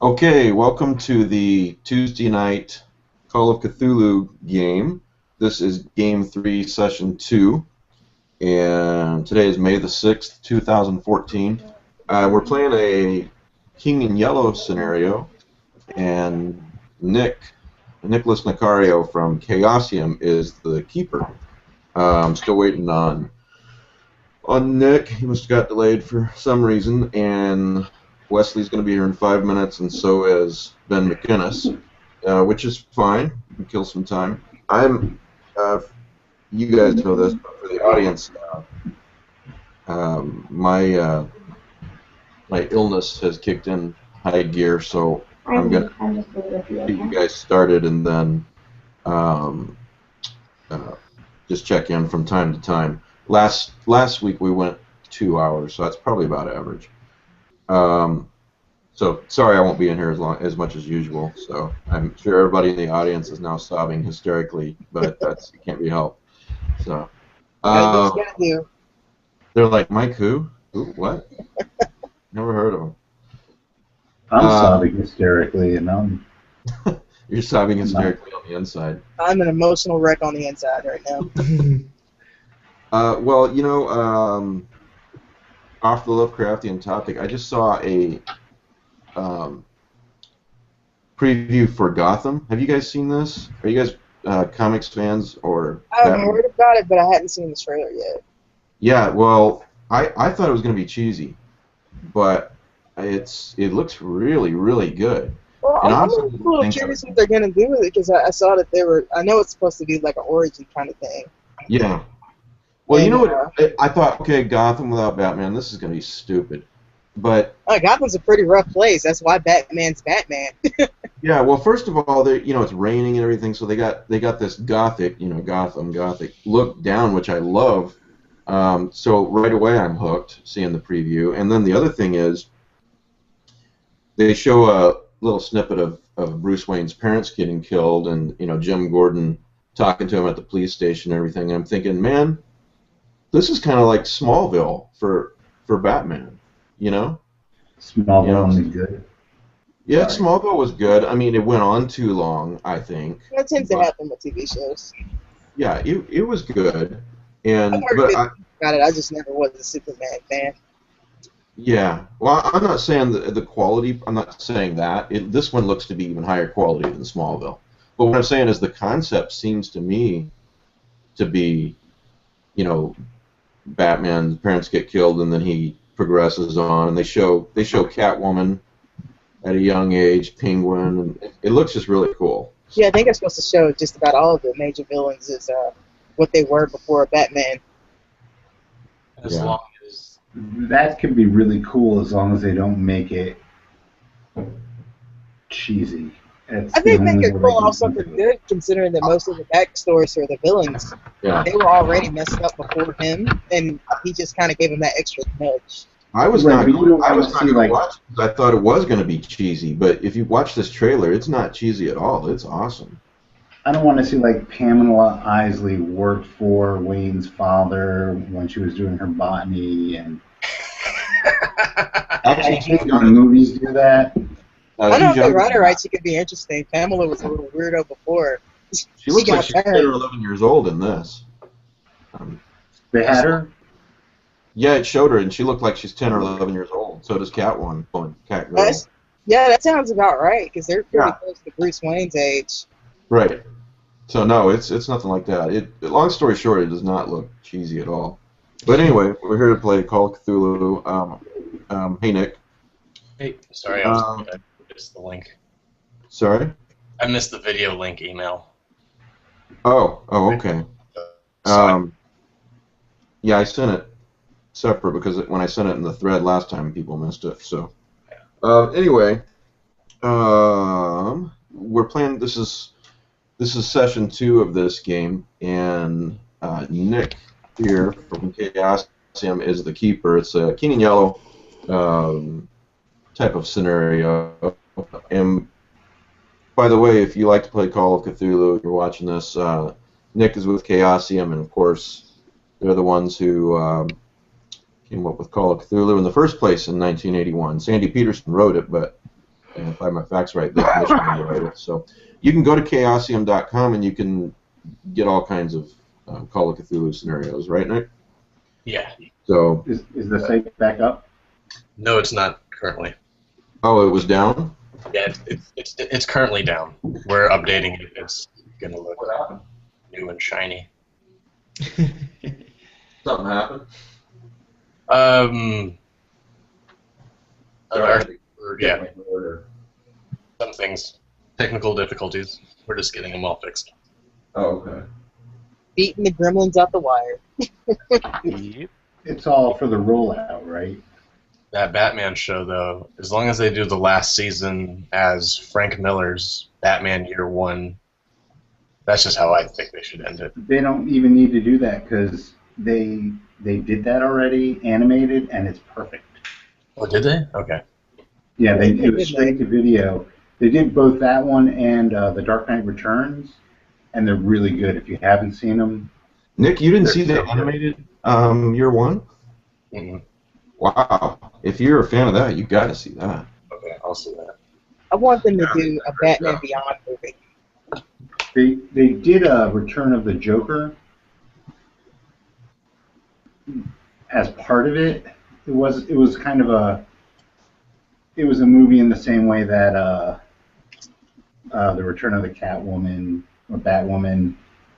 Okay, welcome to the Tuesday night Call of Cthulhu game. This is Game 3, Session 2, and today is May the 6th, 2014. We're playing a King in Yellow scenario, and Nicholas Nicario from Chaosium is the keeper. I'm still waiting on Nick. He must have got delayed for some reason, and Wesley's going to be here in 5 minutes, and so is Ben McInnes, which is fine. We can kill some time. You guys know this, but for the audience, my illness has kicked in high gear, so I'm going to get you guys started and then just check in from time to time. Last week we went 2 hours, so that's probably about average. So sorry I won't be in here as much as usual. So I'm sure everybody in the audience is now sobbing hysterically, but it can't be helped. So they're like, Mike who? Who? What? Never heard of him. I'm sobbing hysterically, and You're sobbing hysterically on the inside. I'm an emotional wreck on the inside right now. Well, you know, off the Lovecraftian topic, I just saw a preview for Gotham. Have you guys seen this? Are you guys comics fans or? I've heard about it, but I hadn't seen the trailer yet. Yeah, well, I thought it was going to be cheesy, but it looks really, really good. Well, I'm a little curious what they're going to do with it, because I saw that I know it's supposed to be like an origin kind of thing. Yeah. Well, you know what? I thought, okay, Gotham without Batman, this is going to be stupid. But Gotham's a pretty rough place. That's why Batman's Batman. Yeah, well, first of all, it's raining and everything, so they got this gothic, Gotham gothic look down, which I love. So right away I'm hooked seeing the preview. And then the other thing is they show a little snippet of Bruce Wayne's parents getting killed, and Jim Gordon talking to him at the police station and everything. And I'm thinking, man, this is kind of like Smallville for Batman. Smallville was good. Yeah, Smallville was good. I mean, it went on too long, I think. That tends to happen with TV shows. Yeah, it was good. And I've heard about it. I just never was a Superman fan. Yeah, well, I'm not saying the quality. I'm not saying that. This one looks to be even higher quality than Smallville. But what I'm saying is the concept seems to me to be, Batman's parents get killed and then he progresses on, and they show Catwoman at a young age, Penguin, and it looks just really cool. Yeah, I think it's supposed to show just about all of the major villains is what they were before Batman. As long as that could be really cool, as long as they don't make it cheesy. I think they could pull off something good, considering that most of the backstories for the villains, they were already messed up before him, and he just kind of gave him that extra nudge. I was not going to watch it because I thought it was going to be cheesy, but if you watch this trailer, it's not cheesy at all. It's awesome. I don't want to see like Pamela Isley worked for Wayne's father when she was doing her botany, and actually, the movies do that. I know if they write her right, she could be interesting. Pamela was a little weirdo before. She looks like she's 10 or 11 years old in this. They had her? Yeah, it showed her, and she looked like she's 10 or 11 years old. So does Catwoman. Catgirl. Yeah, that sounds about right, because they're pretty close to Bruce Wayne's age. Right. So, no, it's nothing like that. Long story short, it does not look cheesy at all. But anyway, we're here to play Call of Cthulhu. Hey, Nick. Hey, sorry, I missed the link. Sorry? I missed the video link email. Oh, okay. Yeah, I sent it separate because when I sent it in the thread last time, people missed it. So, anyway, we're playing. This is session 2 of this game, and Nick here from Chaosium is the keeper. It's a King in Yellow type of scenario. And by the way, if you like to play Call of Cthulhu, if you're watching this, Nick is with Chaosium, and of course, they're the ones who came up with Call of Cthulhu in the first place in 1981. Sandy Peterson wrote it, but if I have my facts right, they commissioned him to write it. So you can go to chaosium.com and you can get all kinds of Call of Cthulhu scenarios, right, Nick? Yeah. So Is the site back up? No, it's not currently. oh, it was down? Yeah, it's currently down. We're updating it. It's gonna look new and shiny. Something happened? Yeah. Some things, technical difficulties. We're just getting them all fixed. Oh, okay. Beating the gremlins out the wire. Yep. It's all for the rollout, right? That Batman show, though, as long as they do the last season as Frank Miller's Batman Year One, that's just how I think they should end it. They don't even need to do that because they did that already, animated, and it's perfect. Oh, did they? Okay. Yeah, it was straight to video. They did both that one and The Dark Knight Returns, and they're really good. If you haven't seen them, Nick, you didn't see the animated Year One? Mm-hmm. Wow. If you're a fan of that, you got to see that. Okay, I'll see that. I want them to do a Batman Beyond movie. they did a Return of the Joker as part of it. It was kind of a movie in the same way that the Return of the Catwoman or Batwoman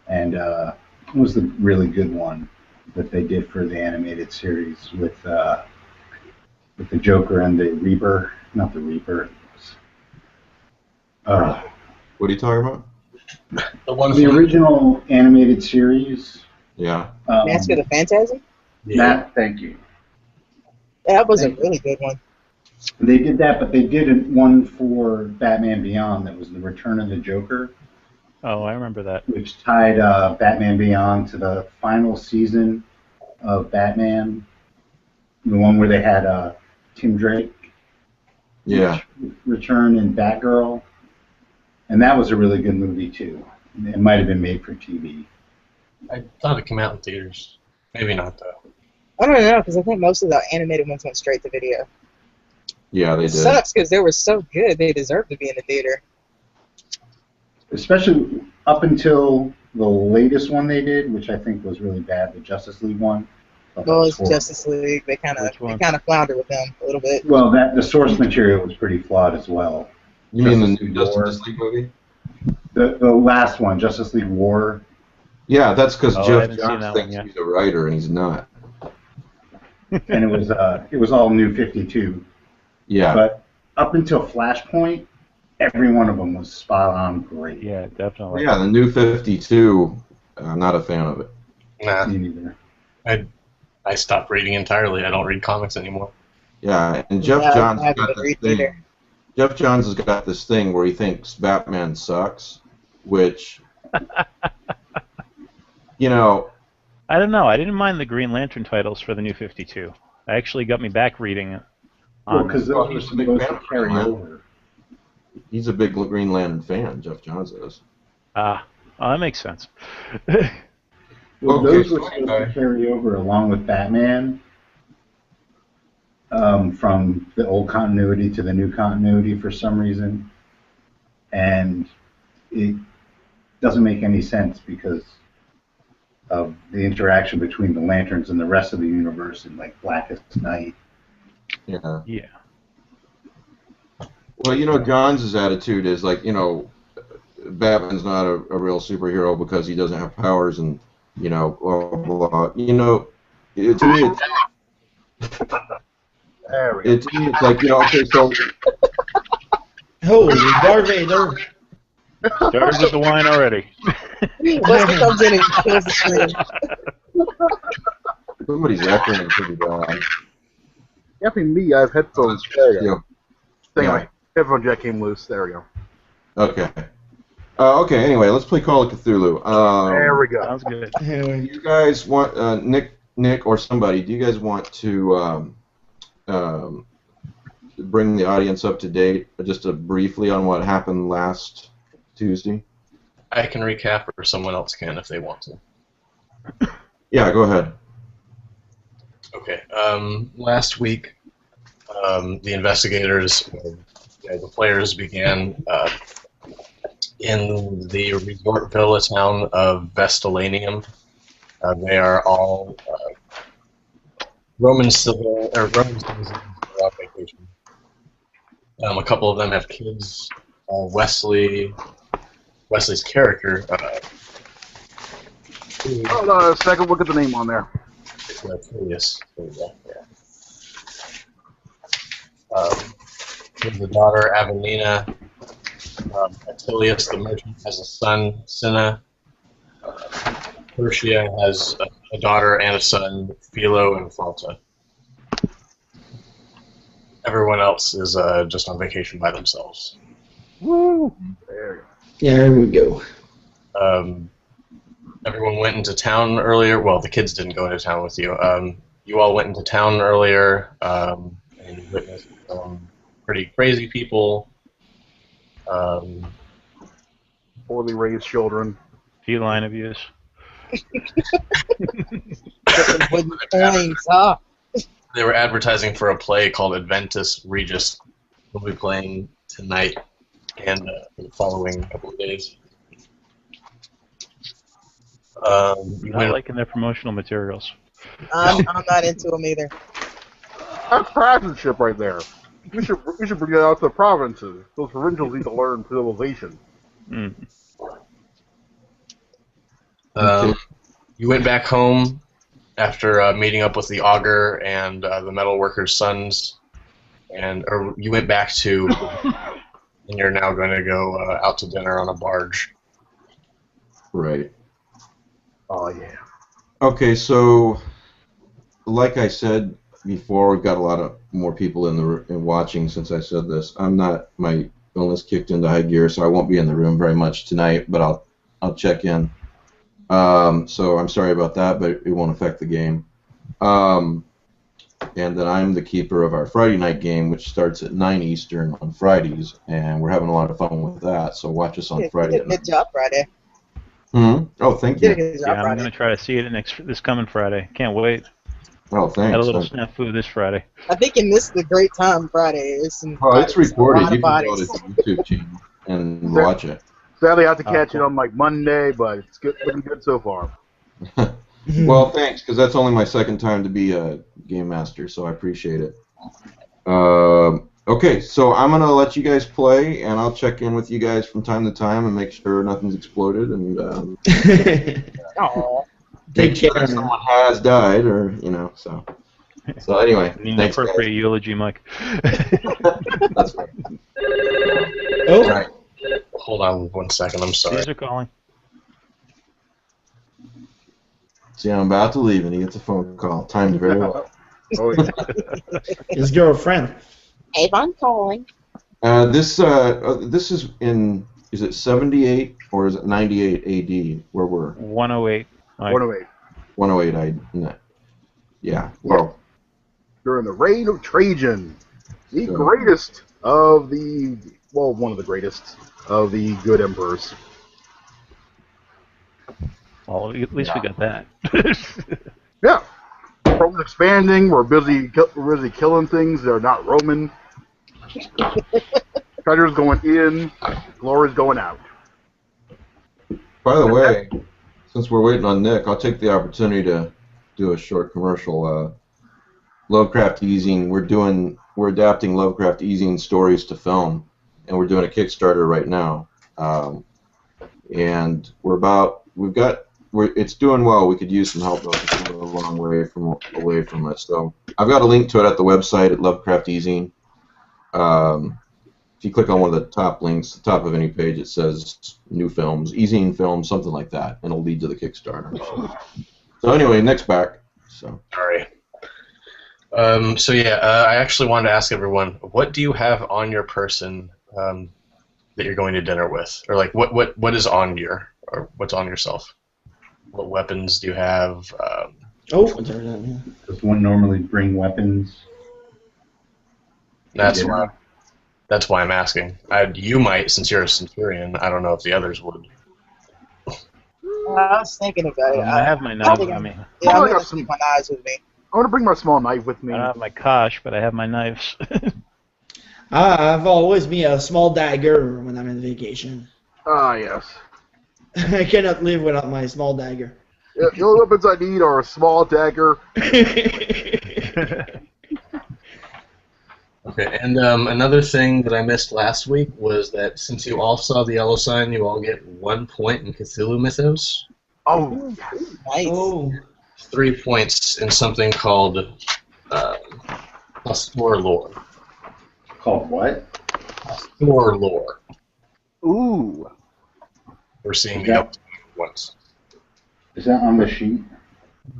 and what was the really good one that they did for the animated series with the Joker and the Reaper, not the Reaper. What are you talking about? The original animated series. Yeah. Mask of the Phantasm? Matt, thank you. That was a really good one. They did that, but they did one for Batman Beyond that was the Return of the Joker. Oh, I remember that. Which tied Batman Beyond to the final season of Batman. The one where they had Tim Drake return and Batgirl. And that was a really good movie, too. It might have been made for TV. I thought it came out in theaters. Maybe not, though. I don't know, because I think most of the animated ones went straight to video. Yeah, they It did. sucks because they were so good, they deserved to be in the theater. Especially up until the latest one they did, which I think was really bad, the Justice League one. Well, it's Justice League. They kind of flounder with them a little bit. Well, the source material was pretty flawed as well. You mean the new Justice League movie? The last one, Justice League War. Yeah, that's because Jeff Johns Johns thinks he's a writer and he's not. And it was all New 52. Yeah. But up until Flashpoint, every one of them was spot on great. Yeah, definitely. Yeah, the New 52. I'm not a fan of it. Nah. Me neither. I stopped reading entirely. I don't read comics anymore. Yeah, and Jeff Johns has got this thing. Jeff Johns has got this thing where he thinks Batman sucks, which, you know. I don't know. I didn't mind the Green Lantern titles for the New 52. It actually got me back reading it. Well, because those were supposed to carry over. He's a big Green Lantern fan, Jeff Johns is. Oh, that makes sense. Well, those were supposed to carry over along with Batman from the old continuity to the new continuity for some reason. And it doesn't make any sense because of the interaction between the Lanterns and the rest of the universe in, like, Blackest Night. Yeah. Yeah. Well, you know, Johns' attitude is like, you know, Batman's not a real superhero because he doesn't have powers and, you know, blah, blah, blah. You know, to me, it's like, you know, okay, so... Holy Darth Vader! Started with the wine already. Wesley comes in and kills the screen. Somebody's echoing pretty bad. Definitely me, I have headphones. There we go. Yeah. Anyway, headphone jack came loose. There we go. Okay. Okay, anyway, let's play Call of Cthulhu. There we go. Sounds good. You guys want, Nick or somebody, do you guys want to bring the audience up to date just briefly on what happened last Tuesday? I can recap, or someone else can if they want to. Yeah, go ahead. Okay. Last week, the investigators the players began in the resort villa town of Vestalanium. They are all Roman citizens on vacation. A couple of them have kids. Wesley's character. Hold on a second. Look at the name on there. Attilius. There you go. Yeah. The daughter Avelina. Attilius, the merchant, has a son, Cinna. Persia has a daughter and a son, Philo and Falta. Everyone else is just on vacation by themselves. Woo! There. There we go. Everyone went into town earlier. Well, the kids didn't go into town with you. You all went into town earlier and witnessed some pretty crazy people. Poorly raised children. Feline abuse. Wooden coins, huh? They were advertising for a play called Adventus Regis. We'll be playing tonight and the following couple of days. Not liking their promotional materials. I'm not into them either. That's craftsmanship right there. We should bring that out to the provinces. Those provincials need to learn civilization. Mm. You went back home after meeting up with the augur and the metalworkers' sons, or you went back to, and you're now going to go out to dinner on a barge. Right. Oh yeah. Okay, so like I said before, we've got a lot of more people in watching since I said this. My illness kicked into high gear, so I won't be in the room very much tonight, but I'll check in. So I'm sorry about that, but it won't affect the game. And then I'm the keeper of our Friday night game, which starts at 9 Eastern on Fridays, and we're having a lot of fun with that, so watch us on Friday. Good job, Friday. Mm-hmm. Oh, thank you. Yeah, I'm going to try to see it this coming Friday. Can't wait. Oh, thanks. Had a little snafu this Friday. I think you missed the great time Friday. It's recorded. You can go to the YouTube channel and watch it. Sadly, I have to catch it on like Monday, but it's good. Looking good so far. Well, thanks, because that's only my second time to be a game master, so I appreciate it. Okay, so I'm gonna let you guys play, and I'll check in with you guys from time to time and make sure nothing's exploded. And Take care. Someone has died, or so. So anyway, thanks, appropriate guys. eulogy, Mike. That's right. Oh. All right. Hold on 1 second, I'm sorry. These are calling. See, I'm about to leave, and he gets a phone call. Timed very well. Oh, yeah. His girlfriend. Avon calling. This is in. Is it 78 or is it 98 AD where we're? 108. Mike. 108. 108. Yeah. Well. During the reign of Trajan, the greatest of the one of the greatest of the good emperors. Well, at least we got that. Yeah. Rome's expanding. We're busy killing things that are not Roman. Treasure's going in. Glory's going out. By the way, since we're waiting on Nick, I'll take the opportunity to do a short commercial. Lovecraft Easing. We're adapting Lovecraft Easing stories to film, and we're doing a Kickstarter right now. And it's doing well. We could use some help, though. It's a long way away from it. So I've got a link to it at the website at Lovecraft Easing. If you click on one of the top links, the top of any page, it says new films, Easing films, something like that, and it'll lead to the Kickstarter. So anyway, Nick's back. So sorry. I actually wanted to ask everyone, what do you have on your person that you're going to dinner with, or like what is on what's on yourself? What weapons do you have? Does one normally bring weapons? That's why I'm asking. You might, since you're a centurion. I don't know if the others would. I was thinking about it. I have my knife. I'm going to keep my knives with me. I want to bring my small knife with me. I don't have my kosh, but I have my knives. I've always been a small dagger when I'm on vacation. Ah, yes. I cannot live without my small dagger. Yeah, the only weapons I need are a small dagger. Okay, and another thing that I missed last week was that since you all saw the yellow sign, you all get 1 point in Cthulhu Mythos, Oh, yes. Nice. Oh. 3 points in something called Pastor Lore. Called what? Pastor Lore. Ooh. We're seeing the Yeah. yellow ones. Is that on the sheet?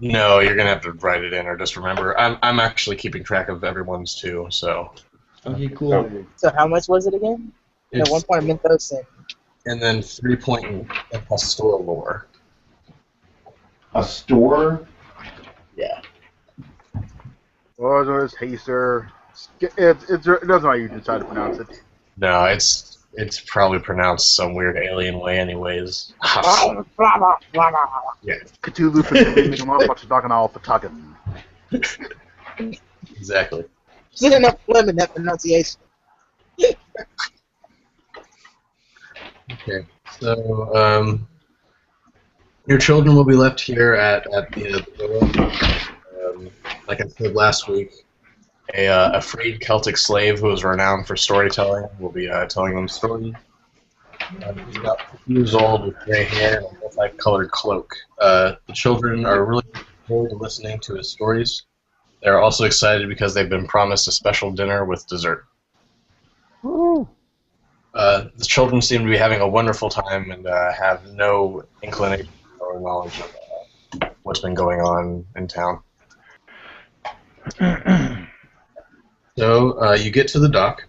No, you're gonna have to write it in or just remember. I'm actually keeping track of everyone's too, so Okay, cool. Okay. So how much was it again? it's, 1 point of Mythos and and then 3 point in Pastor Lore. A store? Yeah. Well, it's Haster. It doesn't matter how you decide to pronounce it. No, it's probably pronounced some weird alien way, anyways. blah, blah, blah, blah. Yeah, Cthulhu for the motherfuckers talking all for talking. exactly. There's enough phlegm in that pronunciation. Okay, so your children will be left here at the villa. Like I said last week, a freed Celtic slave who is renowned for storytelling will be telling them stories. He's about 50 years old with gray hair and a multicolored cloak. The children are really looking forward to listening to his stories. They're also excited because they've been promised a special dinner with dessert. Woo. The children seem to be having a wonderful time and have no inclination or knowledge of what's been going on in town. So you get to the dock,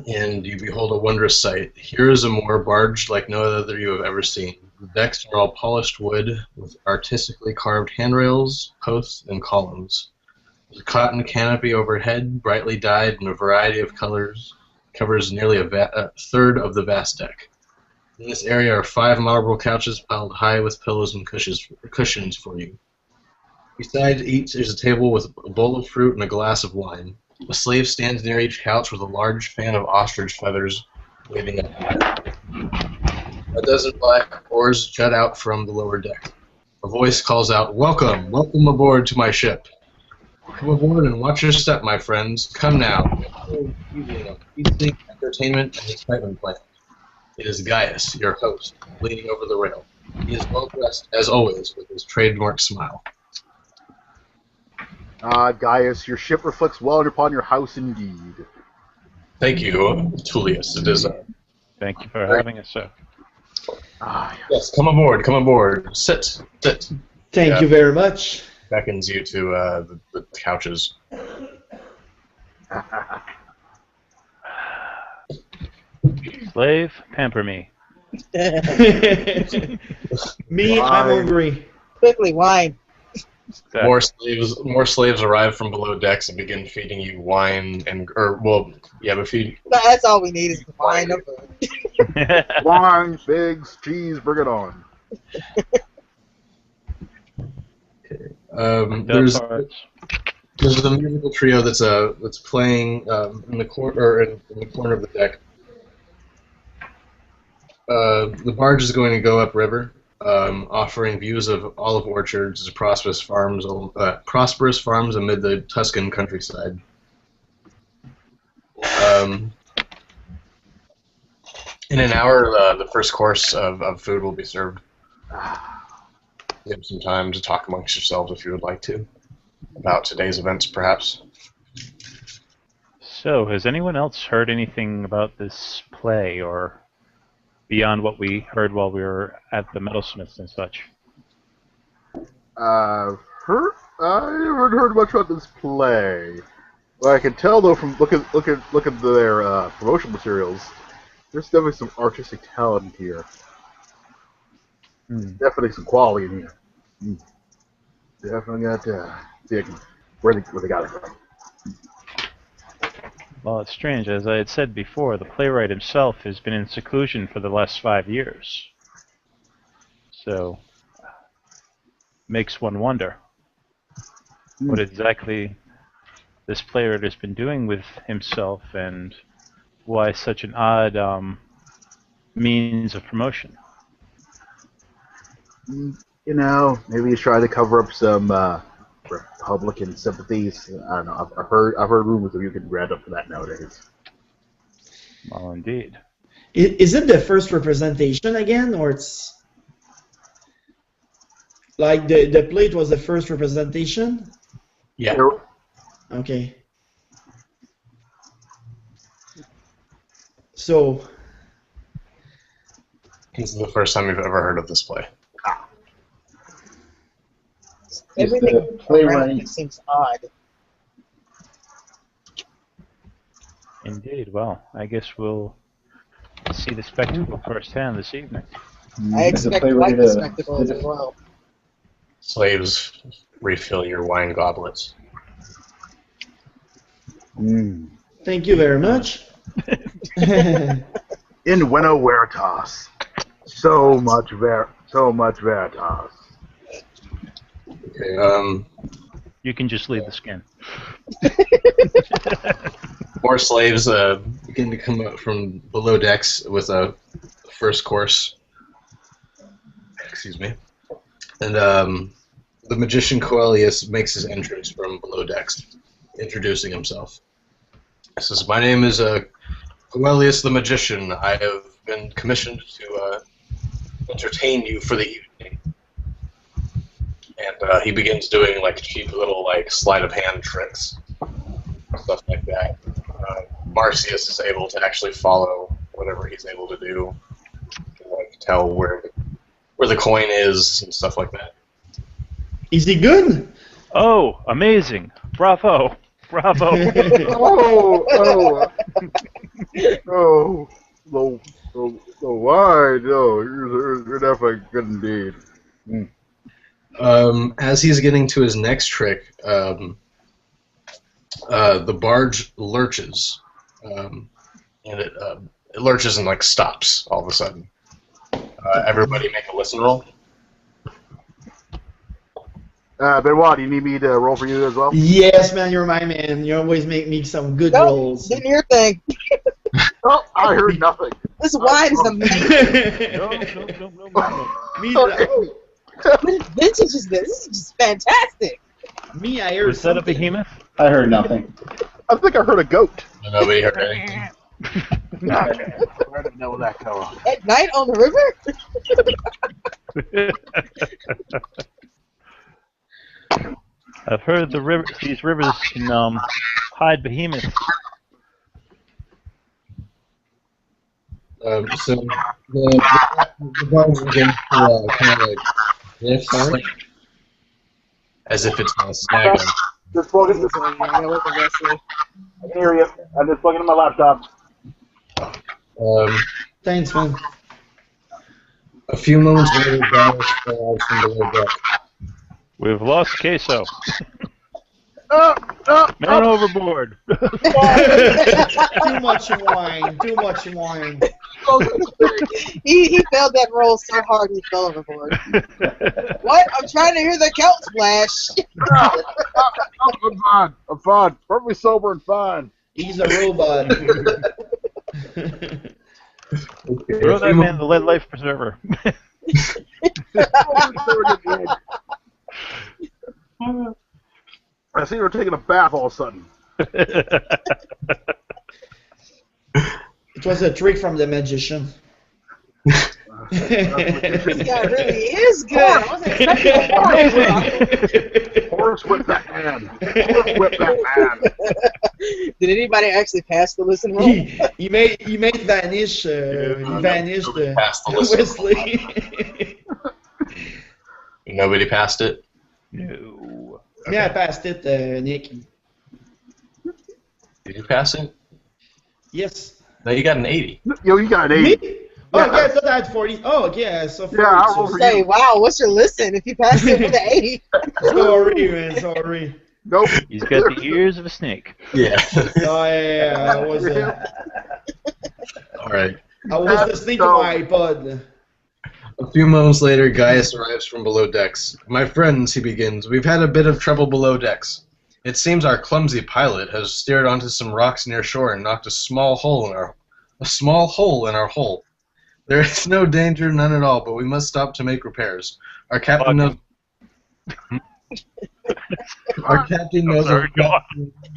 and you behold a wondrous sight. Here is a moor barge like no other you have ever seen. The decks are all polished wood with artistically carved handrails, posts, and columns. There's a cotton canopy overhead, brightly dyed in a variety of colors, covers nearly a third of the vast deck. In this area are 5 marble couches piled high with pillows and cushions for you. Beside each is a table with a bowl of fruit and a glass of wine. A slave stands near each couch with a large fan of ostrich feathers waving up and down. A dozen black oars jut out from the lower deck. A voice calls out, "Welcome, welcome aboard to my ship. Come aboard and watch your step, my friends. Come now. Evening of feasting, entertainment, and excitement planned. It is Gaius, your host, leaning over the rail. He is well dressed, as always, with his trademark smile." Gaius, your ship reflects well upon your house indeed. Thank you, Tullius. It is Thank you for having us, sir. yes. Come aboard. Come aboard. Sit. Sit. Thank you very much. Beckons you to the couches. Slave, pamper me. Me, I'm hungry. Quickly, wine. Exactly. More slaves arrive from below decks and begin feeding you wine but feed. That's all we need is the wine. Wine, figs, cheese, bring it on. There's a musical trio that's playing in the corner of the deck. The barge is going to go upriver, offering views of olive orchards, prosperous farms amid the Tuscan countryside. In an hour, the first course of food will be served. You have some time to talk amongst yourselves if you would like to, about today's events, perhaps. So, has anyone else heard anything about this play, or beyond what we heard while we were at the metalsmiths and such? I haven't heard much about this play. Well, I can tell though from look at their promotional materials. There's definitely some artistic talent here. Definitely some quality in here. Definitely got where they got it from. Well, it's strange. As I had said before, the playwright himself has been in seclusion for the last 5 years. So, makes one wonder what exactly this player has been doing with himself and why such an odd means of promotion. You know, maybe he's trying to cover up some Republican sympathies. I don't know. I've heard rumors of you getting grabbed up for that nowadays. Well, indeed. Is it the first representation again, or it's like the plate was the first representation? Yeah. Okay. So. This is the first time you've ever heard of this play. Everything the playwright- around it seems odd. Indeed. Well, I guess we'll see the spectacle firsthand this evening. I expect to like the spectacle as well. Slaves, refill your wine goblets. Thank you very much. In Bueno Veritas. So much Veritas. Okay, You can just leave the skin. more slaves begin to come up from below decks with a first course. Excuse me. And the magician Coelius makes his entrance from below decks, introducing himself. He says, "My name is Coelius the magician. I have been commissioned to entertain you for the evening." And he begins doing like cheap little like sleight of hand tricks, stuff like that. Marcius is able to actually follow whatever he's able to do, like tell where the coin is and stuff like that. Is he good? Oh, amazing! Bravo! Bravo! Why? No, you're definitely good indeed. As he's getting to his next trick, the barge lurches, and it lurches and like stops all of a sudden. Everybody make a listen roll. Benoit, do you need me to roll for you as well? Yes, man, you're my man. You always make me some good rolls. Didn't your thing. Oh, I heard nothing. This wine is amazing. No. Me, Vintage is this. This is just fantastic. me, I heard Was that a something. behemoth? I heard nothing. I think I heard a goat. Nobody heard anything. Where did I know that come from? At night on the river? I've heard these rivers can hide behemoths. So the barge begins to kind of like lift as if it's a snag. Just plug in. Yeah, I work with Wesley. I can hear you. I'm just plugging in my laptop. Thanks, man. A few moments later, Gaius arrives from below deck. We've lost Queso. Man Oh, overboard. Too much wine. Too much wine. He failed that roll so hard he fell overboard. What? I'm trying to hear the count splash. I'm fine. I'm fine. Perfectly sober and fine. He's a robot. Throw that man the lead life preserver. I see you're taking a bath all of a sudden. It was a trick from the magician. This guy really is good. I wasn't expecting Horse whip that man. Horse whip that man. Did anybody actually pass the listen roll? he made vanish vanished Passed the listen. Wesley. Nobody passed it. No. Yeah, I passed it, Nick. Did you pass it? Yes. No, you got an 80. Yo, you got an 8. Me? Oh, yeah, I thought I had 40. Oh, yeah, so 40. Yeah, I'll so roll for Say, wow, what's your listen if you passed it with an 80? sorry, man, sorry. Nope. He's got the ears of a snake. Yeah. Oh, yeah, I was All right. listening to my iPod. A few moments later, Gaius arrives from below decks. "My friends," he begins, "we've had a bit of trouble below decks. It seems our clumsy pilot has steered onto some rocks near shore and knocked a small hole in our hull. There is no danger, none at all, but we must stop to make repairs. Our captain knows. Our captain knows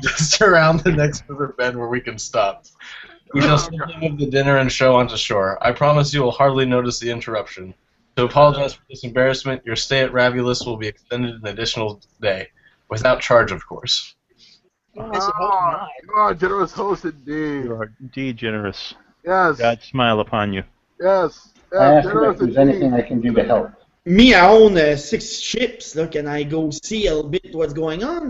just around the next river bend where we can stop. We shall simply move the dinner and show onto shore. I promise you will hardly notice the interruption. To apologize for this embarrassment, your stay at Ravulus will be extended an additional day, without charge, of course. I should hope not. You are a generous host indeed. You are indeed generous. Yes. God smile upon you. Yes. I asked him Generous if there's indeed. anything I can do to help. Me, I own 6 ships. Look, can I go see a little bit what's going on?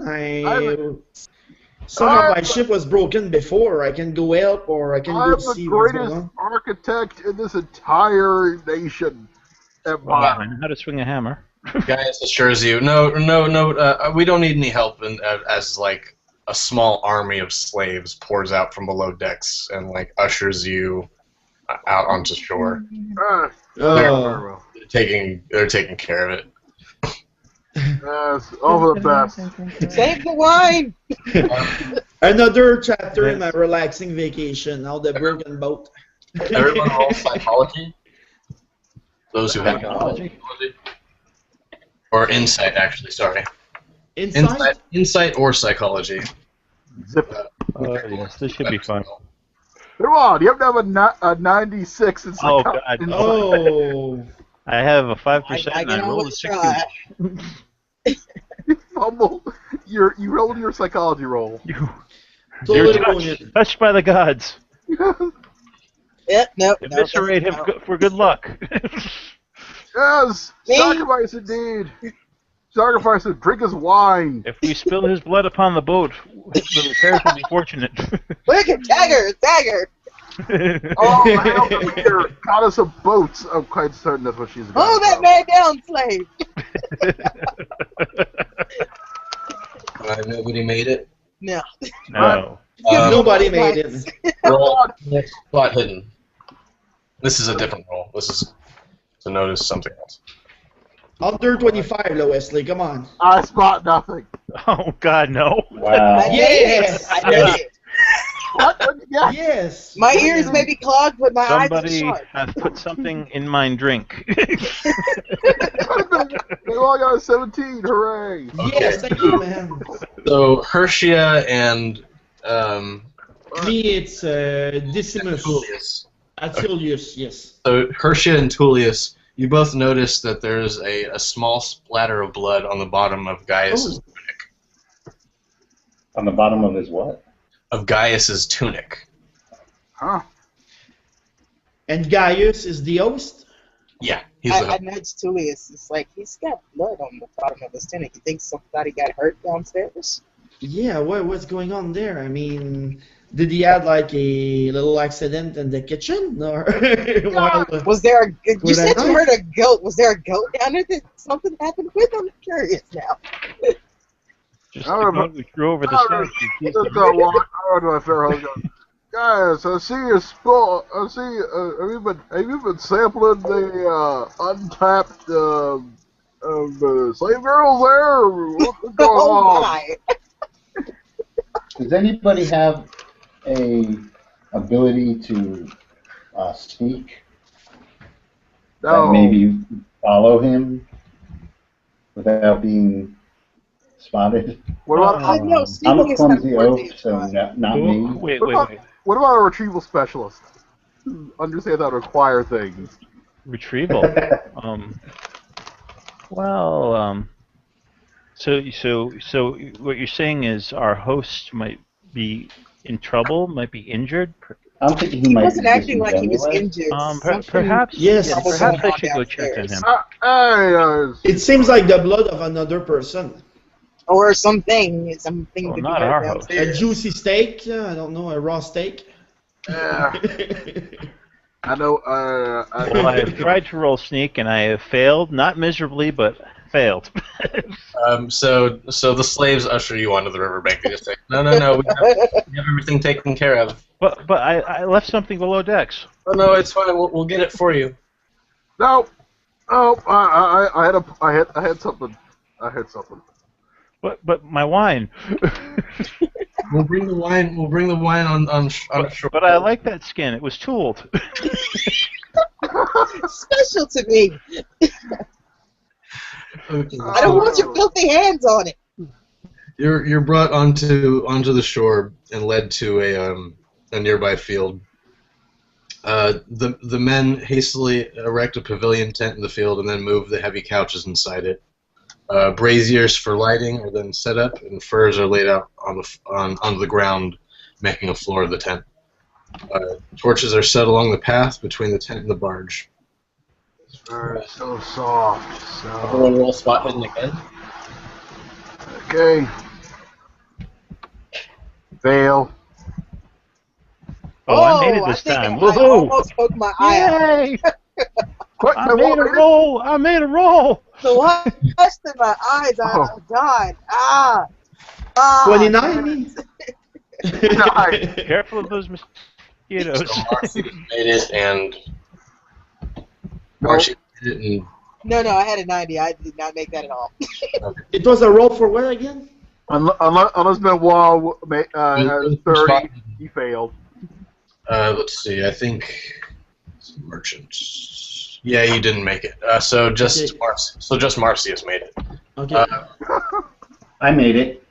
Some of my ship was broken before. I can go help, or I can go I'm see the what's going greatest on. architect in this entire nation. Wow, I know how to swing a hammer. Gaius assures you, no, we don't need any help as like a small army of slaves pours out from below decks and like ushers you out onto shore. Oh. They're taking care of it. Yes, all the best. Save the wine! Another chapter in my relaxing vacation. Now the broken boat. Everyone roll psychology. Those who have Psychology? Or insight, actually. Sorry. Inside? Insight or psychology. Zip. Yes, this should be fun. Come on, you have to have a 96 in Oh, psychology. God. Oh. I have a 5% I and I can rolled a always 60. try. You fumbled. You rolled your psychology roll. You're Totally touched by the gods. Yep, nope. Eviscerate him for good luck. Yes, Me? sacrifice indeed. Sacrifice and drink his wine. If we spill his blood upon the boat, the repairs will be fortunate. Look at Dagger! Oh, Hale here, goddess of boats. I'm quite certain that's what she's about. Oh, that man down, slave! Nobody made it. No. No. Nobody made it. Roll plot hidden. This is a different roll. This is to notice something else. Under 25, Wesley. Come on. I spot nothing. Oh, God, no. Wow. Yes. I made it. What? Yeah. Yes. My ears may be clogged, but my eyes Somebody are sharp. has put something in my drink. They all got a 17. Hooray. Yes, thank you, man. So Hershia and Me, it's Decimus. Tullius. Tullius, yes. So Hershia and Tullius, you both notice that there's a small splatter of blood on the bottom of Gaius's tunic. On the bottom of his what? Of Gaius's tunic. Huh. And Gaius is the host? Yeah, he's I the nudged Tullius. It's like, he's got blood on the bottom of his tunic. You think somebody got hurt downstairs? Yeah, what's going on there? I mean, did he have like a little accident in the kitchen? Or Was there a... You Was said that you right? heard a goat. Was there a goat down there that something happened with? I'm curious now. Just I don't know. we threw over the I stairs. don't know if they're all going. Guys, I see you spill. I see. Have you been sampling the untapped slave girls there? What's going Oh on? my! Does anybody have a ability to speak? No. That maybe follow him without being spotted? What about I know, I'm speaking a is kind of clumsy worthy oaf, of so trying. not me. Wait. what about a retrieval specialist? Understand how to acquire things. Retrieval. So what you're saying is our host might be in trouble, might be injured. I'm thinking he He might wasn't be acting like he was anyway. injured. Perhaps. Yes. Yeah, perhaps I should go check on him. It seems like the blood of another person. Or something to be not heard our host. A downstairs. juicy steak? I don't know, a raw steak? Yeah, I know. Well, I have tried to roll sneak and I have failed, not miserably, but failed. So the slaves usher you onto the riverbank. They just say, no, we have everything taken care of. But I left something below decks. Oh no, it's fine. We'll get it for you. No, I had something. I had something. But my wine. We'll bring the wine. We'll bring the wine on shore. But I like that skin. It was tooled. Special to me. Okay. I don't want your filthy hands on it. You're brought onto the shore and led to a nearby field. The men hastily erect a pavilion tent in the field and then move the heavy couches inside it. Braziers for lighting are then set up, and furs are laid out on the ground, making a floor of the tent. Torches are set along the path between the tent and the barge. This fur is so soft. Everyone roll spot hidden again. Okay. Fail. Oh, I made it this I time. think I Woohoo! almost poked my eye out. Yay! What? I made a roll! I made a roll! The lust in my eyes, oh God. Ah. 29 means. Careful of those mosquitoes. So Marcy made it, and Marcy did it, and No, I had a 90. I did not make that at all. It was a roll for what again? Unless Benoit has 30, he failed. let's see. I think merchants. Yeah, you didn't make it. So just Marcy has made it. Okay. I made it.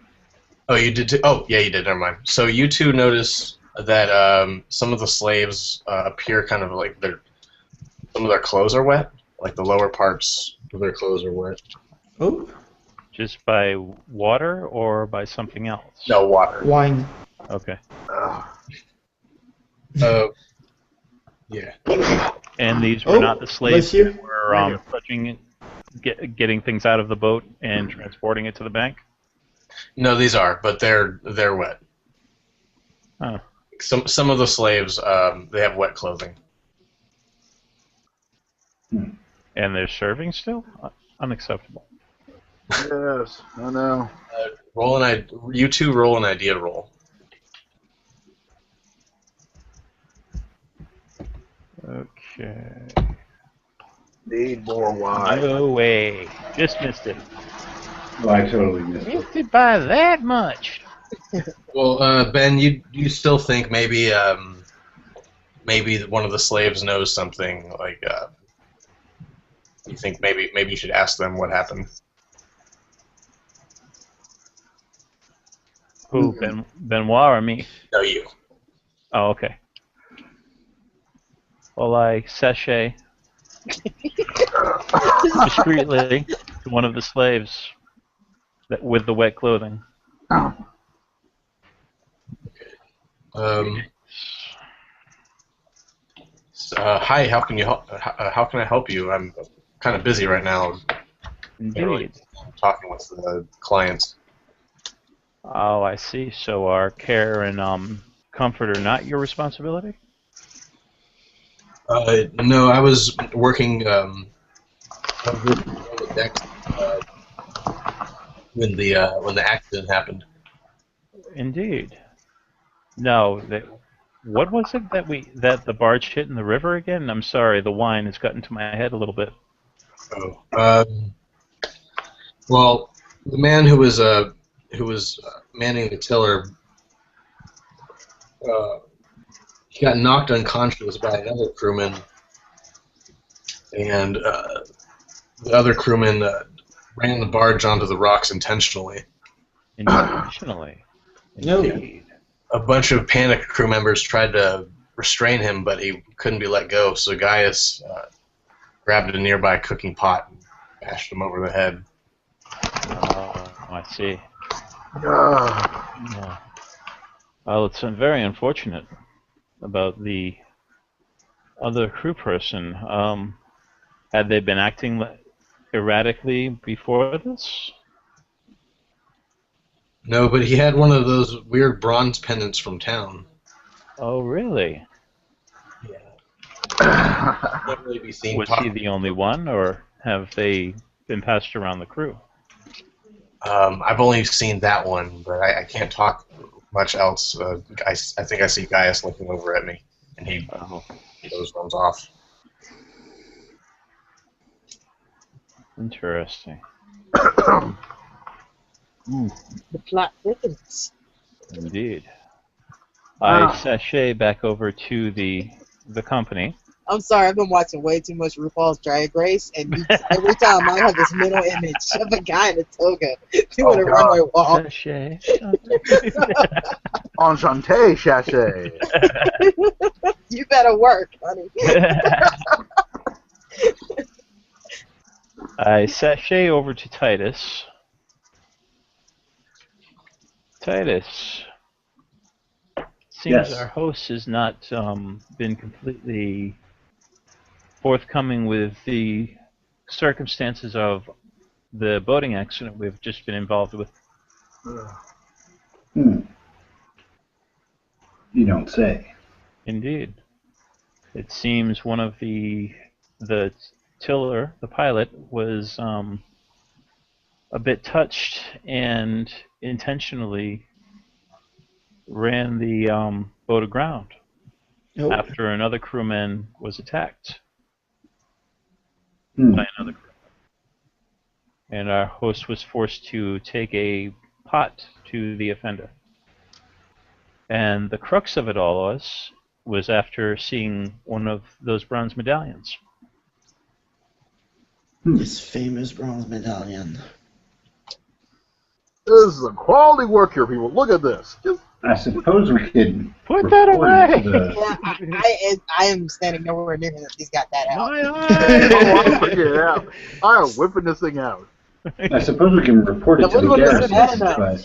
Oh, you did too? Oh, yeah, you did. Never mind. So you two notice that some of the slaves appear kind of like some of their clothes are wet. Like the lower parts of their clothes are wet. Oh, Just by water or by something else? No, water. wine. Okay. Yeah. And these were not the slaves bless you. that were touching, getting things out of the boat and transporting it to the bank? No, these are, but they're wet. Oh. Some of the slaves they have wet clothing. And they're serving still? Unacceptable. Yes, I know. You two roll an idea roll. Okay. Need more wine. No way. Just missed it. Oh, I totally missed it. Missed it by that much. Well, Ben, you still think maybe one of the slaves knows something, like you think maybe you should ask them what happened. Who, Benoit or me? No, you. Oh, okay. Well, I sashay discreetly to one of the slaves with the wet clothing. Hi, how can I help you? I'm kind of busy right now. Indeed. Talking with the clients. Oh, I see. So our care and comfort are not your responsibility? No, I was working on the deck when the accident happened. Indeed. No, what was it that the barge hit in the river again? I'm sorry, the wine has gotten to my head a little bit. Oh, well, the man who was manning the tiller, he got knocked unconscious by another crewman, and the other crewman ran the barge onto the rocks intentionally. Intentionally? No. Indeed. A bunch of panicked crew members tried to restrain him, but he couldn't be let go, so Gaius grabbed a nearby cooking pot and bashed him over the head. Oh, I see. Ah. Yeah. Well, it's very unfortunate about the other crew person. Had they been acting erratically before this? No, but he had one of those weird bronze pendants from town. Oh, really? Can't really be seen. Was he the only one, or have they been passed around the crew? I've only seen that one, but I can't talk much else. I think I see Gaius looking over at me, and he those ones off. Interesting. The plot thickens. Indeed. I sashay back over to the company. I'm sorry, I've been watching way too much RuPaul's Drag Race, and every time I have this mental image of a guy in a toga doing a runway walk. Sashay. Enchanté, sachet. You better work, honey. I sashay over to Titus. Titus. Seems Yes. our host has not been completely forthcoming with the circumstances of the boating accident we've just been involved with. You don't say. Indeed. It seems one of the tiller, the pilot, was a bit touched and intentionally ran the boat aground after another crewman was attacked by another crewman. And our host was forced to take a pot to the offender. And the crux of it all was after seeing one of those bronze medallions. This famous bronze medallion. This is a quality work here, people. Look at this. I suppose we could Put that away! Yeah, I am standing nowhere near him if he's got that out. I'm bringing it out. I am whipping this thing out. I suppose we can report it to the garrison, but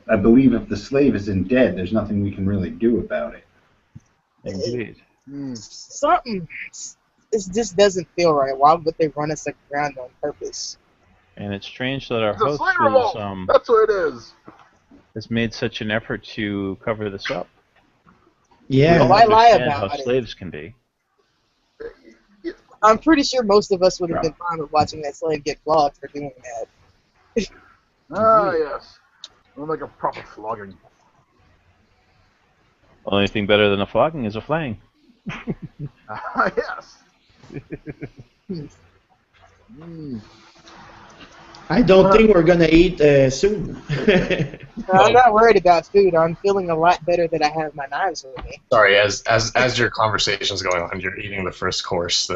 I believe if the slave isn't dead, there's nothing we can really do about it. Indeed. Something. This just doesn't feel right. Why would they run us aground on purpose? And it's strange that our It's a host slayer vault. That's what it is. has made such an effort to cover this up. Yeah. Why lie Understand about how it? slaves can be. I'm pretty sure most of us would have been fine with watching that slave get flogged for doing that. Yes. Like a proper flogging. Only thing better than a flogging is a flaying. Yes. I don't think we're gonna eat soon. I'm not worried about food. I'm feeling a lot better that I have my knives with me. Sorry, as your conversation's going on, you're eating the first course.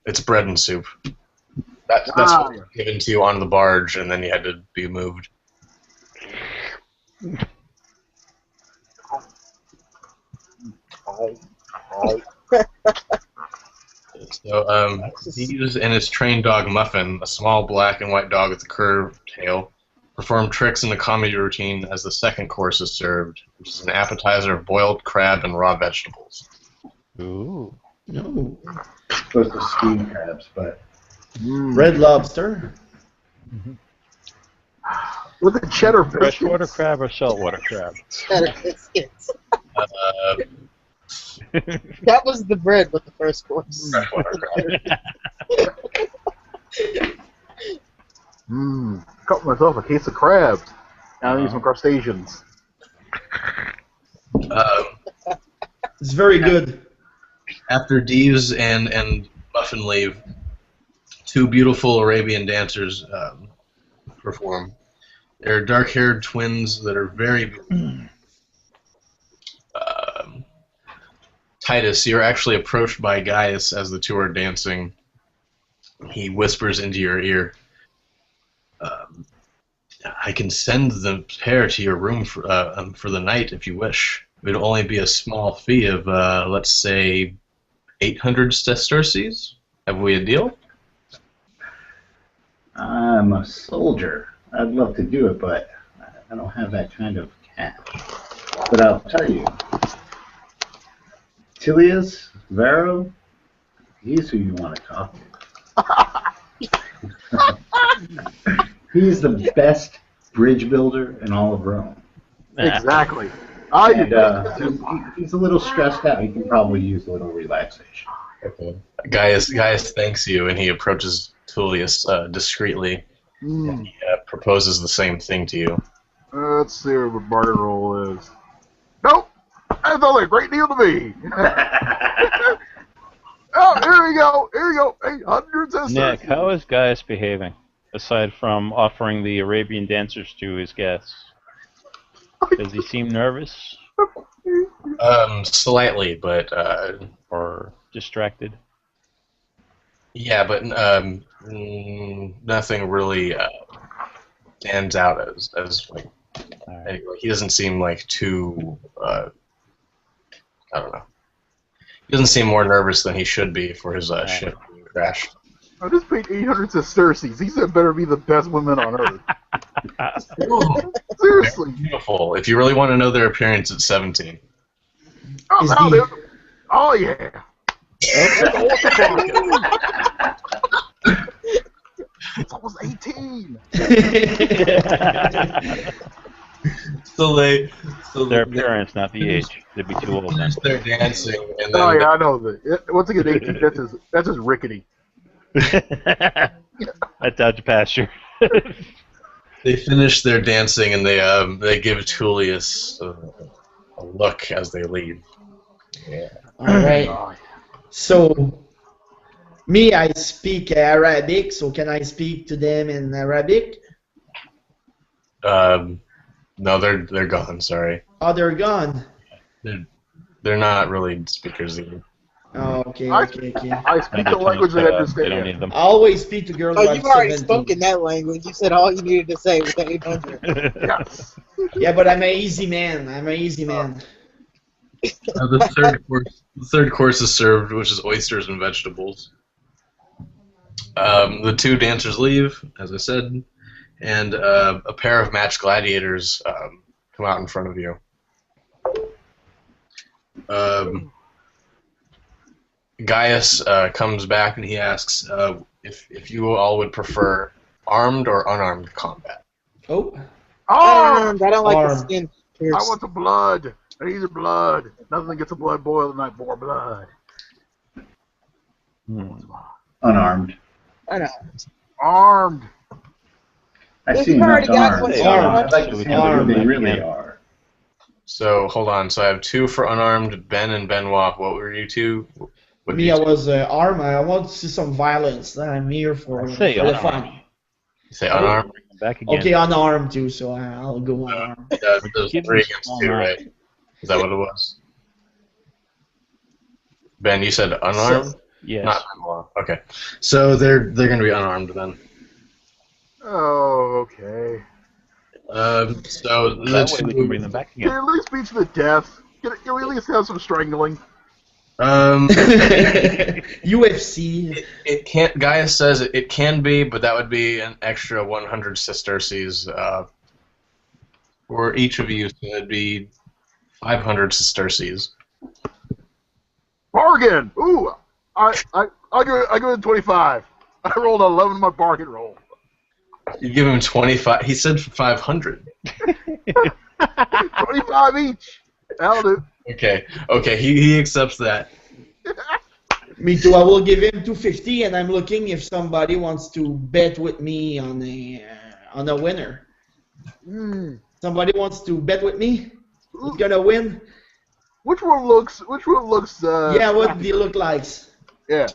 It's bread and soup. That's what was given to you on the barge, and then you had to be moved. So, Deeves and his trained dog Muffin, a small black and white dog with a curved tail, perform tricks in a comedy routine as the second course is served, which is an appetizer of boiled crab and raw vegetables. Ooh. No. Supposed to steam crabs, but Red Lobster. With the cheddar biscuits. Freshwater crab or saltwater crab? Cheddar biscuits. That was the bread with the first course. Freshwater crab. Cut myself a case of crabs. Now I need some crustaceans. It's very good. After Deeves and Muffin leave, two beautiful Arabian dancers perform. They're dark-haired twins that are very beautiful. Titus, you're actually approached by Gaius as the two are dancing. He whispers into your ear, I can send the pair to your room for the night if you wish. It would only be a small fee of, let's say, 800 sesterces. Have we a deal? I'm a soldier. I'd love to do it, but I don't have that kind of cash. But I'll tell you, Tilius, Vero, he's who you want to talk to. He's the best bridge builder in all of Rome. Exactly. And he's a little stressed out. He can probably use a little relaxation. Okay. Gaius thanks you, and he approaches Tullius discreetly, and he proposes the same thing to you. Let's see what the barter roll is. Nope! That's only a great deal to me! Oh, here we go! Here we go! 800 sesterces! Nick, how is Gaius behaving? aside from offering the Arabian dancers to his guests? Does he seem nervous? Slightly, but or distracted? Yeah, but nothing really stands out as like. Right. He doesn't seem like too. I don't know. He doesn't seem more nervous than he should be for his ship being crashed. I just paid 800 sesterces. These better be the best women on earth. Seriously. Beautiful. If you really want to know their appearance, it's 17. Oh yeah. It's almost 18. So their appearance, not the age. They'd be too old then. They're dancing, and then I know that. Once again, 18. That's just rickety. That's out to pasture. They finish their dancing, and they give Tullius a look as they leave. Yeah. All right. So, me, I speak Arabic. So, can I speak to them in Arabic? No, they're gone. Sorry. Oh, they're gone. They're not really speakers either. Oh, okay. I speak the language they understand. They don't need them. I always speak to girls. Oh, you've already spoken that language. You said all you needed to say was 800. Yes. Yeah, but I'm an easy man. The third course is served, which is oysters and vegetables. The two dancers leave, as I said, and a pair of matched gladiators come out in front of you. Gaius comes back and he asks if you all would prefer armed or unarmed combat. Armed. I don't like the skin pierce. I want the blood. I need the blood. Nothing gets a blood boil like more blood. Unarmed. I know. Armed. I see already got armed. one. I'd like to see who they really are. So hold on. So I have two for unarmed, Ben and Benoit. What were you two? Me, I was armed. I want to see some violence. I'm here for the fun. You say unarmed? Back again. Okay, unarmed too, so I'll go unarmed. Those 3 against 2, right? Is that what it was? Ben, you said unarmed? Yes. Not Benoit. Okay. So they're going to be unarmed then. Oh, okay. So that way we can bring them back again. Can at least beat to the death. Can we at least have some strangling? UFC. It can't. Gaius says it can be, but that would be an extra 100 sesterces for each of you. So it'd be 500 sesterces. Bargain. Ooh, I go to 25. I rolled 11 on my bargain roll. You give him 25. He said 500. 25 each. That'll do. Okay. He accepts that. Me too. I will give him 250, and I'm looking if somebody wants to bet with me on a winner. Somebody wants to bet with me? Who's gonna win? Which one looks? Yeah, what do they look like? Yeah.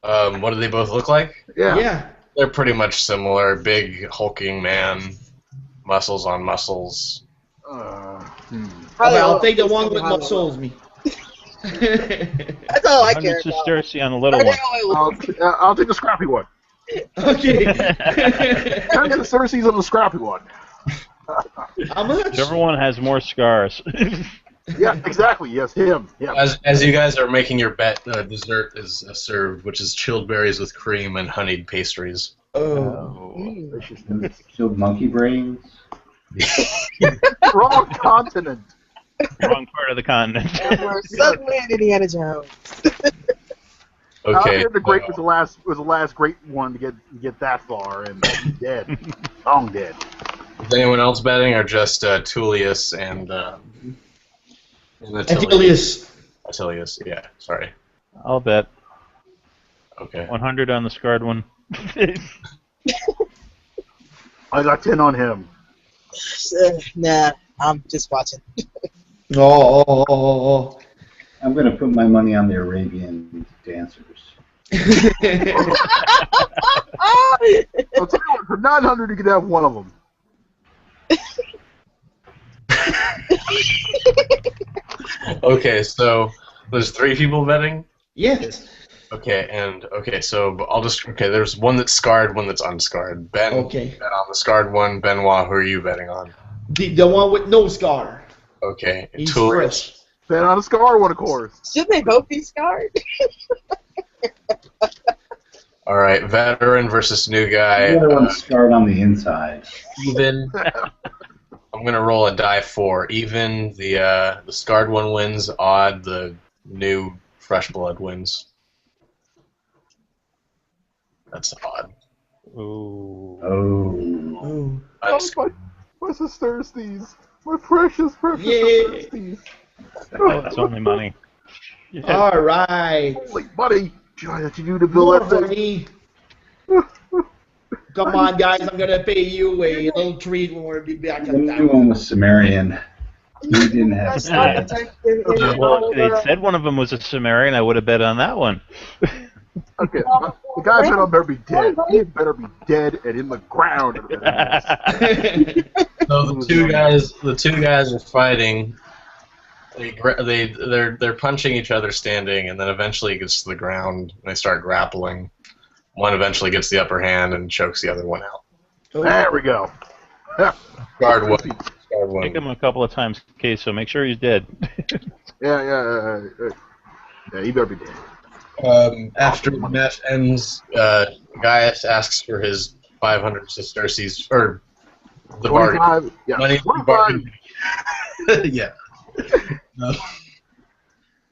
What do they both look like? Yeah. They're pretty much similar. Big, hulking man, muscles on muscles. Okay, I'll take the one with muscles, me. That's all I care 100 about. sesterces on the little one. I'll take the scrappy one. Okay. 10 sesterces on the scrappy one. How much? Whichever one has more scars. Yeah, exactly. Yes, him. Yeah. As you guys are making your bet, dessert is served, which is chilled berries with cream and honeyed pastries. Chilled monkey brains. Wrong continent. Wrong part of the continent. We're suddenly in Indiana Jones. Okay. The Great was the last great one to get that far, and he's dead. Long dead. Is anyone else betting, or just Tullius and Attilius. Attilius, yeah. Sorry. I'll bet. Okay. 100 on the scarred one. I got 10 on him. Nah, I'm just watching. Oh. I'm going to put my money on the Arabian dancers. I'll tell you what, for 900 you can have one of them. Okay, so there's 3 people betting. Yes. Okay, so there's one that's scarred, one that's unscarred. Ben, Okay. bet on the scarred one. Benoit, who are you betting on? The one with no scar. Okay, He's Tulhus. fresh. Bet on a scar one, of course. Should they both be scarred? All right, veteran versus new guy. The other one's scarred on the inside. Even. I'm gonna roll a die 4. Even the scarred one wins. Odd the new fresh blood wins. That's odd. Ooh. Oh. Oh. My sistersties. My precious Yeah. sistersties. Oh, it's only money. Yeah. All right. Holy buddy. Joy that you do to build More that for thing. me. Come on, guys. I'm gonna pay you a little treat when we're back The in new town. one was Sumerian. He didn't have Well, if they'd said one of them was a Sumerian, I would have bet on that one. Okay, the guy better be dead. He better be dead and in the ground. So the two guys are fighting. They're punching each other standing, and then eventually it gets to the ground, and they start grappling. One eventually gets the upper hand and chokes the other one out. There we go. Scarred one. Kick him a couple of times, okay, so make sure he's dead. Yeah, he better be dead. After the match ends, Gaius asks for his 500 sesterces, or the bargain. 25, yeah. Money 25. bargain. Yeah.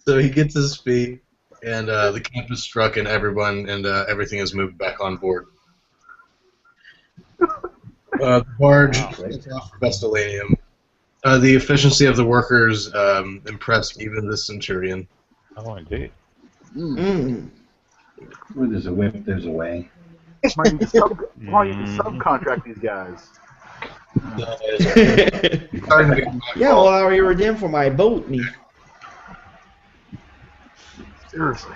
So he gets his fee, and the camp is struck, and everything is moved back on board. The barge is off for Vestolanium. The efficiency of the workers impressed even the centurion. Oh, indeed. Where there's a whip, there's a way. Might need to subcontract these guys. Yeah, well, I already redeemed for my boat, me. Seriously.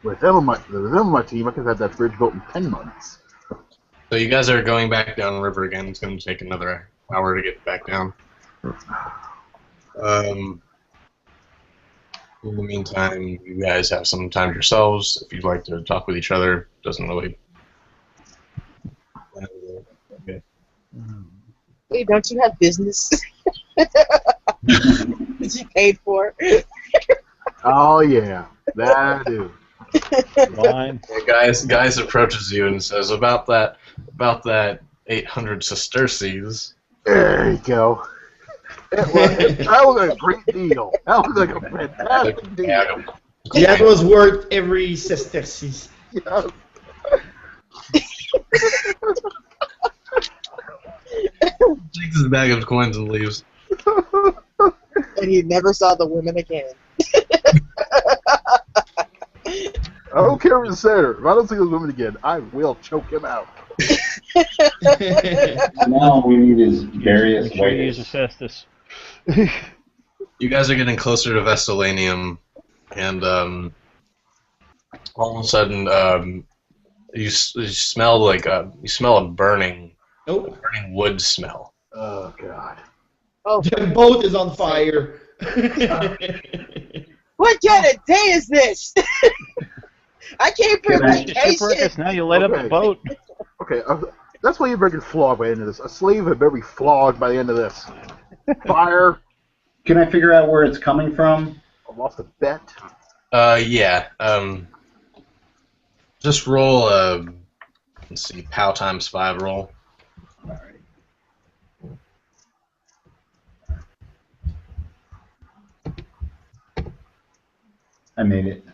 With them on my team, I could have that bridge built in 10 months. So you guys are going back down river again. It's going to take another hour to get back down. In the meantime, you guys have some time yourselves. If you'd like to talk with each other, doesn't really. Okay. Wait, don't you have business? That you paid for? Oh yeah, that I do. Line. Guys approaches you and says about that 800 sesterces. There you go. That was a great deal. That was like a fantastic deal. That was worth every sesterces. Yeah. Takes his bag of coins and leaves. And he never saw the women again. I don't care if it's Senator. If I don't see those women again, I will choke him out. Now we need his various Make sure you use ways. a cestus. You guys are getting closer to Vestolanium, and all of a sudden, you smell like a burning wood smell. Oh God. Oh, The boat is on fire. what kind of day is this? I came for Shipwreck vacation. us, now you light up the Okay. boat. Okay, that's why you're getting flogged by the end of this. A slave would better be flogged by the end of this. Fire. Can I figure out where it's coming from? I lost a bet. Yeah. Just roll let's see, POW times 5 roll. I made it.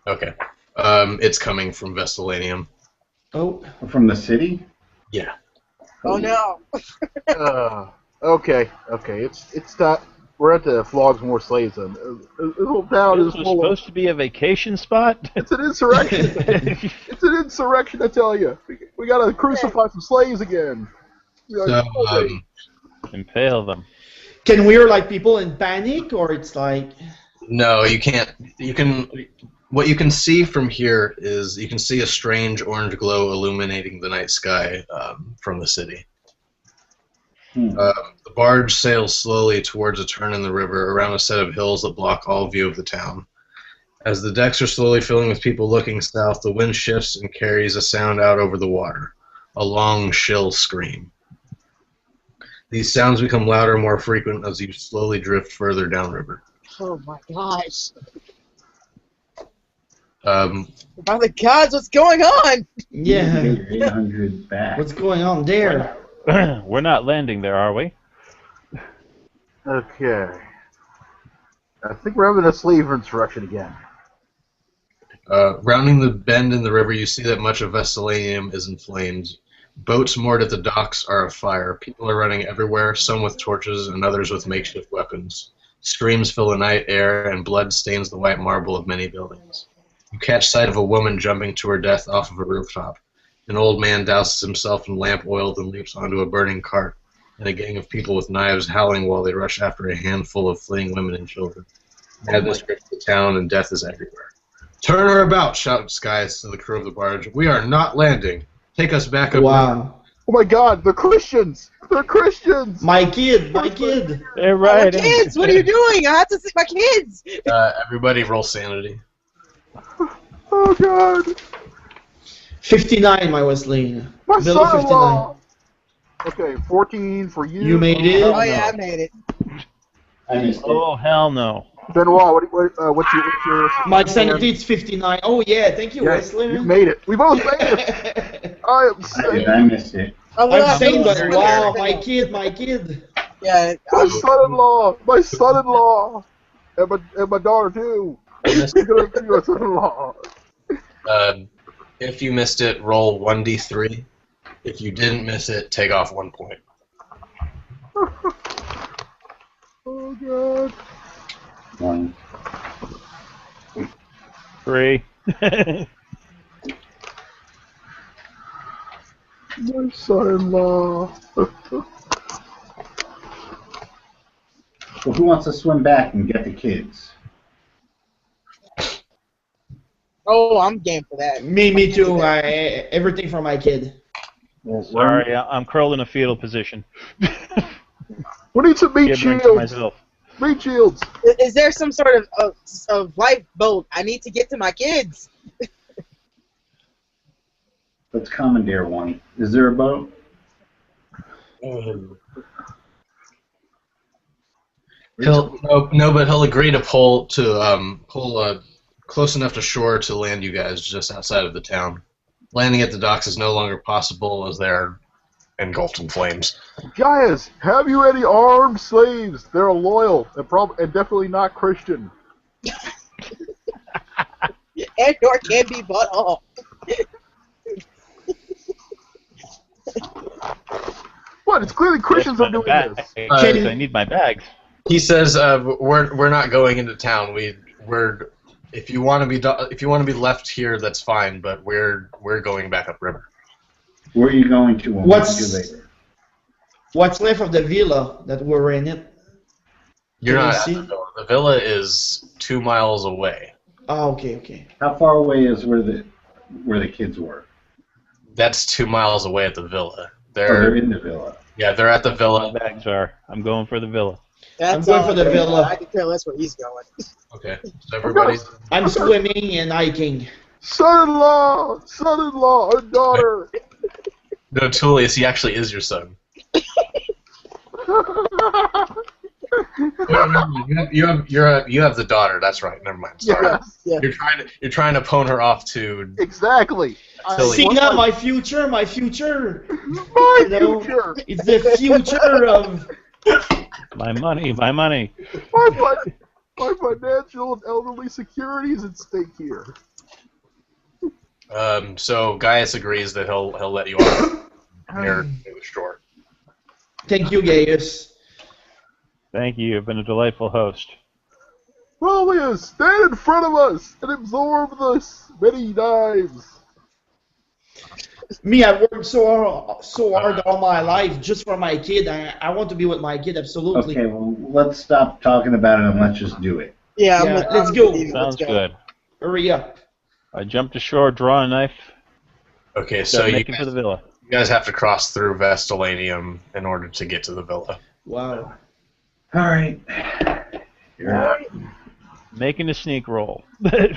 Okay. It's coming from Vestolanium. Oh. From the city? Yeah. Oh no. Okay. It's not. We're at the flogs more slaves then. This whole town This is was full of. supposed to be a vacation spot. It's an insurrection. It's an insurrection, I tell you. We gotta crucify some slaves again. So, Impale them. Can we hear like people in panic, or it's like? no, you can't. You can. What you can see from here is you can see a strange orange glow illuminating the night sky from the city. The barge sails slowly towards a turn in the river around a set of hills that block all view of the town. As the decks are slowly filling with people looking south, the wind shifts and carries a sound out over the water, a long, shrill scream. These sounds become louder and more frequent as you slowly drift further downriver. Oh my gosh. By the gods, what's going on? Yeah. 800 back. What's going on there? We're not landing there, are we? Okay. I think we're having a slave insurrection again. Rounding the bend in the river, you see that much of Vestalanium is in flames. Boats moored at the docks are afire. People are running everywhere, some with torches and others with makeshift weapons. Screams fill the night air, and blood stains the white marble of many buildings. You catch sight of a woman jumping to her death off of a rooftop. An old man douses himself in lamp oil and leaps onto a burning cart, and a gang of people with knives howling while they rush after a handful of fleeing women and children. Madness grips the town, and death is everywhere. "Turn her about!" shouts Gaius to the crew of the barge. "We are not landing. Take us back up." Wow. Oh my God, they're Christians! They're Christians! My kid, my kid. They're right. My kids, what are you doing? I have to see my kids. Everybody roll sanity. Oh God! 59, my Wesley. My Bill 59. son-in-law! Okay, 14 for you. You made it? Oh yeah, I made it. I missed it. Oh, hell no. Benoit, what's your... My sanity is 59. Oh yeah, thank you, Yes, Wesley. you made it. We both made it. I am saying... I missed it. I'm saying, but wow, my kid, my kid. Yeah. My son-in-law! My son-in-law! And my daughter, too. You're gonna be your son-in-law. If you missed it, roll 1d3. If you didn't miss it, take off 1 point. Oh God. 1. 3. My son-in-law. Well, who wants to swim back and get the kids? Oh, I'm game for that. Me too. Everything for my kid. Well, Sorry, I'm curled in a fetal position. We need some meat Gibbering to shields. myself. Meat shields. Is there some sort of lifeboat? I need to get to my kids. Let's commandeer one. Is there a boat? But he'll agree to pull close enough to shore to land you guys just outside of the town. Landing at the docks is no longer possible as they're engulfed in flames. Gaius, have you any armed slaves? They're loyal and definitely not Christian. And or can be bought off. What? It's clearly Christians are doing this. I need my bags. He says, "We're not going into town. We're if you want to be left here, that's fine. But we're going back upriver." Where are you going to when we do later? What's left of the villa that we're in it? You're Can not you at see? the villa. The villa is 2 miles away. Oh, okay. How far away is where the kids were? That's 2 miles away at the villa. They're in the villa. Yeah, they're at the My villa. bags are. I'm going for the villa. That's I'm going for the villa. I can care less where he's going. Okay, so everybody's. I'm swimming and hiking. Son-in-law, our daughter. No, Tullius, he actually is your son. You have the daughter. That's right. Never mind. Sorry. Yes, Yeah. You're trying to pwn her off to. exactly. Silly. Sina, my future. My You know? future. It's the future of. My money. My financial and elderly security is at stake here. So Gaius agrees that he'll let you off near the shore. Thank you, Gaius. Thank you. You've been a delightful host. Fulvius, stand in front of us and absorb this many knives. Me, I've worked so hard all my life just for my kid. I want to be with my kid, absolutely. Okay, well, let's stop talking about it and let's just do it. Yeah, Yeah, let's go. Sounds good. Hurry up. I jump ashore, draw a knife, Okay, so start you making for the villa. guys have to cross through Vestalanium in order to get to the villa. Wow. All right. You're up. Making a sneak roll. Let's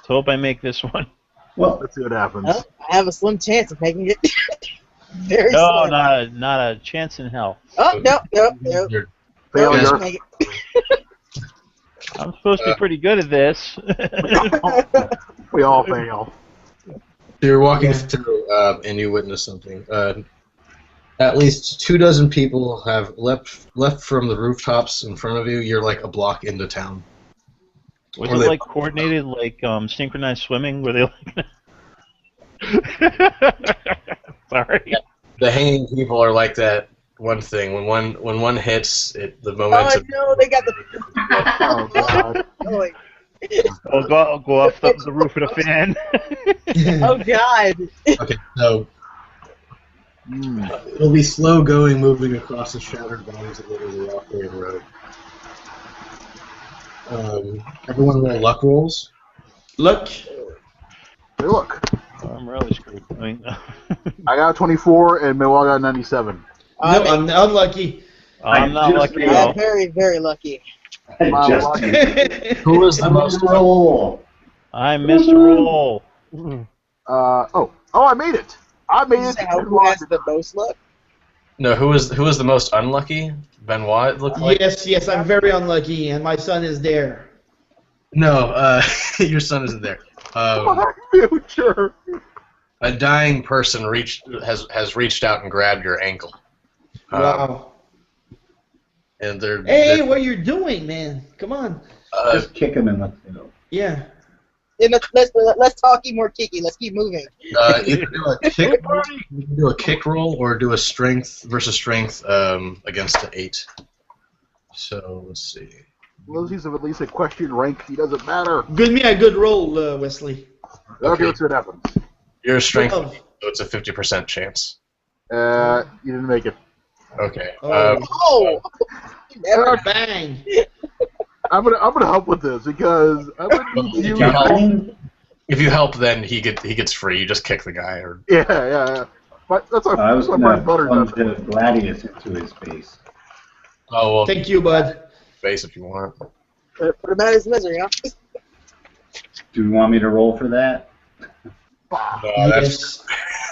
hope I make this one. Well, Let's see what happens. Well, I have a slim chance of making it. Very No, slim. not a chance in hell. Oh, no. You're- Failure. Make I'm supposed to be pretty good at this. We all fail. You're walking through, and you witness something. At least 24 people have left from the rooftops in front of you. You're like a block into town. Was Or it they- like coordinated, like synchronized swimming? Were they like? Sorry. The hanging people are like that one thing. When one hits, the Oh, momentum. no, they got the... Oh, God. Oh, I'll go off the roof of the fan. oh, God. Okay, so it'll be slow going, moving across the shattered bodies of literally off-road road. Everyone roll luck rolls. Look. Hey, look. I'm really screwed. I mean, I got 24 and Milwaukee got 97. No, I'm unlucky. I'm not just lucky made at all. I'm very, very lucky. I Wow, just lucky. Who was the most? roll. I missed a roll. Oh, I made it. I made it. Who has the most luck? No, who was the most unlucky? Benoit, it looked like. Yes, I'm very unlucky, and my son is there. No, your son isn't there. Future. A dying person has reached out and grabbed your ankle. Wow. And they're Hey, what you doing, man? Come on. Just kick him and let's go. Yeah. Yeah, let's talk more kiki. Let's keep moving. either do a kick roll or do a strength versus strength against an 8. So let's see. Well, he's at least a question rank. He doesn't matter. Give me a good roll, Wesley. Okay, let's see what happens. Your strength, Oh. so it's a 50% chance. You didn't make it. Okay. Oh. Oh! Never. Bang. I'm gonna help with this because I'm gonna need you. If you help, then he gets free. You just kick the guy, or Yeah. But that's I was my going to butter. plunge the Gladius into his face. oh well, Thank you, bud. face if you want. Put him out of his misery, huh? Do you want me to roll for that? No, Yes.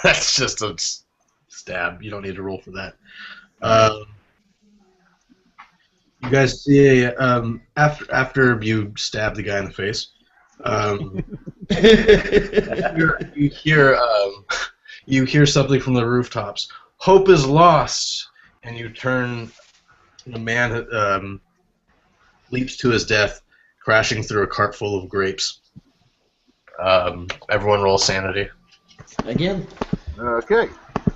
that's just a stab. You don't need to roll for that. You guys see after you stab the guy in the face, you hear something from the rooftops. Hope is lost, and you turn. A man leaps to his death, crashing through a cart full of grapes. Everyone roll sanity. Again. Okay.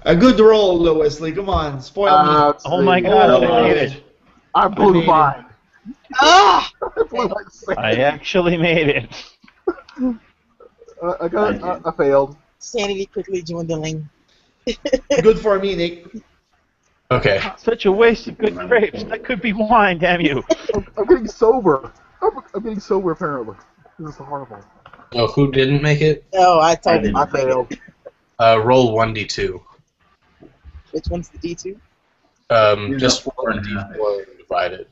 A good roll, Wesley. Come on. Spoil me. Oh my God! Oh, I made it. I blew made it. mine. Ah! I blew my sand. I actually made it. I failed. Sanity quickly dwindling. Good for me, Nick. Okay. Such a waste of good grapes. That could be wine, damn you. I'm getting sober. I'm getting sober apparently. This is horrible. Oh, who didn't make it? Oh, I told him. I failed. Roll 1d2. Which one's the D2? Just know, 4 and d4 and divide it.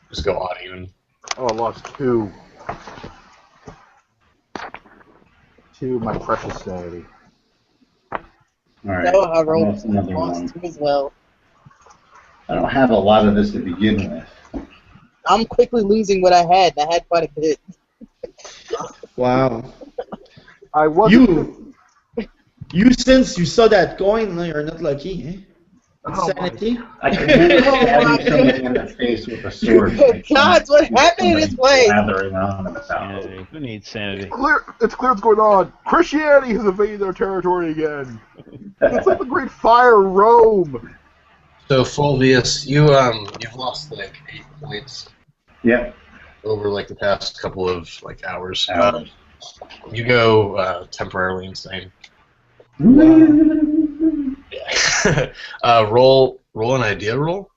Just go odd even. Oh, I lost 2. 2, my precious sanity. All right. No, I rolled That's another lost one. 2 as well. I don't have a lot of this to begin with. I'm quickly losing what I had. I had quite a bit. Wow. I wasn't. You since you saw that coin, you're not lucky, eh? Oh my Sanity. I can handle stabbing somebody in the face with a sword. Good God, what happened in this place? Lathering on himself. Sanity. Who needs sanity? It's clear what's going on. Christianity has invaded their territory again. It's like the Great Fire in Rome. So Fulvius, you've lost like 8 points Yep. over like the past couple of like hours. Hours. You go temporarily insane. Yeah. Roll an idea roll.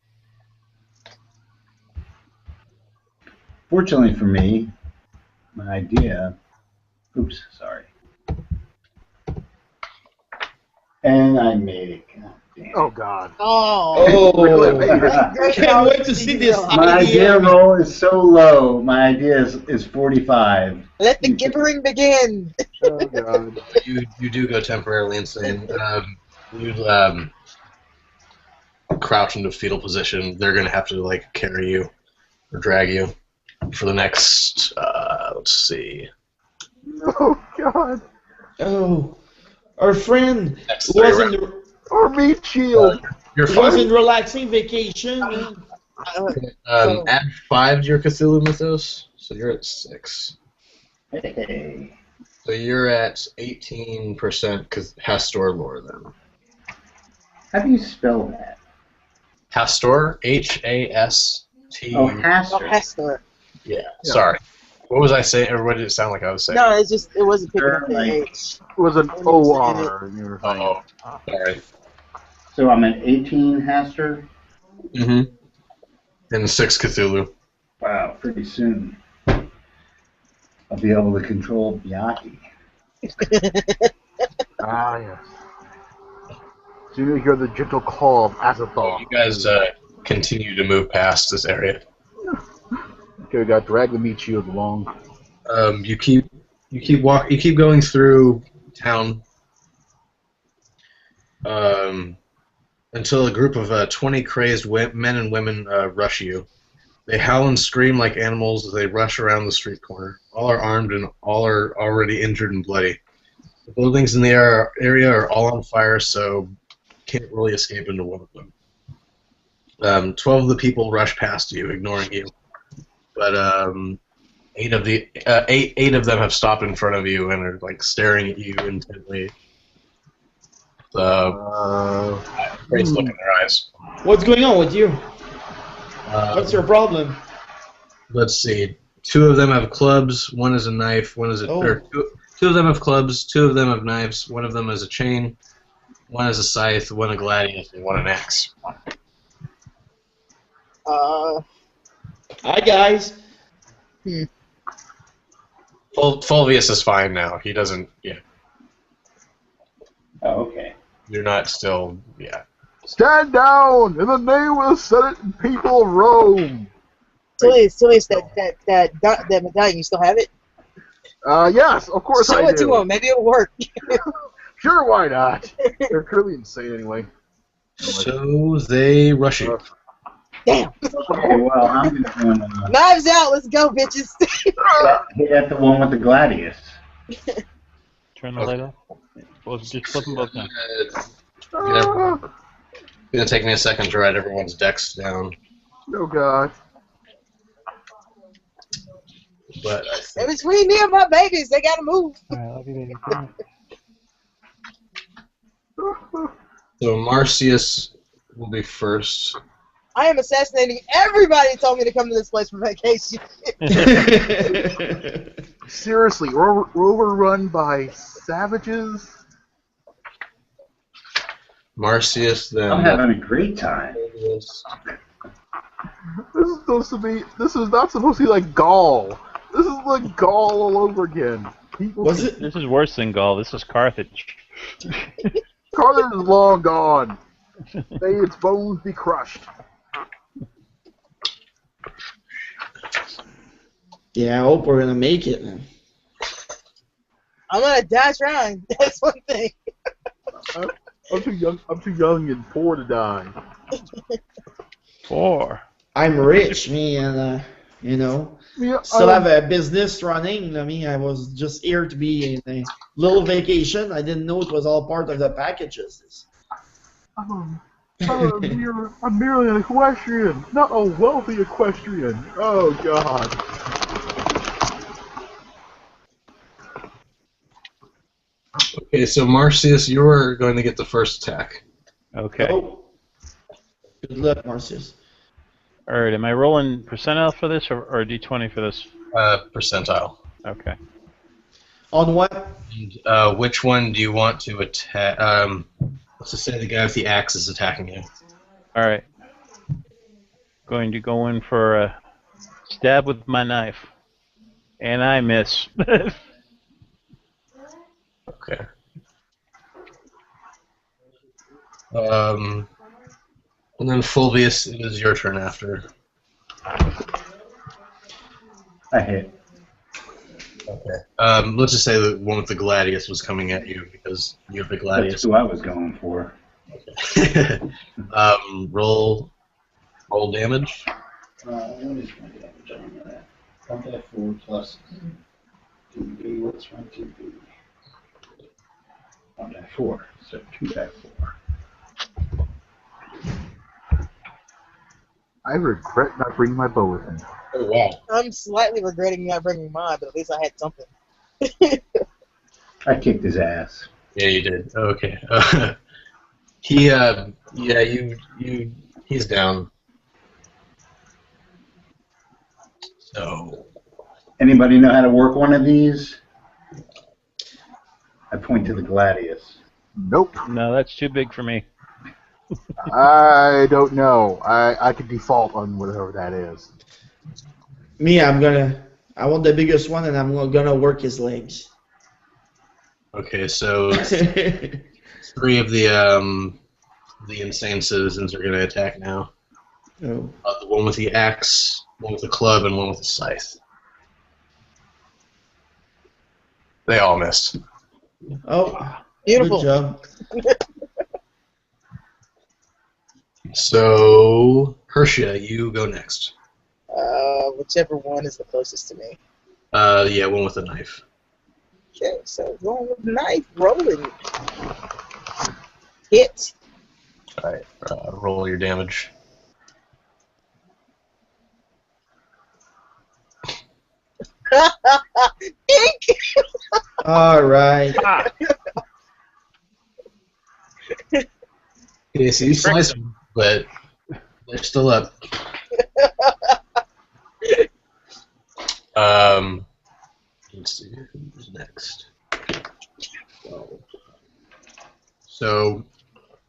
Fortunately for me, my idea. Oops, sorry. And I made it. God damn. Oh God. Oh. Really? Can't wait to see this My idea roll is so low. My idea is 45. Let the gibbering begin. Oh God. You do go temporarily insane. You crouch into fetal position. They're gonna have to like carry you or drag you for the next. Let's see. Oh God. Oh, our friend Next who was three in Or meat shield. You're who was fine. in relaxing vacation. Add 5 to your Cthulhu Mythos, so you're at 6. Hey. So you're at 18% Hastor lore then. How do you spell that? Hastor, H-A-S-T. Oh, Oh, Hastor. Hester. Yeah, sorry. What was I saying, or what did it sound like I was saying? No, it wasn't picking up the Like- H. It was an OR. And you were saying. Oh, sorry. So I'm at 18 Hastor. Mm-hmm. And 6 Cthulhu. Wow, pretty soon I'll be able to control Biaki. Ah yes. Soon you hear the gentle call of Azathoth. You guys continue to move past this area. Okay, we got drag the meat shield along. You keep going through town until a group of 20 crazed men and women rush you. They howl and scream like animals as they rush around the street corner. All are armed and all are already injured and bloody. The buildings in the area are all on fire, so can't really escape into one of them. 12 of the people rush past you, ignoring you. But eight of them have stopped in front of you and are like staring at you intently. Great look in their eyes. What's going on with you? What's your problem? Let's see. 2 of them have clubs. One is a knife. One is a. Oh. Or two of them have clubs. 2 of them have knives. One of them has a chain. One has a scythe. One a gladius, and one an axe. Hi guys. Fulvius is fine now. He doesn't. Yeah. Oh, okay. You're not still. Yeah. Stand down in the name of the Senate and people of Rome. Silliest, that medallion, you still have it? Yes, of course Show I it do. to him, maybe it'll work. Sure, why not? They're clearly insane anyway. So they rush you. Damn. Okay, well, I'm just going to Knives out, let's go, bitches. hit at the one with the gladius. Turn the light off. Well, just flip them both down. It's gonna take me a second to write everyone's decks down, Oh God. but I In think between me and my babies, they gotta move. Alright, love you, baby. Good night. so. Marcius will be first. I am assassinating everybody who told me to come to this place for vacation. Seriously, we're overrun by savages. Marcius, then. I'm having a great time. This is not supposed to be like Gaul. This is like Gaul all over again. People Was it? This is worse than Gaul. This is Carthage. Carthage is long gone. May its bones be crushed. Yeah, I hope we're gonna make it, man. I'm gonna die trying. That's one thing. I'm too young and poor to die. 4. I'm rich, me, and Yeah, still have a business running. I mean, I was just here to be in a little vacation. I didn't know it was all part of the packages. I'm merely an equestrian, not a wealthy equestrian. Oh God. Okay, so Marcius, you're going to get the first attack. Okay. Oh. Good luck, Marcius. Alright, am I rolling percentile for this or D20 for this? Percentile. Okay. On what? And, which one do you want to attack? Let's just say the guy with the axe is attacking you. Alright. Going to go in for a Stab with my knife. And I miss. Okay. And then Fulvius, it is your turn after. I hit. Okay. Let's just say the one with the Gladius was coming at you because you have the Gladius. That's who I was going for. Okay. Roll damage. What is my damage on that? 1d4 plus 2d. What's my 2d? 1d4. So 2d4. I regret not bringing my bow with me. Oh wow. I'm slightly regretting not bringing mine, but at least I had something. I kicked his ass. Yeah, you did. Okay. He's down. So. Anybody know how to work one of these? I point to the Gladius. Nope. No, that's too big for me. I don't know. I could default on whatever that is. Me, I want the biggest one, and I'm gonna work his legs. Okay, so 3 of the insane citizens are going to attack now. Oh. The one with the axe, one with the club, and one with the scythe. They all missed. Oh, Beautiful. good job. So, Hershia, you go next. Whichever one is the closest to me. Yeah, one with the knife. Okay, so going with the knife, rolling. Hit. Alright, roll your damage. Ink! All right. Okay, so you slice them, but they're still up. Let's see who's next. So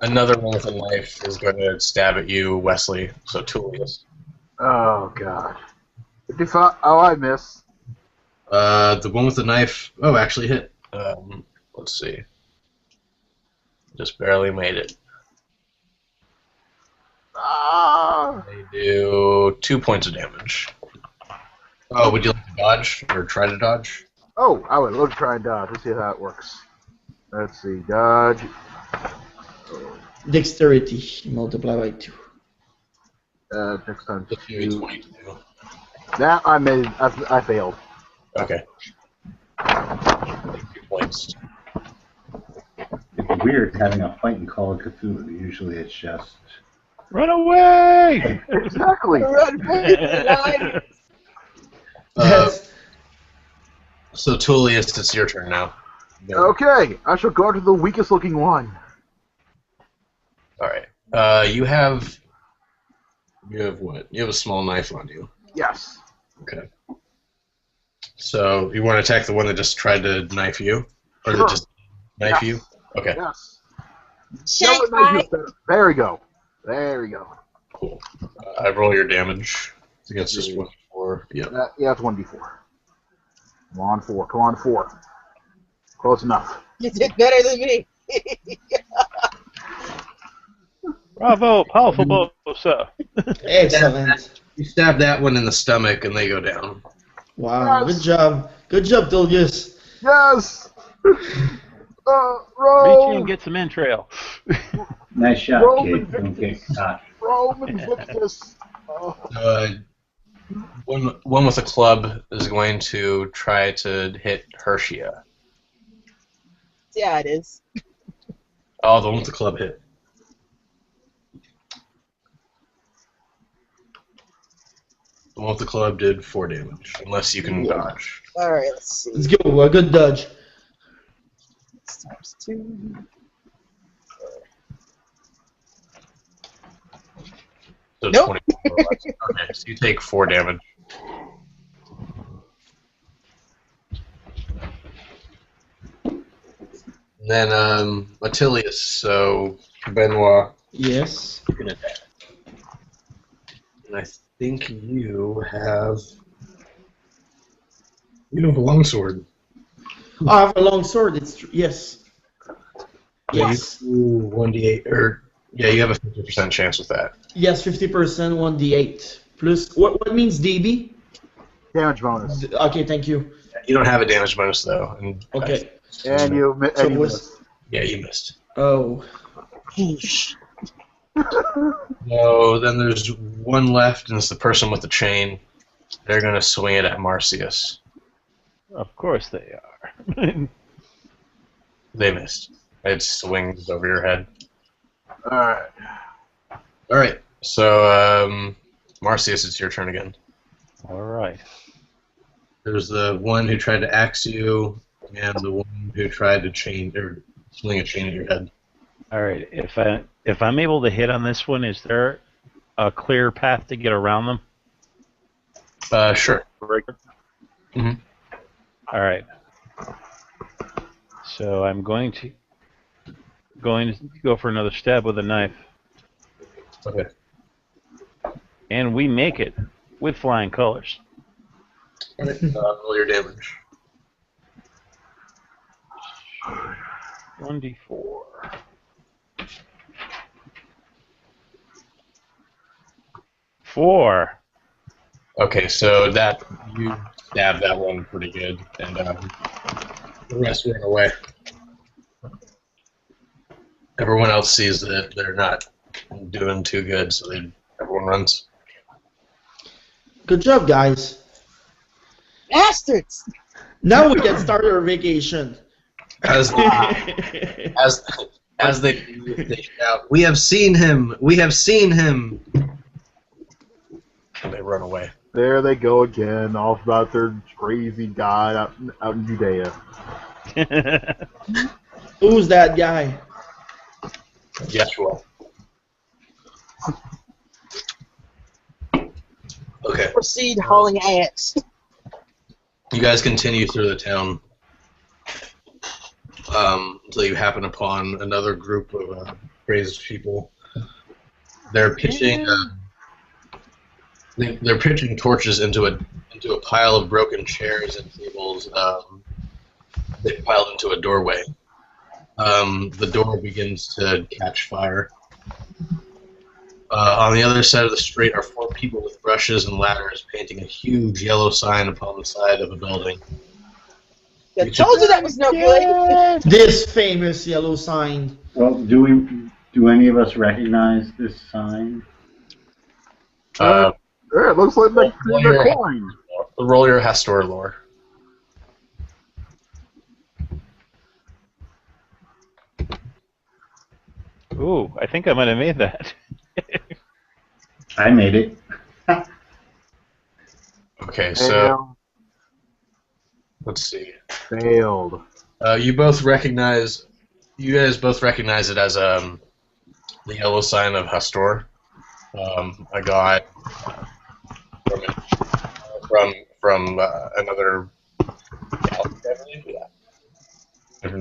another one with a knife is going to stab at you, Wesley. So Tullius. Oh god. Oh, I miss. The one with the knife. Oh, actually hit. Let's see. Just barely made it. Ah! They do 2 points of damage. Oh, would you like to dodge or try to dodge? Oh, I would love to try and dodge. Let's see how that works. Let's see, dodge. Dexterity multiplied by 2. Next time. If you need 20 to do. That I made. I failed. Okay. 2 points. It's weird having a fight in Call of Cthulhu. Usually it's just... Run away! Exactly. So Tullius, it's your turn now. Okay, I shall go to the weakest looking one. All right. You have what? You have a small knife on you. Yes. Okay. So you want to attack the one that just tried to knife you, or Sure. that just knife Yes. you? Okay. Yes. Shanghai. There we go. There we go. Cool. I roll your damage against this one. Or yeah. Yeah, it's 1d4. Come on, 4. Come on, 4. Close enough. You did better than me. Bravo, powerful bow, sir. Excellent. You stab that one in the stomach, and they go down. Wow, Yes. good job. Good job, Tullius. Yes. Reach Roll. in, get some entrail. Nice shot, Roman kid. Don't get caught. Roman Victus. Oh. One with a club is going to try to hit Hershia. Yeah, it is. Oh, the one with the club hit. The one with the club did 4 damage, unless you can dodge. All right, let's see. Let's go. A good dodge. This times 2. So Nope. 24 less. Okay, so you take 4 damage. And then Attilius, so Benoit, Yes. you can attack. And I think you have You don't have a longsword. I have a long sword. It's yes. Yes. 1d8 or you have a 50% chance with that. Yes, 50%, 1d8 plus. What means DB? Damage bonus. Okay, thank you. You don't have a damage bonus though. And Okay. And you missed. Yeah, you missed. Oh. No, then there's one left, and it's the person with the chain. They're gonna swing it at Marcius. Of course they are. They missed. It swings over your head. Alright. Alright, so, Marcius, it's your turn again. All right. There's the one who tried to axe you, and the one who tried to swing a chain at your head. All right. If I'm able to hit on this one, is there a clear path to get around them? Sure. Mm-hmm. All right. So I'm going to go for another stab with a knife, Okay. and we make it with flying colors. Alright, roll your damage. 1d4. 4. Okay, so that you stabbed that one pretty good, and the rest run away. Everyone else sees that they're not doing too good, so everyone runs. Good job, guys. Bastards! Now we can start our vacation. As they shout, "We have seen him! We have seen him!" And they run away. There they go again, all about their crazy god out in Judea. Who's that guy? Yeshua. Okay. Proceed hauling ass. You guys continue through the town until you happen upon another group of crazed people. They're pitching. They're pitching torches into a pile of broken chairs and tables. They piled into a doorway. The door begins to catch fire. On the other side of the street are 4 people with brushes and ladders painting a huge yellow sign upon the side of a building. I told you that was no good. This famous yellow sign. Well, do any of us recognize this sign? Yeah, it looks like they're Coyne. Roll your Hastor lore. Ooh, I think I might have made that. I made it. Okay, so let's see. Failed. You guys both recognize it as the yellow sign of Hastor, a god from another galaxy, I believe.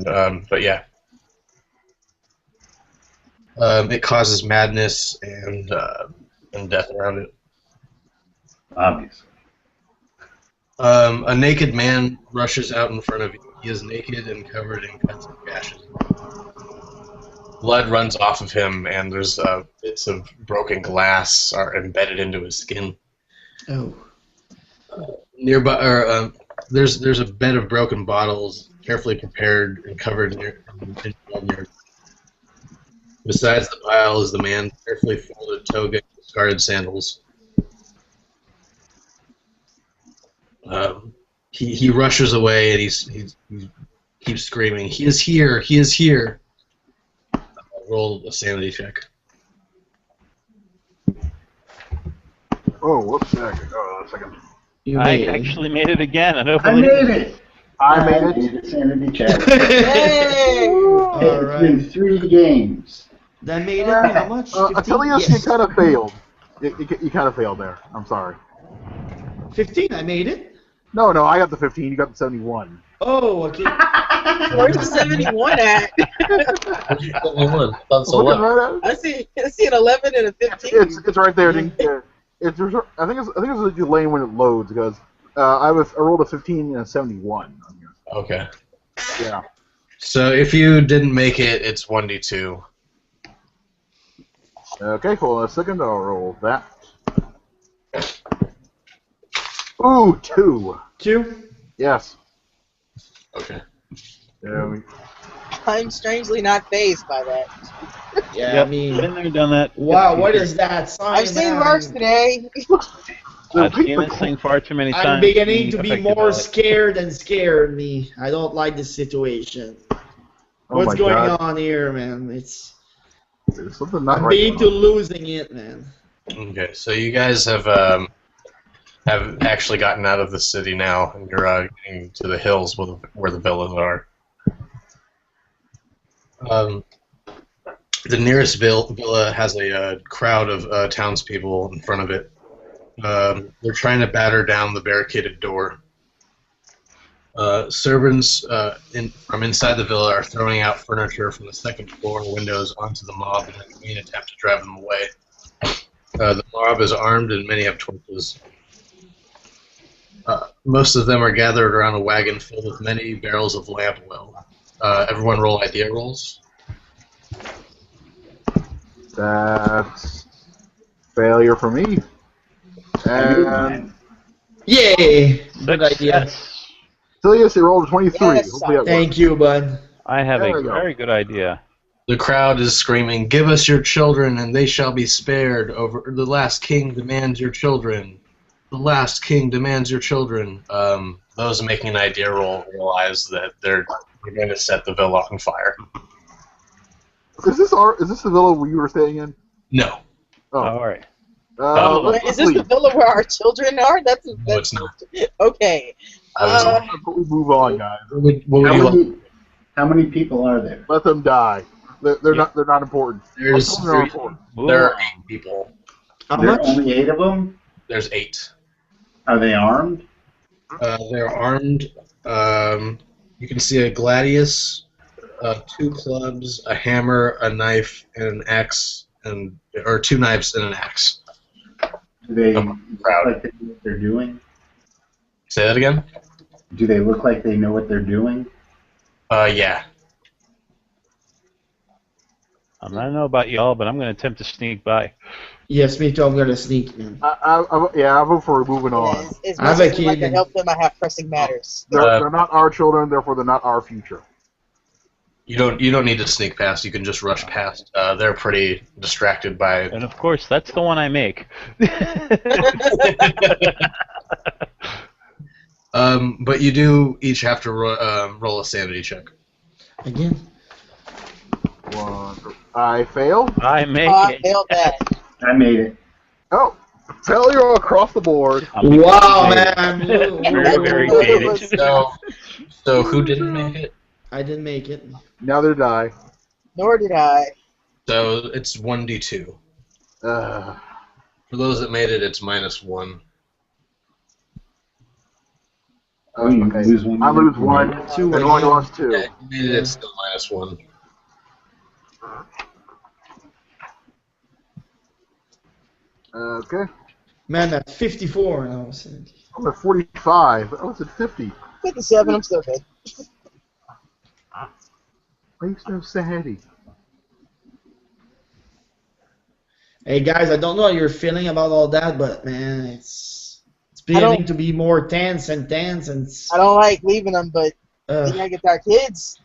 Yeah. But yeah. It causes madness and death around it. Obviously. A naked man rushes out in front of you. He is naked and covered in cuts and gashes. Blood runs off of him, and there's bits of broken glass are embedded into his skin. Oh. Nearby, there's a bed of broken bottles, carefully prepared and covered in blood. Besides the pile is the man's carefully folded toga and discarded sandals. He rushes away and he keeps screaming, "He is here! He is here!" Roll a sanity check. Oh, whoops! Oh, a second. I actually made it again. I made it! I made it. Sanity check. Hey! It's been 3 games. That made it how much? 15? Achilles, you kind of failed. You kind of failed there. I'm sorry. 15, I made it. No, I got the 15. You got the 71. Oh, okay. Where's the 71 at? Looking right at it. I see an 11 and a 15. It's right there. I think it's a delay when it loads because I rolled a 15 and a 71 on here. Okay. Yeah. So if you didn't make it, it's 1d2. Okay, hold on a second. I'll roll that. Ooh, 2. 2? Yes. Okay. I'm strangely not phased by that. Yeah, Yep, I mean, been there, done that. wow, what is that sign? I've seen worse today. I've seen this thing far too many times. I'm beginning to be affected by more it. scared than scared. Me, I don't like this situation. Oh What's my going God. on here, man? There's something not I'm right. beginning to losing it, man. Okay, so you guys have actually gotten out of the city now, and you're getting to the hills where the villas are. The nearest villa has a crowd of townspeople in front of it. They're trying to batter down the barricaded door. Servants from inside the villa are throwing out furniture from the second floor windows onto the mob in a vain attempt to drive them away. The mob is armed and many have torches. Most of them are gathered around a wagon filled with many barrels of lamp oil. Everyone roll idea rolls. That's failure for me. And Yay! Good idea. Cilius, you rolled a 23. Yes, Hopefully that Thank you, bud. I have There a we go. very good idea. The crowd is screaming, "Give us your children, and they shall be spared." Over the last king demands your children. The last king demands your children. Those making an idea roll realize that they're going to set the villa on fire. Is this the villa we were staying in? No, Oh. All right. Let's Is this the leave. villa where our children are? That's no, it's not. okay. I was, We move on, guys. what would you like? How many people are there? Let them die. They're not important. There's They're not important. Move there are on. 8 people. How There are much? only 8 of them? There's 8. Are they armed? They're armed. You can see a gladius, 2 clubs, a hammer, a knife, and an axe, or 2 knives and an axe. Do they I'm look proud. like they know what they're doing? Say that again? Do they look like they know what they're doing? Yeah. I don't know about y'all, but I'm going to attempt to sneak by. Yes, me too. I'm gonna sneak, man. I vote for moving on. As I have much a as I'd like to kid. help them, I have pressing matters. They're not our children, therefore they're not our future. You don't need to sneak past. You can just rush past. They're pretty distracted by. And of course, that's the one I make. But you do each have to roll a sanity check. Again. I fail. I make I it. failed that. I made it. Oh, failure across the board. Wow, man. Very, very dated. So who didn't make it? I didn't make it. Now they die. Nor did I. So it's 1d2. For those that made it, it's -1. Oh, you Okay. lose one. I lose 1. Two, And only lost 2. Yeah, you made it. It's still -1. Okay. Man, that's 54 now. I'm at 45. I was at 50. 57, I'm still good. Why are you so sad? Hey guys, I don't know how you're feeling about all that, but man, it's beginning to be more tense and tense and. I don't like leaving them, but we gotta get our kids.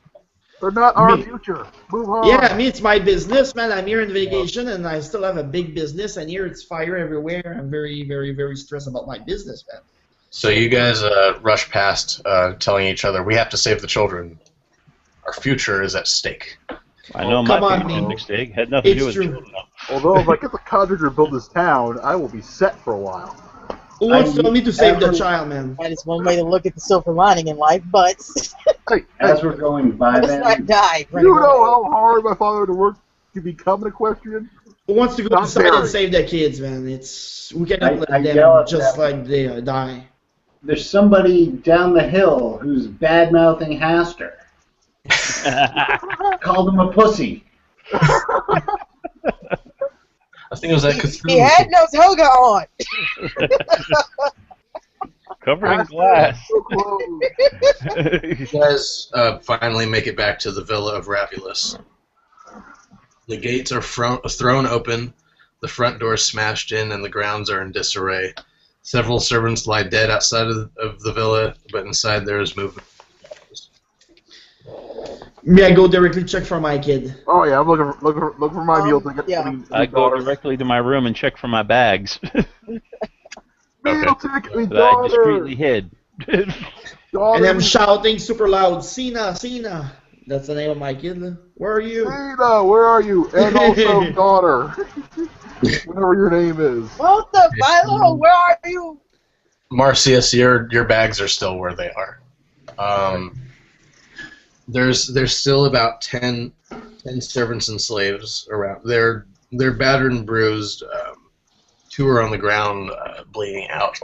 They're not our Me- future. Move on. Yeah, me, it's my business, man. I'm here on vacation, and I still have a big business, and here it's fire everywhere. I'm very, very, very stressed about my business, man. So you guys rush past, telling each other, "We have to save the children. Our future is at stake." I know Come my on, future man. mistake had nothing to do It's with true. children. Although if I get the contractor to build this town, I will be set for a while. Who wants to tell me to save the Ever- child, man? That is one way to look at the silver lining in life, but Hey, As we're going by let's not them, die. you know how hard my father had to work to become an equestrian? Who wants to go Not inside very. and save the kids, man? We cannot let I yell them at just them. like they die. there's somebody down the hill who's bad-mouthing Haster. Called him a pussy. I think it was that He had no toga on. Covered in glass. So close. You guys finally make it back to the Villa of Rapulus. The gates are thrown open, the front door smashed in, and the grounds are in disarray. Several servants lie dead outside of the villa, but inside there is movement. Me, I go directly check for my kid. Oh yeah, I'm looking for my meal ticket. yeah. I go directly to my room and check for my bags Meal ticket, me that I daughter. discreetly hid. Daughter. And I'm shouting super loud, Cena, Cena. That's the name of my kid. Where are you? Cena, where are you? And also daughter. Whatever your name is. What the Philo? Where are you? Marcius, your bags are still where they are. There's still about 10 servants and slaves around. They're battered and bruised. 2 are on the ground, bleeding out.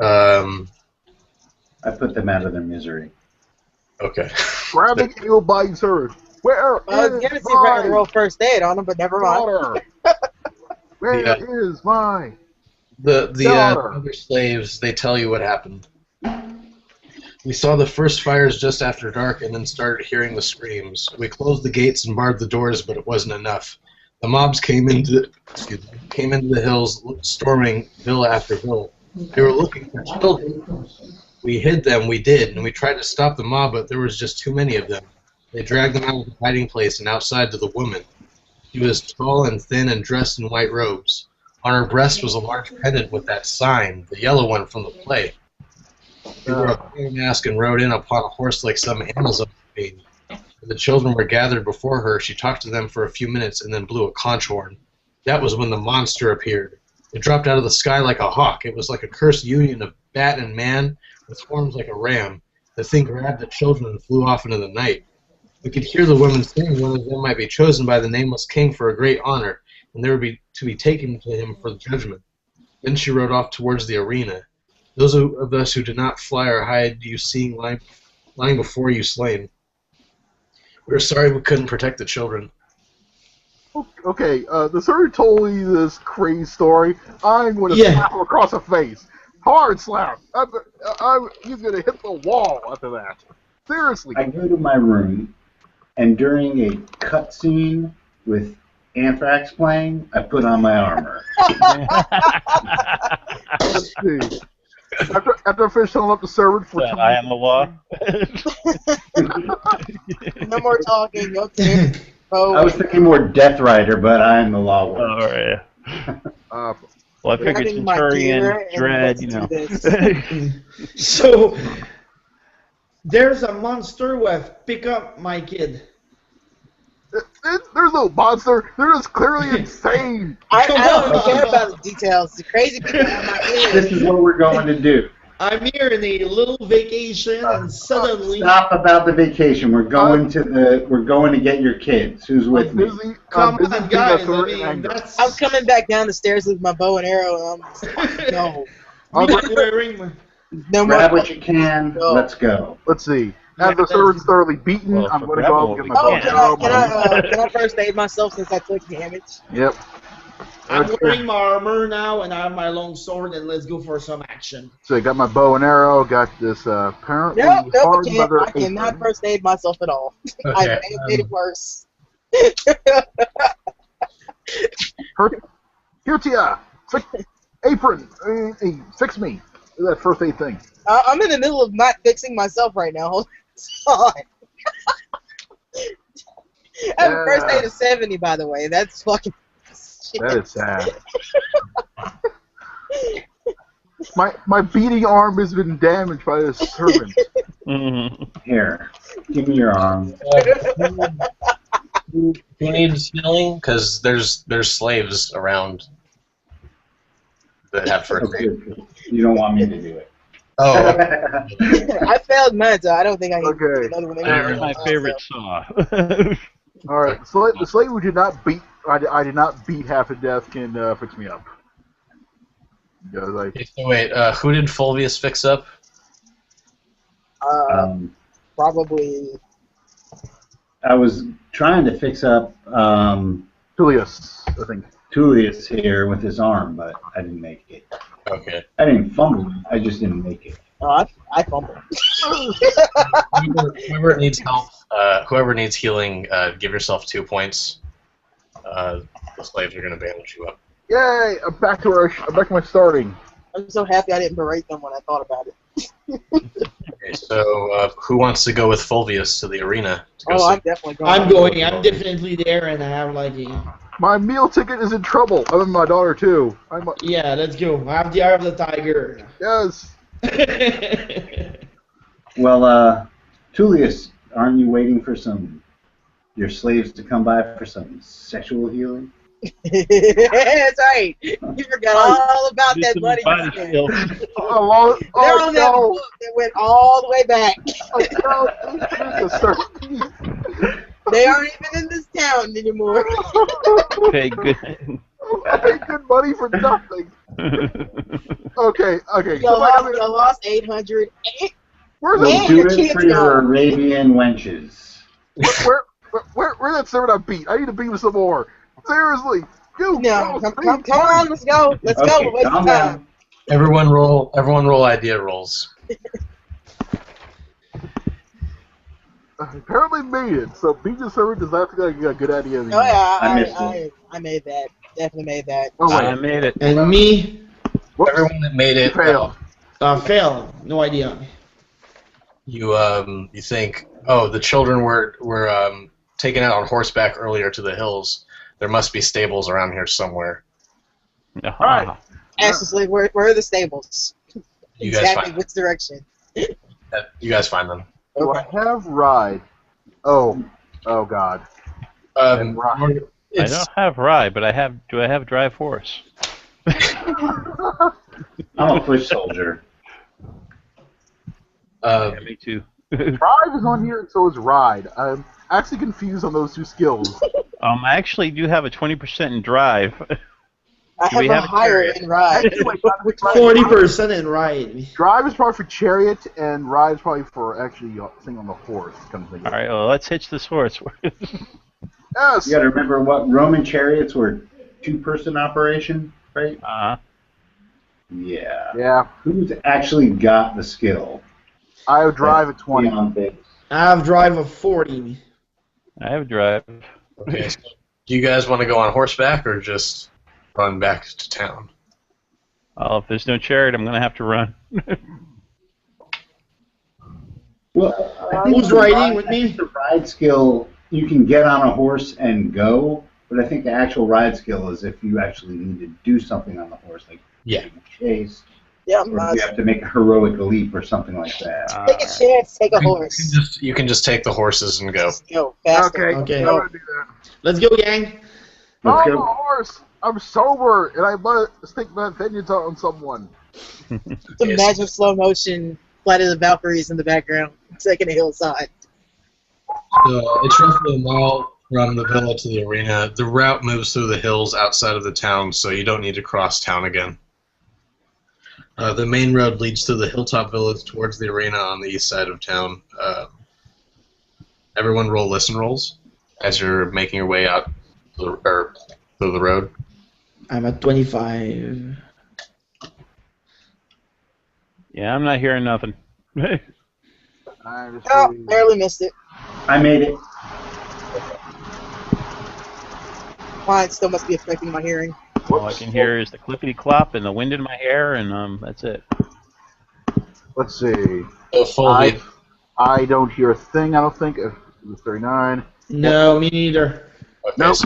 I put them out of their misery. Okay. Grabbing ill-biting servant. Where I was is gonna see if I could my roll first aid on him, but never mind. daughter? Where is my The daughter? other slaves, they tell you what happened. We saw the first fires just after dark and then started hearing the screams. We closed the gates and barred the doors, but it wasn't enough. The mobs came into the hills, storming villa after villa. They were looking for children. We hid them, we did, and we tried to stop the mob, but there was just too many of them. They dragged them out of the hiding place and outside to the woman. She was tall and thin and dressed in white robes. On her breast was a large pendant with that sign, the yellow one from the play. She wore a plain mask and rode in upon a horse like some Amazon queen. When the children were gathered before her, she talked to them for a few minutes and then blew a conch horn. That was when the monster appeared. It dropped out of the sky like a hawk. It was like a cursed union of bat and man with horns like a ram. The thing grabbed the children and flew off into the night. We could hear the women saying one of them might be chosen by the nameless king for a great honor, and they were to be taken to him for the judgment. Then she rode off towards the arena. Those of us who did not fly or hide you seeing lying before you slain. We were sorry we couldn't protect the children. Okay, the servant told me this crazy story. I'm going to slap him across the face. Hard slap. He's going to hit the wall after that. Seriously. I go to my room, and during a cutscene with Anthrax playing, I put on my armor. Let's see. After I finish telling up the servant for I am the law. No more talking. Okay. Oh, I was thinking more Death Rider, but I am the law Oh, warrior. yeah. uh, Well, I figured grabbing my Centurion, gear and Dread, let's you do know. this. So, there's a monster who have picked up my kid. there's no monster. They're just clearly insane. I don't even care about the details. The crazy people have my ears. This is what we're going to do. I'm here in a little vacation, and suddenly... Stop about the vacation. We're going to get your kids. Who's with me? Come busy on, being a guys, I servant in mean, anger. that's... I'm coming back down the stairs with my bow and arrow, and I'm just like, no. I'm wearing my... No more. Grab what you can. No. Let's go. Let's see. After the servant's thoroughly beaten, Well, I'm for going to go grapple, get we my Oh, bow and can't. arrow. can I first aid myself since I took damage? Yep. I'm wearing my armor now, and I have my long sword, and let's go for some action. So I got my bow and arrow. Got this apparently Nope, hard I leather can't. I cannot apron. first aid myself at all. I Okay, may have made it worse. Here to ya. Apron. Hey, fix me. Do that first aid thing. I'm in the middle of not fixing myself right now. Hold on. I have a first aid of 70, by the way. That's fucking shit. That is sad. My beating arm has been damaged by this servant. Mhm. Here, give me your arm. Who needs healing? Because there's slaves around that have first aid. Okay. You don't want me to do it. Oh, I failed mine, so I don't think I can do Okay. another one. That's my favorite saw. All right, the slave who did not beat I did not beat half to death can fix me up. Yeah, like okay, so wait, who did Fulvius fix up? Probably. I was trying to fix up Tullius, I think. Tullius here with his arm, but I didn't make it. Okay. I didn't fumble it. I just didn't make it. Oh, I fumbled. Whoever needs help, whoever needs healing, give yourself 2 points. The slaves are going to bandage you up. Yay! I'm back to my starting. I'm so happy I didn't berate them when I thought about it. Okay, so who wants to go with Fulvius to the arena? To go Oh, see? I'm definitely going. I'm going. I'm definitely there, and I have like a... My meal ticket is in trouble. I'm with my daughter too. Yeah, let's go. I have the eye of the tiger. Yes. Well, Tullius, aren't you waiting for your slaves to come by for some sexual healing? That's right. You forgot all about that buddy. They're on that book that went all the way back. They aren't even in this town anymore. Pay good. I paid good money for nothing. Okay. You lost 800. We'll do it for your Arabian wenches. Where that servant I beat? I need to beat him some more. Seriously. Come on, let's go. Let's go. Waste of time. Everyone roll idea rolls. Apparently made it, so beat the servant does not think I got a good idea. Oh yeah, I made that. Definitely made that. Oh, wait. I made it. And me? Whoops. Everyone that made it Failed. Fail. No idea. You think, oh, the children were taken out on horseback earlier to the hills. There must be stables around here somewhere. Right. Actually, where are the stables? You guys Exactly find which direction? you guys find them. Do I have ride? Oh God. And ride. I don't have ride, but do I have drive horse? I'm a foot soldier. Yeah, me too. Drive is on here, and so is ride. I'm actually confused on those two skills. I actually do have a 20% in drive. I have a higher in ride. 40% in ride. Drive is probably for chariot, and ride is probably for actually sitting on the horse. Kind of thing. All right, well, let's hitch this horse. Yes. You got to remember what Roman chariots were 2-person operation, right? Yeah. Yeah. Who's actually got the skill? I have drive at 20. I have drive of 40. I have drive. Okay, so do you guys want to go on horseback or just run back to town? Oh, if there's no chariot, I'm going to have to run. Well, Who's riding with me? The ride skill, you can get on a horse and go, but I think the actual ride skill is if you actually need to do something on the horse, like chase, Yeah, or you have to make a heroic leap or something like that. take a chance, take a horse. You can just take the horses and go. Just go faster. Okay. I'm gonna do that. Let's go, gang. Let's I'm go. a horse. I'm sober, and I must take my vengeance on someone. Just imagine slow motion, Flight of the Valkyries in the background, taking a hillside. So it's roughly a mile from the villa to the arena. The route moves through the hills outside of the town, so you don't need to cross town again. The main road leads through the hilltop village towards the arena on the east side of town. Everyone roll listen rolls as you're making your way out through the road. I'm at 25. Yeah, I'm not hearing nothing. Oh, barely missed it. I made it. Mine still must be affecting my hearing. All I can hear is the clippity-clop and the wind in my hair, and that's it. Let's see. So I don't hear a thing, I don't think. It was 39. No, me neither. Okay, Nope.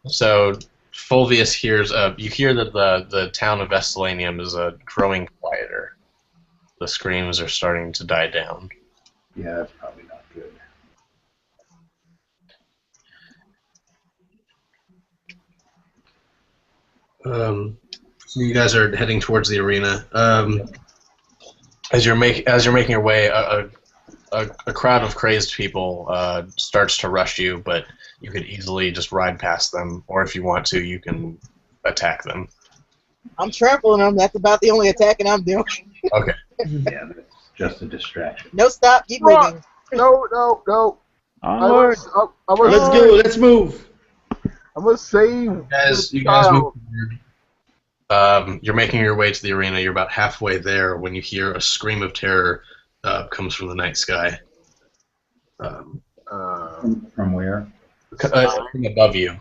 So Fulvius hears. You hear that the town of Vestalanium is growing quieter. The screams are starting to die down. Yeah, that's probably not good. So you guys are heading towards the arena. As you're making your way, a crowd of crazed people starts to rush you, but you could easily just ride past them, or if you want to, you can attack them. I'm trampling them. That's about the only attacking I'm doing. Okay. Yeah, that's just a distraction. No, stop. Keep moving. No. Onward. Let's go. Let's move. I'm gonna save. You guys move You're making your way to the arena. You're about halfway there when you hear a scream of terror comes from the night sky. From where? From above you.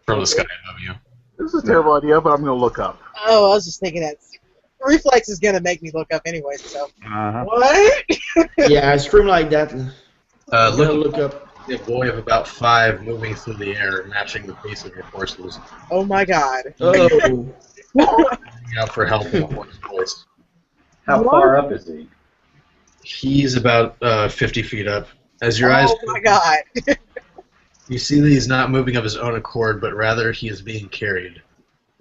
From the sky above you. This is a terrible idea, but I'm going to look up. Oh, I was just thinking that. Reflex is gonna make me look up anyway, so. Uh-huh. What? Yeah, I scream like that. Look up. A boy of about 5 moving through the air, matching the pace of your horses. Oh my god. Oh. Out for help in a horse's voice. How far up is he? He's about 50 feet up. As your eyes. Oh my god. You see that he's not moving of his own accord, but rather he is being carried.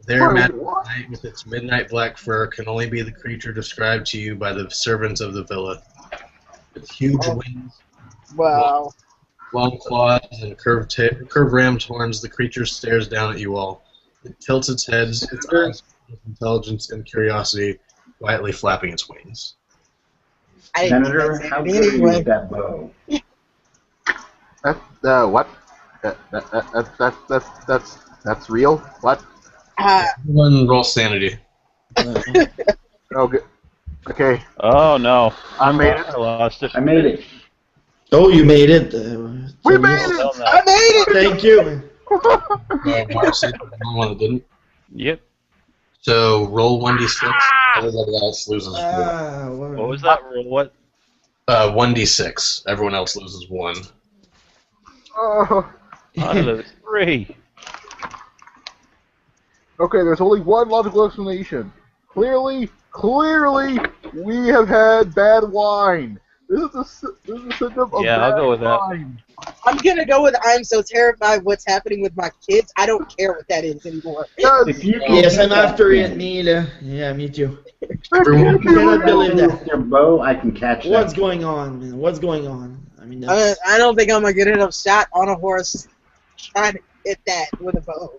Their magic night with its midnight black fur can only be the creature described to you by the servants of the villa. With huge wings, Wow. long claws, and curved rammed horns, the creature stares down at you all. It tilts its head, its eyes with intelligence and curiosity, quietly flapping its wings. Senator, how good are you with that bow? What? That's real? What? Everyone roll sanity. Okay. Oh no. I made it. I lost it. I made it. Oh, you made it. We made it! Well, no. I made it! Thank you. Marcy, the one that didn't. Yep. So roll 1d6. Everybody else loses 1. What was that roll? What? 1d6. Everyone else loses 1. I lose 3. Okay, there's only one logical explanation. Clearly, we have had bad wine. This is a symptom of Yeah, bad I'll go with that. wine. I'm gonna go with I'm so terrified what's happening with my kids. I don't care what that is anymore. If you can Yes, get I'm that after thing it, Neil. Yeah, me too. Everyone, I cannot believe with that. your bow, I can catch that. What's going on, man? What's going on? I mean, that's... I don't think I'm gonna get enough shot on a horse trying to hit that with a bow.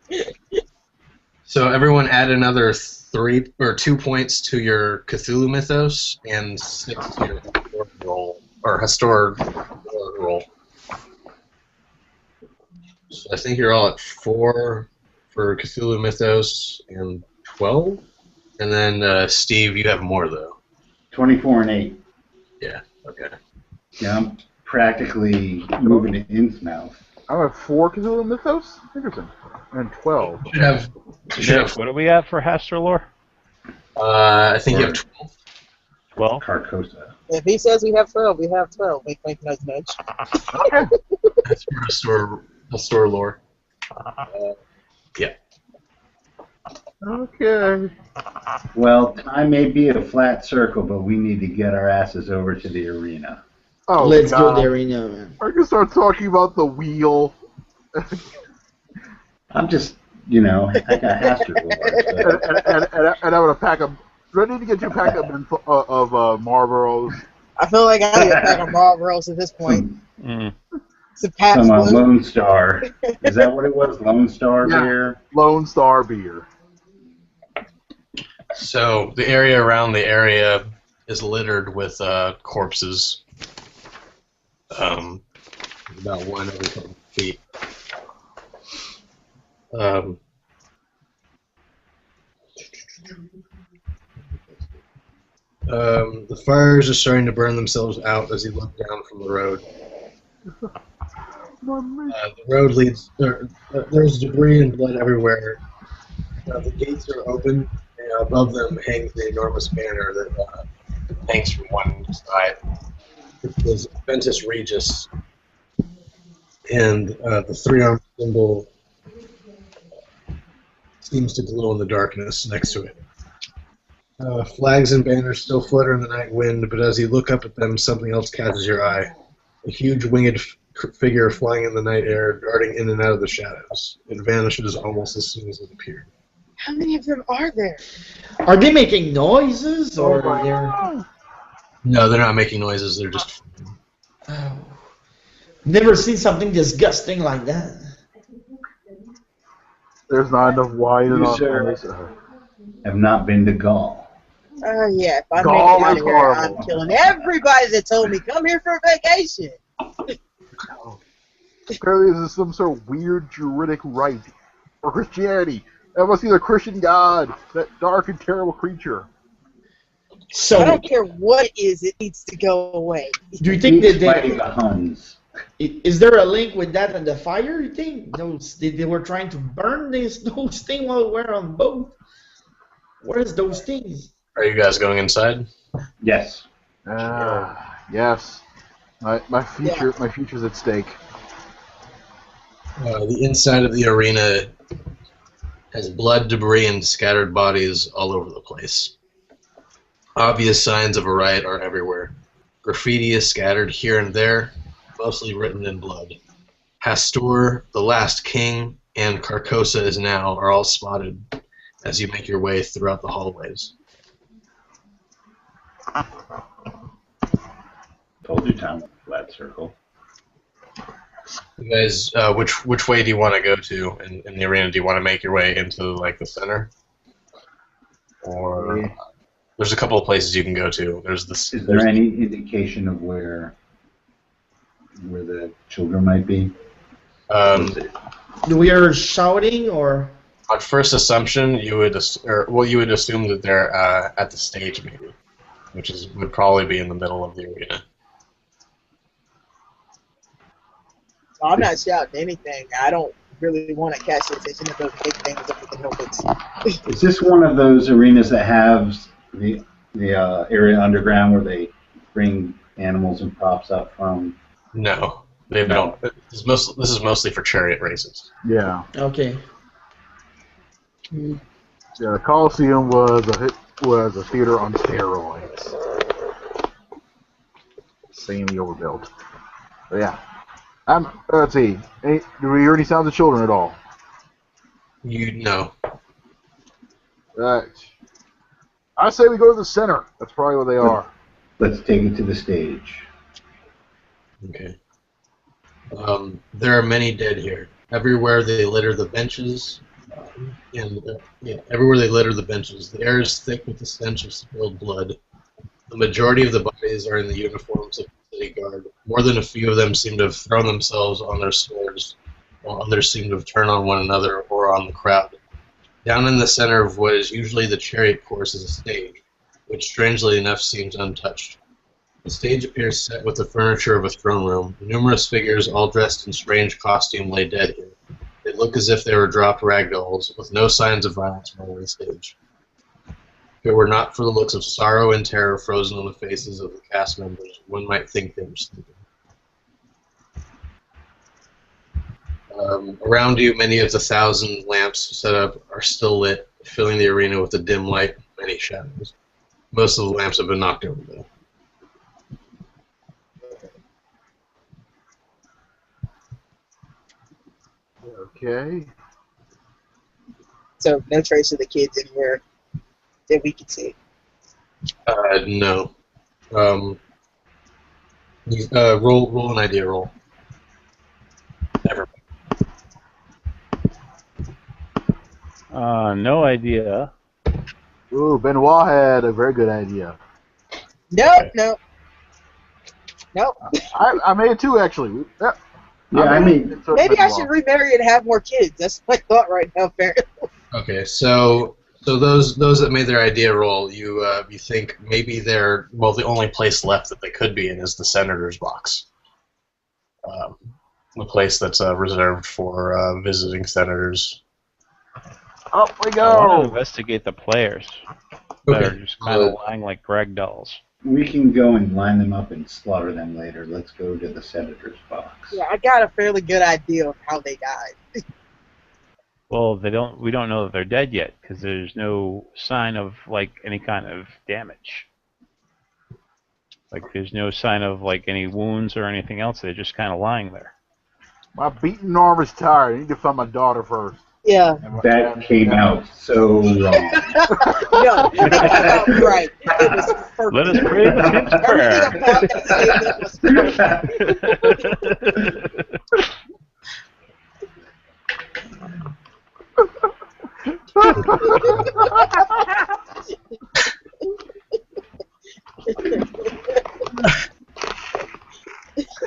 so everyone add another 3 or 2 points to your Cthulhu mythos and 6 to your historic roll or historic roll. So I think you're all at 4 for Cthulhu mythos and 12, and then Steve, you have more though. 24 and 8. Yeah. Okay. Yeah, I'm practically moving to Innsmouth. I'm at 4 Cthulhu Mythos? Interesting. And 12. You should have. What are we at for Hastur lore? I think you have 12. 12? Carcosa. If he says we have 12, we have 12. Wink, wink, nudge, nudge. Okay. That's for Hastur lore. Yeah. Okay. Well, time may be a flat circle, but we need to get our asses over to the arena. Oh, Let's God. go there, Reno, man. I can start talking about the wheel. I'm just, I got Hastur lore. and I'm going to pack up. Do I need to get you a pack of Marlboros? I feel like I need a pack of Marlboros at this point. Some Pabst Some Blue. Lone Star. Is that what it was? Lone Star Yeah. beer? Lone Star beer. So the area around the area is littered with corpses. About 1 every couple of feet. The fires are starting to burn themselves out as you look down from the road. The road leads. There's debris and blood everywhere. The gates are open, and above them hangs the enormous banner that hangs from one side. It is Ventus Regis, and the 3-armed symbol seems to glow in the darkness next to it. Flags and banners still flutter in the night wind, but as you look up at them, something else catches your eye. A huge winged figure flying in the night air, darting in and out of the shadows. It vanishes almost as soon as it appeared. How many of them are there? Are they making noises, or they're... No, they're not making noises, they're just... Oh. Never seen something disgusting like that. There's not enough wine You, enough. sir, have not been to Gaul. Yeah, if I Gaul make it out is of here, I'm horrible. killing everybody that told me come here for vacation. Apparently this is some sort of weird Druidic rite. Or Christianity. That must be the Christian God, that dark and terrible creature. So I don't care what it is, it needs to go away. do you think that fighting the Huns? is there a link with that and the fire? You think they were trying to burn those things while we're on boat? What is those things? Are you guys going inside? Yes. Yes. My future's at stake. The inside of the arena has blood, debris, and scattered bodies all over the place. Obvious signs of a riot are everywhere. Graffiti is scattered here and there, mostly written in blood. Hastur, the last king, and Carcosa is now are all spotted as you make your way throughout the hallways. Told you time with a flat circle. You guys, which way do you want to go to in the arena? Do you want to make your way into like the center, or there's a couple of places you can go to? There's this. Is there any indication of where the children might be? Do we hear shouting or? On first assumption, you would assume that they're at the stage maybe, which would probably be in the middle of the arena. I'm not shouting anything. I don't really want to catch the attention of those big things up at the helmets. Is this one of those arenas that has the area underground where they bring animals and props up from? No, they don't. This is mostly for chariot races. Yeah. Okay. Yeah, the Coliseum was a theater on steroids. Insanely overbuilt. But yeah. Let's see. Do we hear any sounds of children at all? You know. Right. I say we go to the center. That's probably where they are. Let's take it to the stage. Okay. There are many dead here. Everywhere they litter the benches. Everywhere they litter the benches. The air is thick with the stench of spilled blood. The majority of the bodies are in the uniforms of the city guard. More than a few of them seem to have thrown themselves on their swords, while others seem to have turned on one another or on the crowd. Down in the center of what is usually the chariot course is a stage, which strangely enough seems untouched. The stage appears set with the furniture of a throne room. Numerous figures, all dressed in strange costume, lay dead here. They look as if they were dropped ragdolls, with no signs of violence on the stage. If it were not for the looks of sorrow and terror frozen on the faces of the cast members, one might think they were sleeping. Around you, many of the 1,000 lamps set up are still lit, filling the arena with a dim light and many shadows. Most of the lamps have been knocked over, though. Okay. So no trace of the kids anywhere that we can see. No. Roll an idea roll. Never. No idea. Ooh, Benoit had a very good idea. Nope, nope. Nope. I made it too, actually. Yep. Yeah, I mean, Maybe I should remarry and have more kids. That's my thought right now, apparently. Okay, so those that made their idea roll, you think maybe the only place left that they could be in is the senator's box, the place that's reserved for visiting senators. Up we I want to go. investigate the players that are just kind of lying like rag dolls. we can go and line them up and slaughter them later. Let's go to the senator's box. Yeah, I got a fairly good idea of how they died. Well, we don't know that they're dead yet because there's no sign of like any kind of damage. Like there's no sign of like any wounds or anything else. They're just kind of lying there. My beaten arm is tired. I need to find my daughter first. Yeah. That came out so wrong. No, it came out right. It was perfect. Let us pray the King's prayer. Everything about that statement was perfect.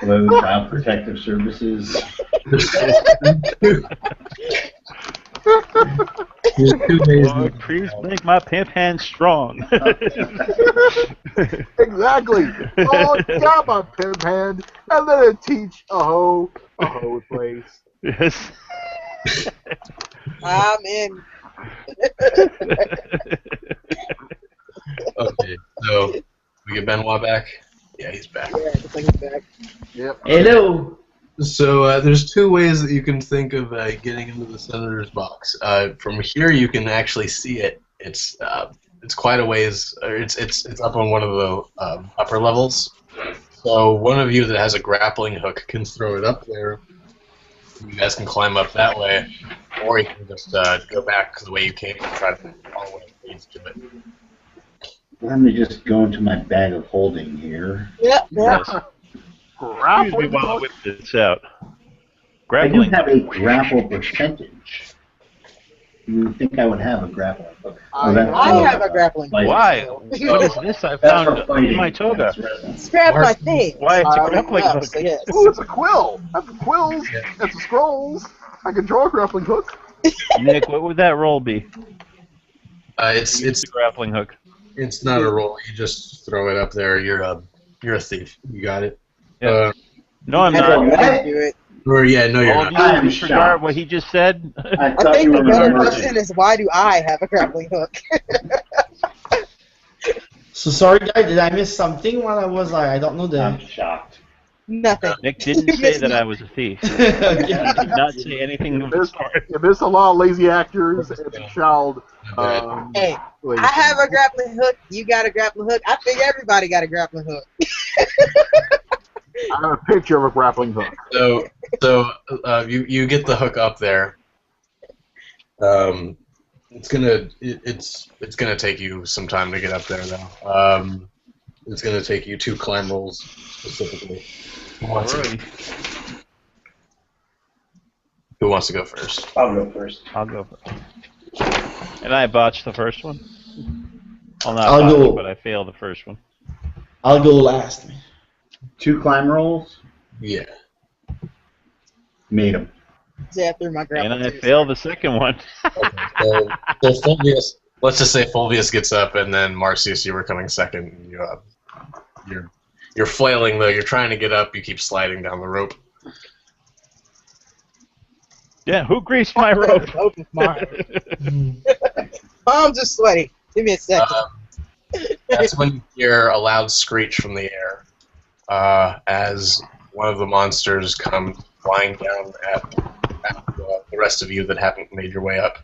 Hello, Child Protective Services. There's 2 ways. Lord, please make my pimp hand strong. Exactly. Oh, got my pimp hand, and then I teach a hoe place. Yes. I'm in. Okay, so we get Benoit back. Yeah, he's back. Yeah, it's like he's back. Yep. Hello. So there's 2 ways that you can think of getting into the senator's box. From here, you can actually see it. It's quite a ways. Or it's up on one of the upper levels. So one of you that has a grappling hook can throw it up there. You guys can climb up that way, or you can just go back the way you came and try to follow what leads to it. Let me just go into my bag of holding here. Yep, yep. Yes. Grappling Excuse me while I hook. whip this out. I do Grappling. have a grapple percentage. You would think I would have a grappling hook. I have a grappling hook. Why? What is this I found in my toga? Scrap my thing. Why it's a Alright, grappling well, hook? so yes. Ooh, it's a quill. That's a quills. That's a scrolls. I can draw a grappling hook. Nick, what would that roll be? It's The grappling hook. It's not a roll. You just throw it up there. You're a thief. You got it. Yeah. No, I'm I don't not. want to do it. Or yeah, no, you're All not. of I'm you disregard shocked. what he just said. I I thought think you the were better a question merchant. is, why do I have a grappling hook? So sorry, guys. Did I miss something while I was like, I don't know I'm the. shocked. Nothing. Nick didn't say that I was a thief. He did not say anything of the sort. You miss a lot of lazy actors and a child. Hey, lazy. I have a grappling hook. You got a grappling hook. I think everybody got a grappling hook. I have a picture of a grappling hook. So you get the hook up there. It's gonna take you some time to get up there though. It's gonna take you 2 climb rolls specifically. Who wants to go first? I'll go first. I'll go first. And I botched the first one. Well, not I'll botched, go. but I failed the first one. I'll go last. 2 climb rolls. Yeah. Made them. Yeah, I threw my grappling And I hook. failed the second one. Okay, so Fulvius, let's just say Fulvius gets up, and then Marcius, you were coming second. You're flailing though. You're trying to get up. You keep sliding down the rope. Yeah, who greased my rope? Hope is mine. I'm just sweaty. Give me a second. That's when you hear a loud screech from the air as one of the monsters comes flying down at the rest of you that haven't made your way up.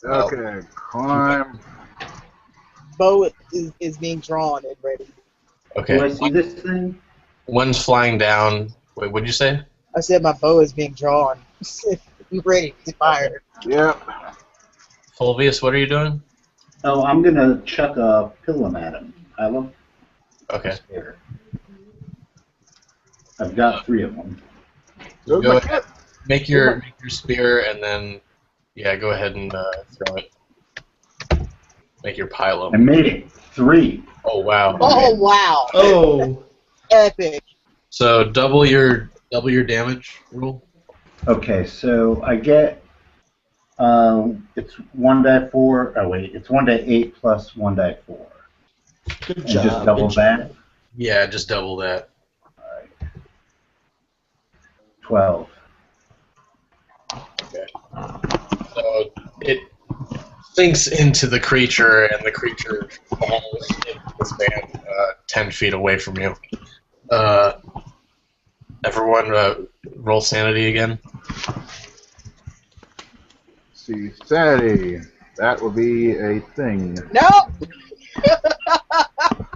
Okay, climb. Bow is being drawn and ready. Do I Okay. see this thing? One's flying down. Wait, what'd you say? I said my bow is being drawn. Ready to fire. Yep. Fulvius, what are you doing? Oh, I'm gonna chuck a pillow at him. Hale? Okay. Here. I've got 3 of them. There's Go my ahead. kit. Make your spear, and then go ahead and throw it. Make your pile I made it. 3. Oh wow. Oh wow! Oh. Epic. So double your damage roll. Okay, so I get it's 1 die 4. Oh wait, it's 1 die 8 plus 1 die 4. Good And job. just double good job. that. Yeah, just double that. 12. Okay. So it sinks into the creature, and the creature falls into the span 10 feet away from you. Everyone, roll sanity again. See, sanity. That would be a thing. Nope.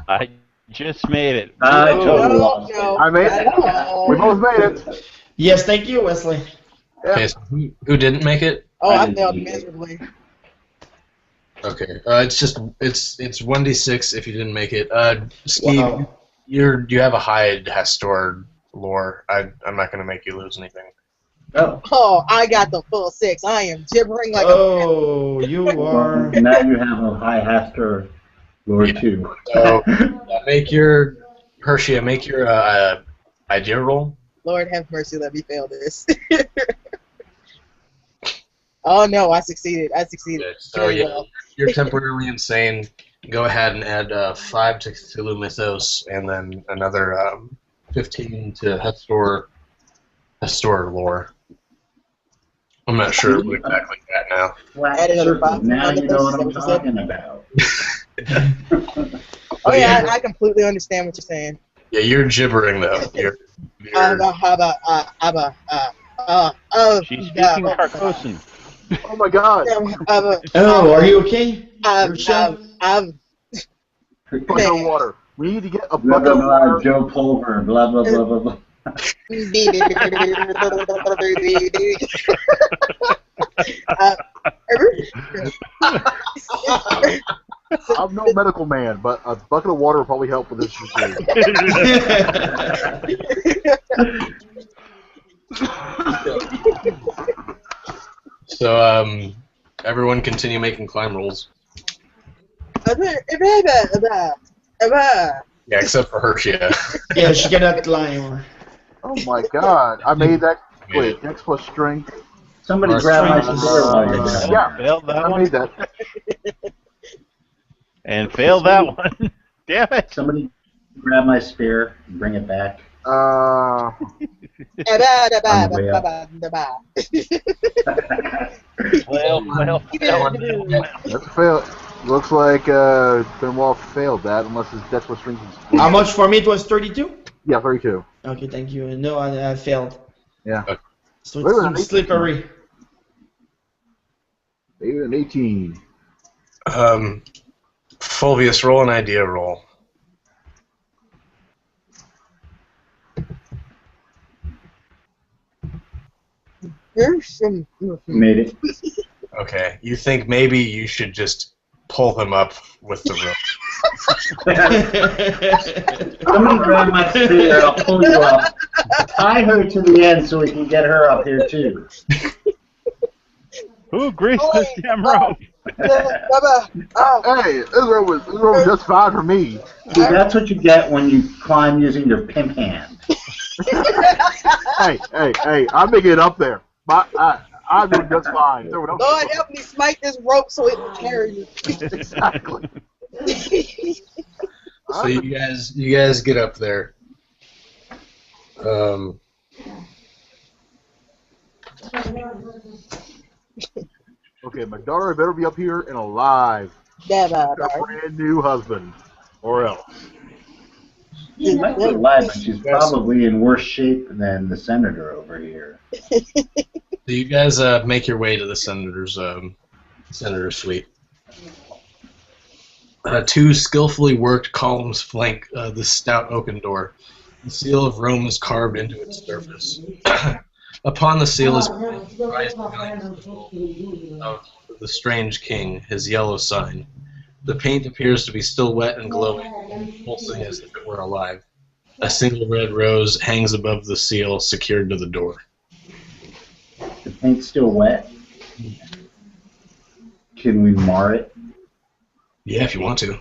I just made it. I No, totally no, lost. no. I made it. No. We both made it. Yes, thank you, Wesley. Yeah. Okay, so who didn't make it? Oh, I I didn't failed need it. miserably. Okay, it's 1d6 if you didn't make it. Steve, Wow. you have a high Hastor lore. I'm not gonna make you lose anything. Oh, Oh, I got the full 6. I am gibbering like Oh, you are. and now you have a high Haster lore Yeah. too. So make your Hershey. Make your idea roll. Lord have mercy, let me fail this. Oh no, I succeeded. I succeeded. Okay, so you're temporarily insane. Go ahead and add 5 to Cthulhu Mythos, and then another 15 to Hestor lore. I'm not sure exactly that now. Flat circle. Now you know what I'm talking about. Oh yeah, I completely understand what you're saying. Yeah, you're gibbering though. She's speaking Carcosan. Oh my god. Oh, are you okay? Bucket of water. We need to get a Blah, bucket blah, of blah, water. Joe Pulver, blah, blah, blah, blah, blah. I'm no medical man, but a bucket of water will probably help with this disease. So, everyone continue making climb rolls. Yeah, except for Hershey. Yeah, she cannot climb. Oh my god. I made that. Wait, Dex plus strength. Somebody grab my spear while you're down Yeah, Failed that I one. made that. And failed that one. Damn it. Somebody grab my spear and bring it back. Uh, Well. that's a fail. Looks like Benoit failed that, unless his Dex plus strength is. How much for me? It was 32? Yeah, 32. Okay, thank you. No, I failed. Yeah. So Wait a it's minute, slippery. Maybe an 18. Fulvius, roll an idea roll. Made it. Okay, you think maybe you should just pull him up with the rope. Somebody grab my spear, I'll pull you up. Tie her to the end so we can get her up here too. Who greased this damn rope? Hey, this rope was just fine for me. See, that's what you get when you climb using your pimp hand. Hey, I'm making it up there. I'm doing just fine. Lord, help me smite this rope so it can carry me. Exactly. So you guys get up there. Okay, my daughter better be up here and alive. A brand new husband, or else. She might be alive, but she's probably in worse shape than the senator over here. So you guys make your way to the senator's suite. 2 skillfully worked columns flank the stout oaken door. The seal of Rome is carved into its surface. Upon the seal is prized of the strange king, his yellow sign. The paint appears to be still wet and glowing, pulsing as if it were alive. A single red rose hangs above the seal, secured to the door. The paint's still wet. Can we mar it? Yeah, if you want to.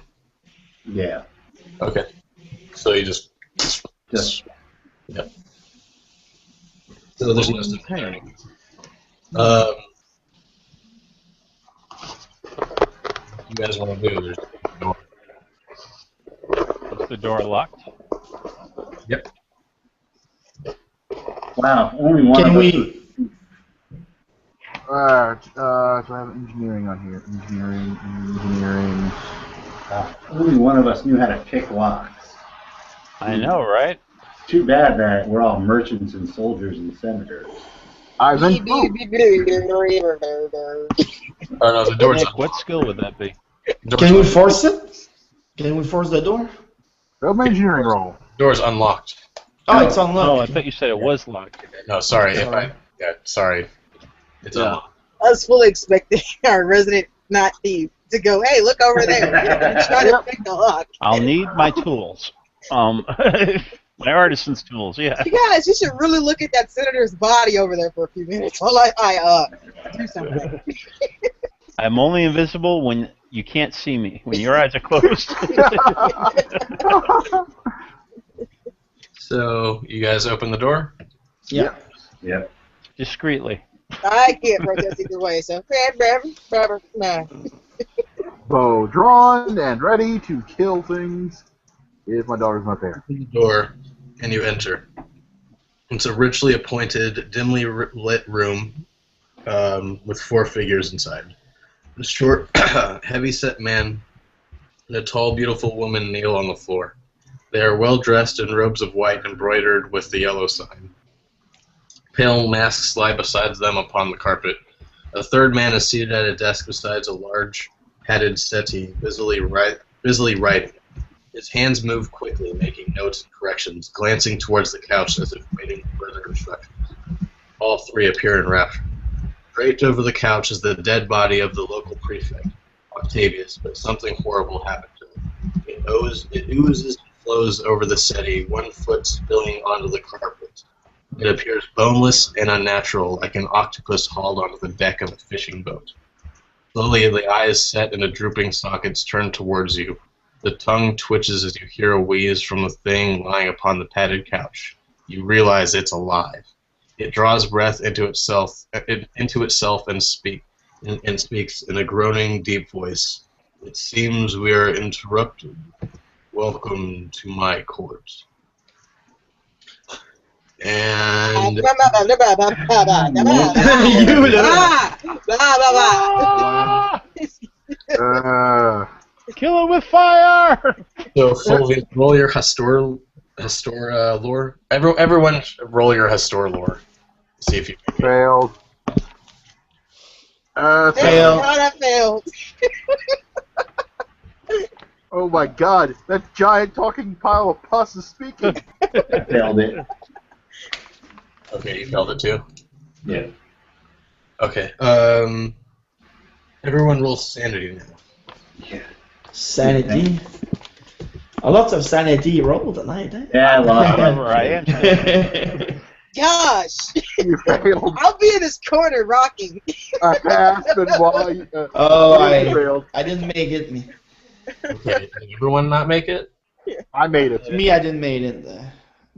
Yeah. Okay. So you just. Yep. So there's no stuff. You guys want to do? There's a door. Is the door locked? Yep. Wow, only one Can of us. we? So I have engineering on here. Engineering. Only one of us knew how to pick locks. I know, right? Too bad that we're all merchants and soldiers and senators. I think. Oh no, the door's Nick, what skill would that be? Can we force it? Can we force the door? Go my engineering roll. Door's unlocked. Oh, it's Oh, I unlocked. thought you said it was locked. No, sorry. Sorry. It's unlocked. I was fully expecting our resident not thief to go, hey, look over there. Try to pick the lock. I'll need my tools. My artisan's tools, yeah. You guys, you should really look at that senator's body over there for a few minutes while I do something. I'm only invisible when you can't see me, when your eyes are closed. So you guys open the door. Yeah. Yep. Discreetly. I can't protest either way, so nah. Bow drawn and ready to kill things if my daughter's not there. The door, and you enter. It's a richly appointed, dimly lit room with 4 figures inside. A short, heavy-set man and a tall, beautiful woman kneel on the floor. They are well dressed in robes of white embroidered with the yellow sign. Pale masks lie beside them upon the carpet. A third man is seated at a desk beside a large, padded settee, busily writing. His hands move quickly, making notes and corrections, glancing towards the couch as if waiting for further instructions. All 3 appear in rapture. Draped over the couch is the dead body of the local prefect, Octavius, but something horrible happened to him. It oozes and flows over the settee, 1 foot spilling onto the carpet. It appears boneless and unnatural, like an octopus hauled onto the deck of a fishing boat. Slowly, the eyes set in the drooping sockets turn towards you. The tongue twitches as you hear a wheeze from the thing lying upon the padded couch. You realize it's alive. It draws breath into itself and speaks in a groaning, deep voice. It seems we are interrupted. Welcome to my corpse. And Kill him with fire! so, Fulvius, roll your Hastor lore. Everyone, roll your Hastor lore. See if you can. Failed. Oh, Failed. I failed. Oh my god, that giant talking pile of pus is speaking. I failed it. Okay, you failed it too? Yeah. Okay. Everyone roll sanity now. Yeah. Sanity. A lot of sanity roll tonight, eh? Yeah, I lost. However, I am. Gosh, You failed. I'll be in this corner rocking. I passed, and why? You failed. I didn't make it. Me. Okay, did everyone not make it? I made it. Me, I didn't make it.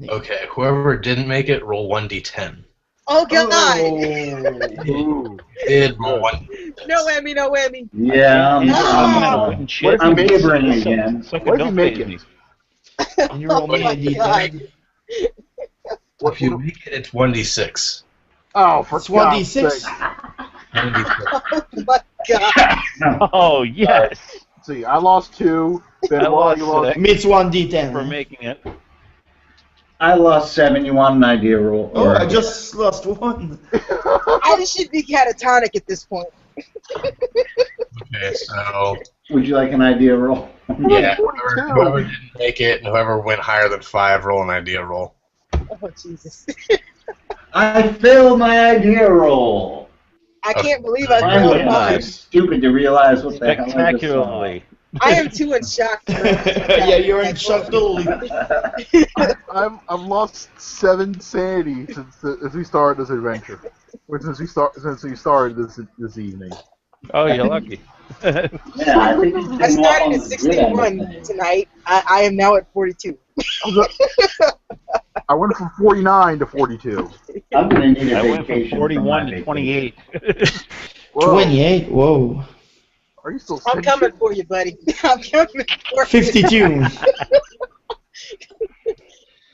Okay, whoever didn't make it, roll 1d10. Oh God! Ooh. Did roll 1. No whammy, no whammy. Yeah, Wooden shit. I'm gibbering again. Suck it, What did you don't make phase it? me. Can you roll me a d10? If you make it, it's 1d6. Oh, for It's God's 1d6. sake. 1d6. Oh my God! Oh, yes! See, I lost 2. Then I why you lost lost? Me, it's 1d10. For making it. I lost 7. You want an idea roll? Oh, I just lost 1. I should be catatonic at this point. Okay, so Would you like an idea roll? yeah, whoever didn't make it and whoever went higher than 5, roll an idea roll. Oh Jesus! I failed my idea roll. I can't believe I Finally, failed am I mine. stupid to realize what the hell I just saw? Spectacularly. I am too in shock. Yeah, you're in shock totally. I've lost 7 sanity since we started this adventure. Or since we started this evening. Oh, you're lucky. Yeah, I think it's I been started on at the good end of 61 things. tonight. I am now at 42. I went from 49 to 42. I'm gonna need a I went vacation. from 41 from to my vacation. 28. Whoa. 28, whoa. Are you still I'm sick? coming for you, buddy. I'm coming for you. 52.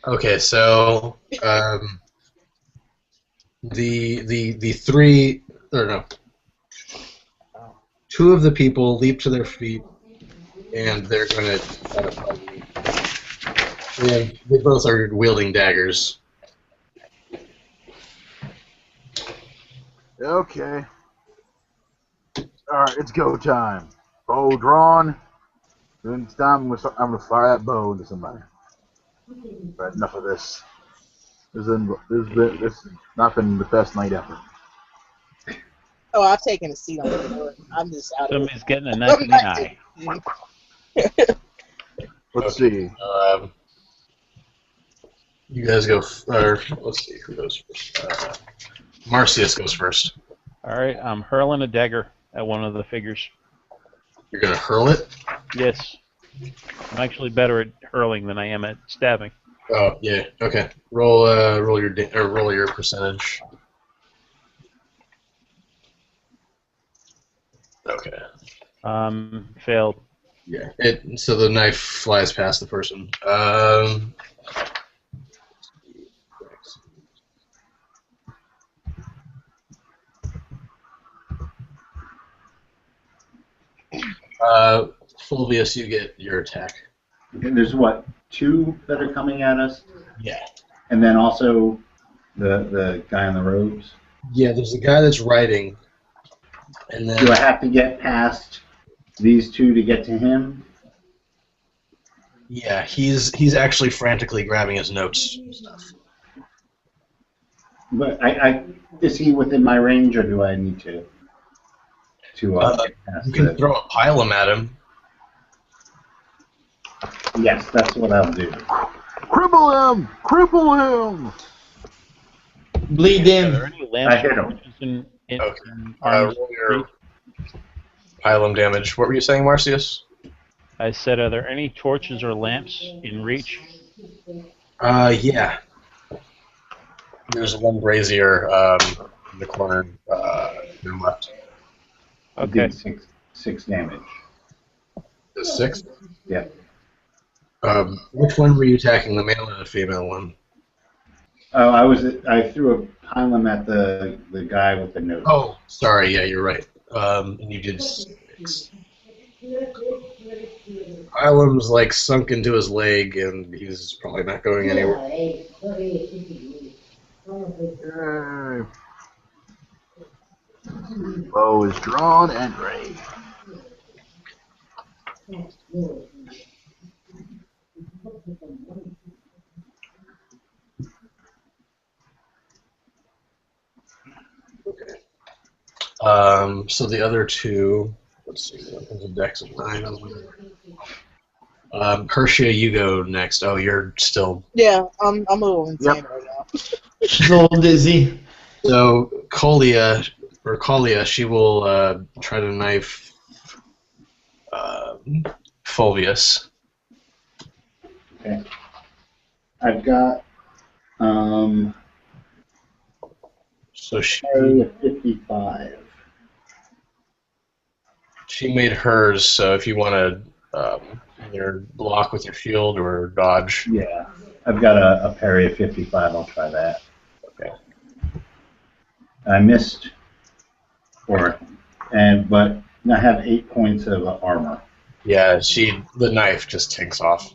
Okay, so the 3 or no, 2 of the people leap to their feet and they're gonna try to fight you. And they both are wielding daggers. Okay. Alright, it's go time. Bow drawn. Then it's time I'm gonna fire that bow into somebody. But enough of this. This has not been the best night ever. Oh, I've taken a seat on the floor. I'm just out of it. Somebody's getting a knife in the eye. Let's see. You guys go. Let's see who goes first. Marcius goes first. Alright, I'm hurling a dagger at one of the figures. You're gonna hurl it. Yes. I'm actually better at hurling than I am at stabbing. Oh yeah. Okay. Roll your percentage. Okay. Failed. Yeah. So the knife flies past the person. Fulvius, you get your attack. Okay, there's what, 2 that are coming at us, Yeah. and then also the guy in the robes. Yeah, there's a guy that's riding, and then Do I have to get past these 2 to get to him? yeah, he's actually frantically grabbing his notes and stuff. But is he within my range, or do I need to get past You can throw a pylum at him. Yes, that's what I'll do. Cripple him! Cripple him! Bleed Are there him. any lamps I hit or him. torches in Okay. arms? Roll your pylum damage. What were you saying, Marcius? I said, are there any torches or lamps in reach? Yeah. There's one brazier in the corner to the left. I Okay. did 6 damage. The 6? Yeah. Which one were you attacking, the male or the female one? Oh, I threw a pylum at the guy with the note. Oh, sorry. Yeah, you're right. And you did 6. Pylum's like sunk into his leg, and he's probably not going anywhere. Yay. Bow is drawn and ready. So the other 2, let's see, there's a dex of 9. Hershia, you go next. Oh, you're still. Yeah, I'm a little insane right now. She's a little dizzy. So Colia, she will try to knife Fulvius. Okay. I've got So she area 55. made hers. So if you want to either block with your shield or dodge. Yeah. I've got a parry of 55. I'll try that. Okay. I missed, but I have 8 points of armor. Yeah, the knife just tinks off.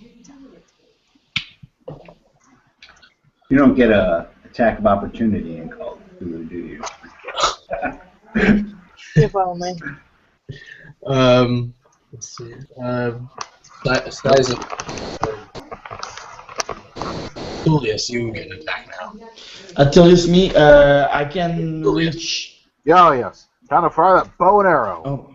You don't get a attack of opportunity in Call of Cthulhu, do you? If only. Let's see. Size of Tullius, you get an attack now. Attilius me, I can reach. Yeah, yes. Time to fire that bow and arrow. Oh.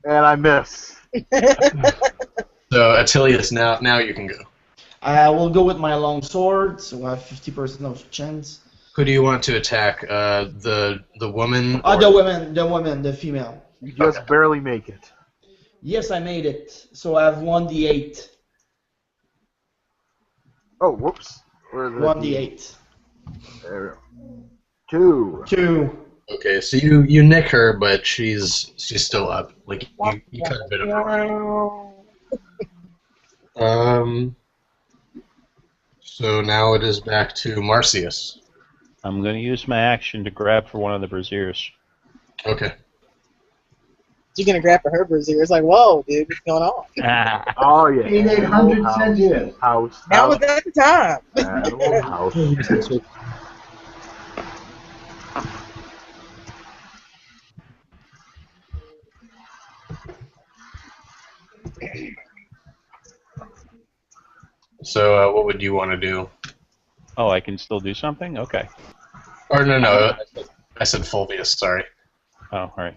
And I miss. So Attilius, now you can go. I will go with my long sword, so I have 50% of chance. Who do you want to attack? The woman? Oh, the female. You just barely make it. Yes, I made it. So I have 1d8. Oh, whoops. Where is it? 1d8. There we go. 2. 2. Okay, so you nick her, but she's still up. Like you cut a bit of her. So now it is back to Marcius. I'm going to use my action to grab for one of the braziers. Okay. You're gonna grab for her brazier. It's like, whoa, dude, what's going on? Oh, yeah. 800 centimeters. House. Now was at the time. Animal house. So what would you want to do? Oh, I can still do something? Okay. Or no, I said Fulvius, sorry. Oh, alright.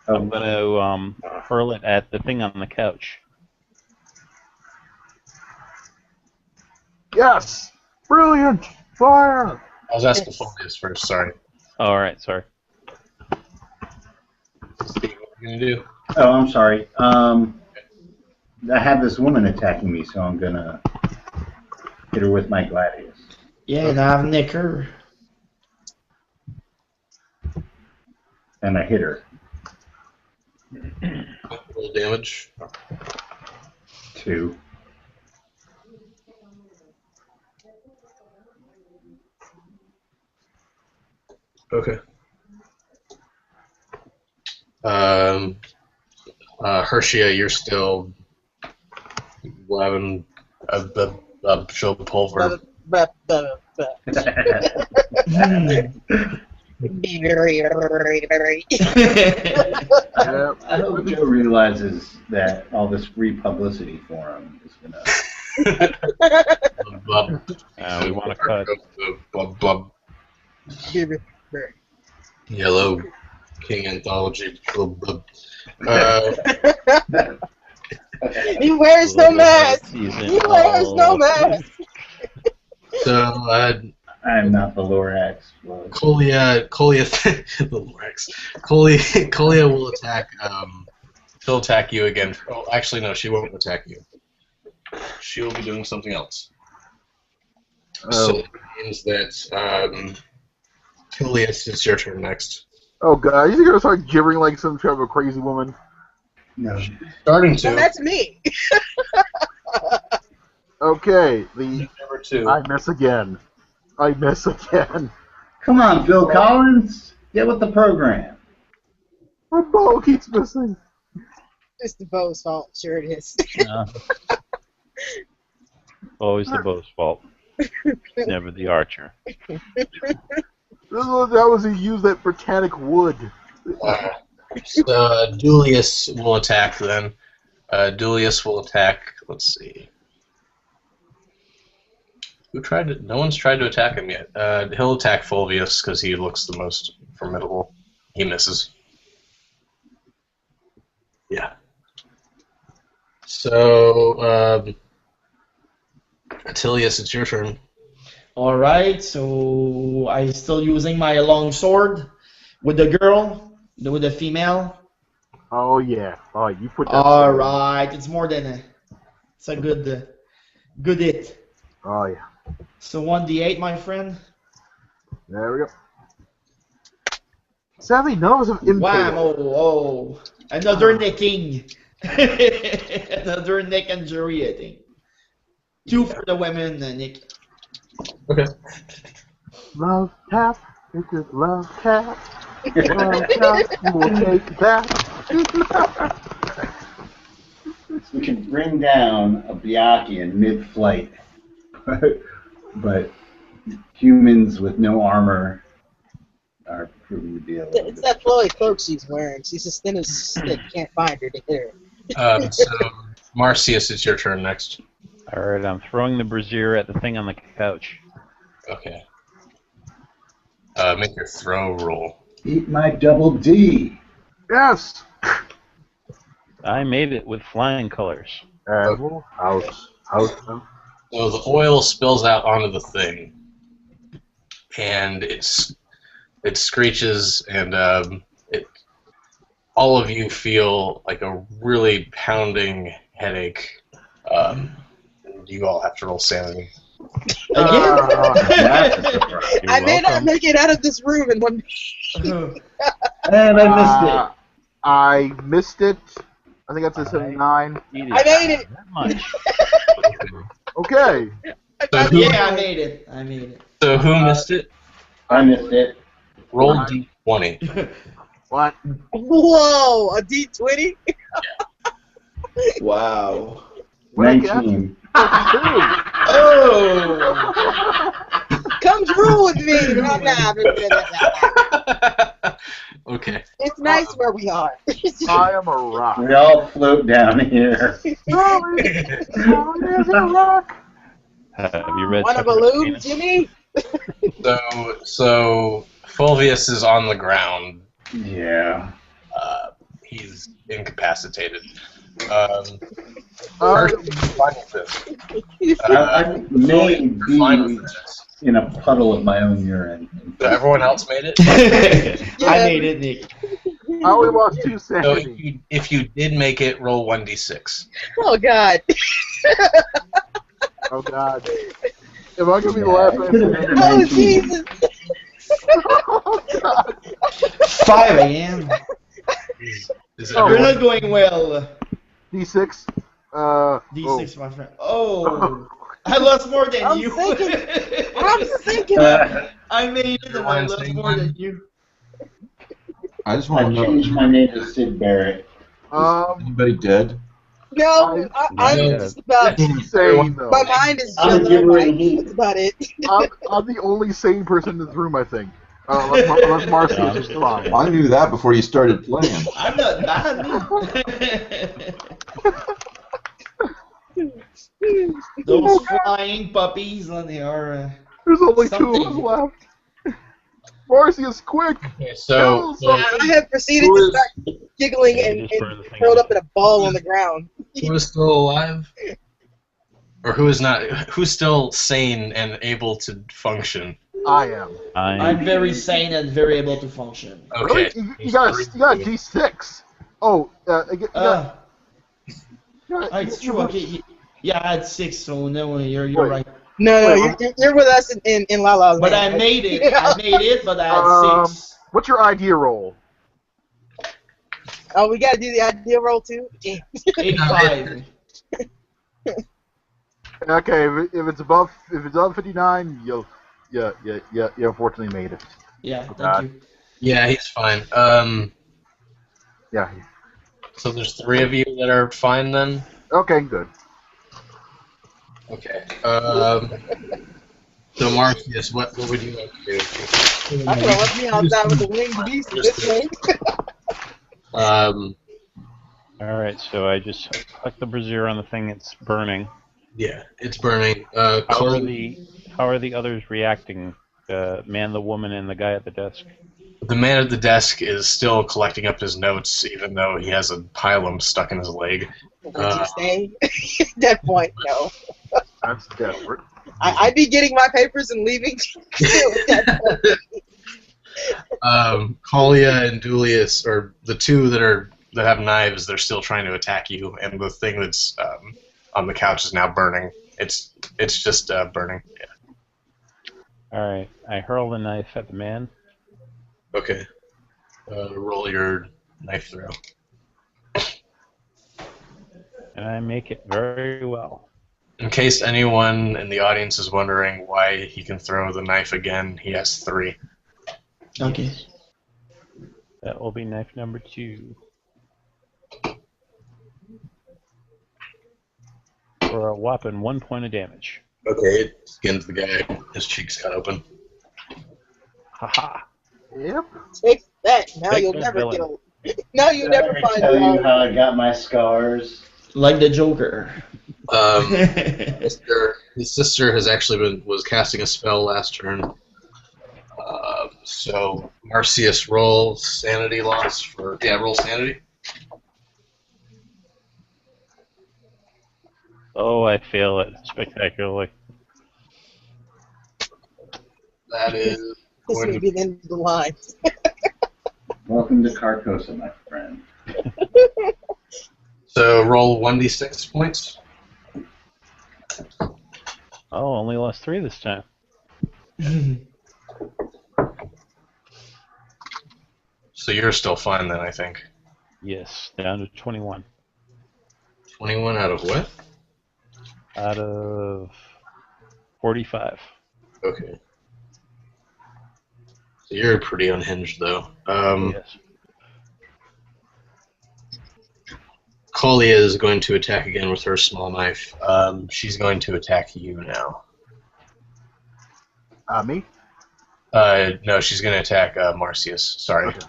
I'm going to hurl it at the thing on the couch. Yes! Brilliant! Fire! I was asking Fulvius first, sorry. Oh, alright, sorry. Steve, what are you going to do? Oh, I'm sorry. I have this woman attacking me, so I'm gonna hit her with my gladius. Yeah, and I have Nicker. And I hit her. Roll damage. 2. Okay. Hershia, you're still having a show pulver. Be very. I hope Joe realizes that all this free publicity for him is gonna. We want to cut. Yellow King Anthology. He wears no mask. He wears no mask. So, I'm not the Lorax. Colia will attack. She'll attack you again. Oh, actually, no, she won't attack you. She will be doing something else. So that means that Tilius, it's your turn next. Oh god, you're gonna start gibbering like some kind of a crazy woman. No. Starting to. Well, that's me. Okay, Number 2. I miss again. I miss again. Come on, Phil Collins. Get with the program. My bow keeps missing. It's the bow's fault. Sure it is. Always the bow's fault. Never the archer. That was he used that Britannic wood. Dulius will attack then. Dulius will attack. Let's see. Who tried to? No one's tried to attack him yet. He'll attack Fulvius because he looks the most formidable. He misses. Yeah. So, Attilius, it's your turn. Alright, so I'm still using my long sword with the girl, with the female. Oh yeah. Oh, you put that. Alright, it's more than a... It's a good hit. Oh yeah. So 1d8, my friend. There we go. Sadly, none of us have impaled. Wham! Oh, another necking. Another neck injury, I think. 2 for the women, Nick. Okay. Love tap, it's just love tap. Love tap, you will take that. We can bring down a Byakhee in mid-flight, but humans with no armor are proving to be a little It's that flowy cloak she's wearing. She's as thin as stick. Can't find her to hit her. So, Marcius, it's your turn next. Alright, I'm throwing the brazier at the thing on the couch. Okay. Make your throw roll. Eat my double D. Yes. I made it with flying colors. House. So the oil spills out onto the thing, and it screeches, and all of you feel like a really pounding headache. You all have to roll sanity. I may not make it out of this room in one. And I missed it. I missed it. I think that's a 79. I made it. That much. Okay. Yeah, I made it. So who missed it? I missed it. Roll d20. What? Whoa, a D20? Wow. 19. Oh! Come rule with me. Okay. It's nice where we are. I am a rock. We all float down here. Have you read Want a balloon, Jimmy? So Fulvius is on the ground. Yeah. He's incapacitated. I may be in a puddle of my own urine. So everyone else made it? I made it, Nick. I only lost 2 So sanity. if you did make it, roll 1d6. Oh, God. Oh god. Am I gonna be the last man? Oh, Jesus. Oh god. 5 a.m. Is You're everyone? not going well. D6. D6, my friend. Oh, I lost more than I'm you. thinking. I made it and I Everyone lost saying more than one? you. I just I want to changed know, my name to Sid Barrett. is anybody dead? No, I'm Yeah. just about. Insane though. My mind is I'm a just giver like, and he. that's about it. I'm the only sane person in this room, I think. Unless Marcy's just fine. I knew that before you started playing. I'm not bad. Those flying puppies on the are. There's only two of us Something. left. Marcy is quick. Okay, so I have proceeded Who to is- start giggling Yeah, and, just burn the thing curled out. up in a ball on the ground. who is still alive? Or who is not? Who's still sane and able to function? I am. I'm very sane and very able to function. Okay. Really? You got a D6. Oh, It's true. Okay. Yeah, I had 6, so no, you're Wait. right. No, Wait, you're with us in La La Land. But I made it. Yeah. I made it, but I had 6. What's your idea roll? Oh, we gotta do the idea roll too. Damn. 85. Okay, if it's above 59, you unfortunately made it. Yeah, thank you. Yeah, he's fine. Yeah. So there's 3 of you that are fine then. Okay, good. Okay. So Marcus, what would you like to do? I could have left me outside with the winged beast at this point. Alright, so I just click the brazier on the thing, it's burning. Yeah, it's burning. How Coyne, are the others reacting? The man, the woman, and the guy at the desk? the man at the desk is still collecting up his notes, even though he has a pylum stuck in his leg. Would you stay? At that point, no. That's desperate. I'd be getting my papers and leaving. Too, at that point. Collia and Dulius, or the two that have knives, they're still trying to attack you, and the thing that's on the couch is now burning. It's just burning. Yeah. Alright, I hurl the knife at the man. Okay. Roll your knife throw. And I make it very well. In case anyone in the audience is wondering why he can throw the knife again, he has 3. Okay. That will be knife number 2. For a whopping 1 point of damage. Okay, it skins the guy. His cheeks cut open. Haha. Yep. Take that. Now Take you'll that, never villain. get. Now you'll never I find tell you out. how I got my scars. Like the Joker. His sister has actually was casting a spell last turn. So Marcius, roll sanity loss for roll sanity. Oh, I fail it spectacularly. That is This going may to be the end of the line. Welcome to Carcosa, my friend. so roll 1d6 points. Oh, only lost 3 this time. So you're still fine then, I think. Yes, down to 21. 21 out of what? Out of 45. Okay. So you're pretty unhinged, though. Yes. Collia is going to attack again with her small knife. She's going to attack you now. Me? No, she's going to attack Marcius. Sorry. Okay.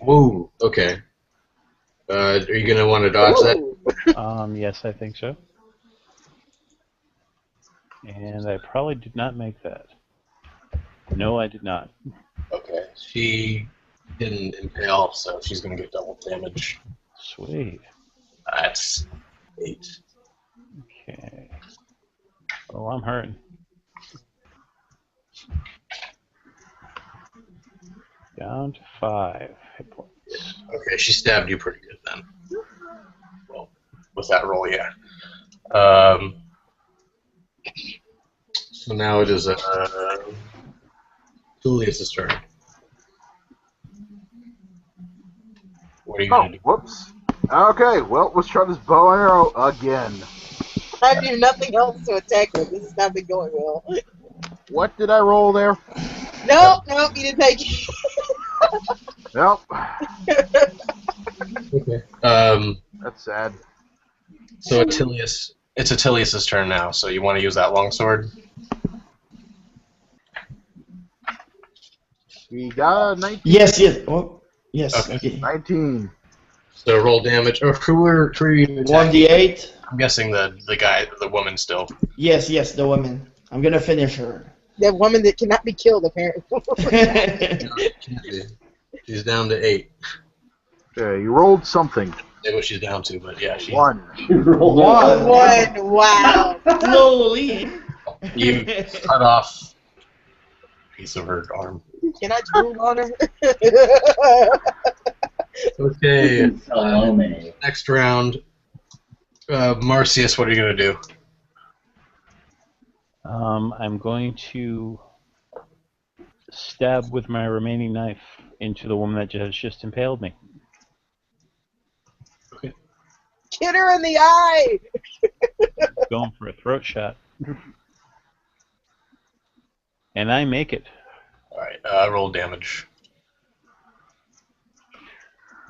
Whoa. Okay. Are you going to want to dodge that? Yes, I think so. And I probably did not make that. No, I did not. Okay. She didn't impale, so she's going to get double damage. Sweet. That's 8. Okay. Oh, I'm hurting. Down to 5 hit points. Okay, she stabbed you pretty good then. Well, with that roll, yeah. So now it is Julius's turn. What are you gonna do? Whoops. Okay, well, let's try this bow and arrow again. I do nothing else to attack her. This has not been going well. What did I roll there? Nope, you didn't take it. Nope. Okay. That's sad. So it's Attilius's turn now. So you want to use that longsword? We got a 19. Yes. Oh, yes. Okay. Okay. 19. So roll damage. Or who are you attacking? 1d8. I'm guessing the woman still. Yes, the woman. I'm gonna finish her. That woman that cannot be killed, apparently. She's down to 8. Okay, you rolled something. That's what she's down to, but yeah, she's 1. One. Wow. Slowly. You cut off a piece of her arm. Can I drool on her? Okay. Salome. Next round. Marcius, what are you gonna do? I'm going to stab with my remaining knife into the woman that has just impaled me. Get her in the eye! Going for a throat shot. And I make it. Alright, roll damage.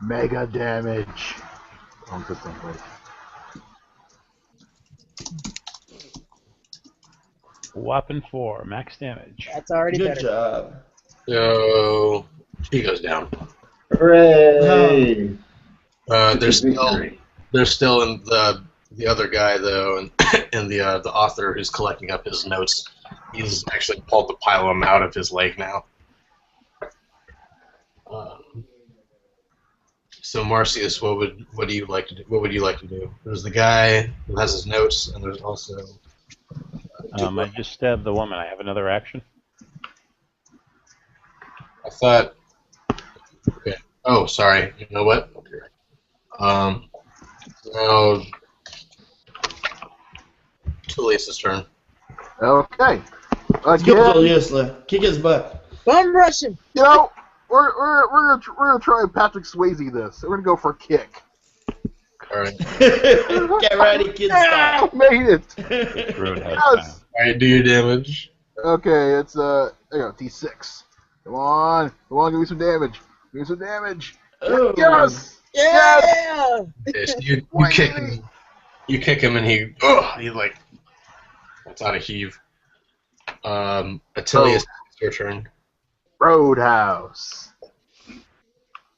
Mega damage. On to someplace. Whopping 4, max damage. That's already Good better. job. So she goes down. Hooray! There's still in the other guy though, and the author who's collecting up his notes. He's actually pulled the pylum out of his leg now. So Marcius, what would you like to do? What would you like to do? There's the guy who has his notes, and there's also. I just stabbed the woman. I have another action. I thought. Okay. Oh, sorry. You know what? Now. Tullius's turn. Okay. Let's go, Again, Tullius. Kick his butt. Bum rush him! you know, we're gonna try Patrick Swayze this. We're gonna go for a kick. Alright. Get ready, kids. Ah, made it. Roadhouse Yes. style. Alright, do your damage. Okay, it's there you go, D6. Come on, give me some damage. Give me some damage. Oh. Yes. Yeah! Okay, so you kick him. You kick him, and he like. That's out of heave. Attilius, it's your turn. Roadhouse.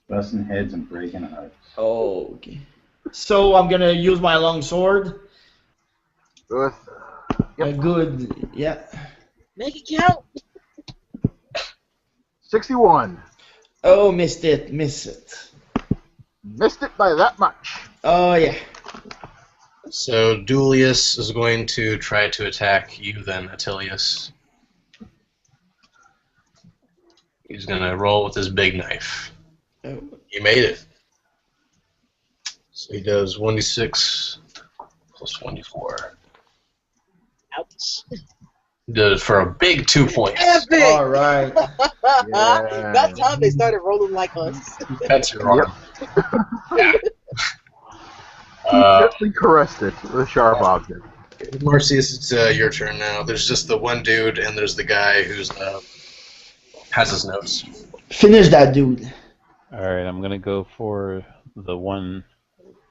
Busting heads and breaking hearts. Oh, okay. So I'm gonna use my long sword. With A good, yeah. Make it count! 61. Oh, missed it. Missed it by that much. Oh, yeah. So Dulius is going to try to attack you then, Attilius. He's going to roll with his big knife. Oh. You made it. So he does 1d6 plus 1d4. Ouch. He does for a big 2 points. Epic! All right. Yeah. That's how they started rolling like us. That's your arm. Yeah. He definitely caressed it with a sharp object. Marcius, it's your turn now. There's just the one dude, and there's the guy who's has his notes. Finish that dude. Alright, I'm going to go for the one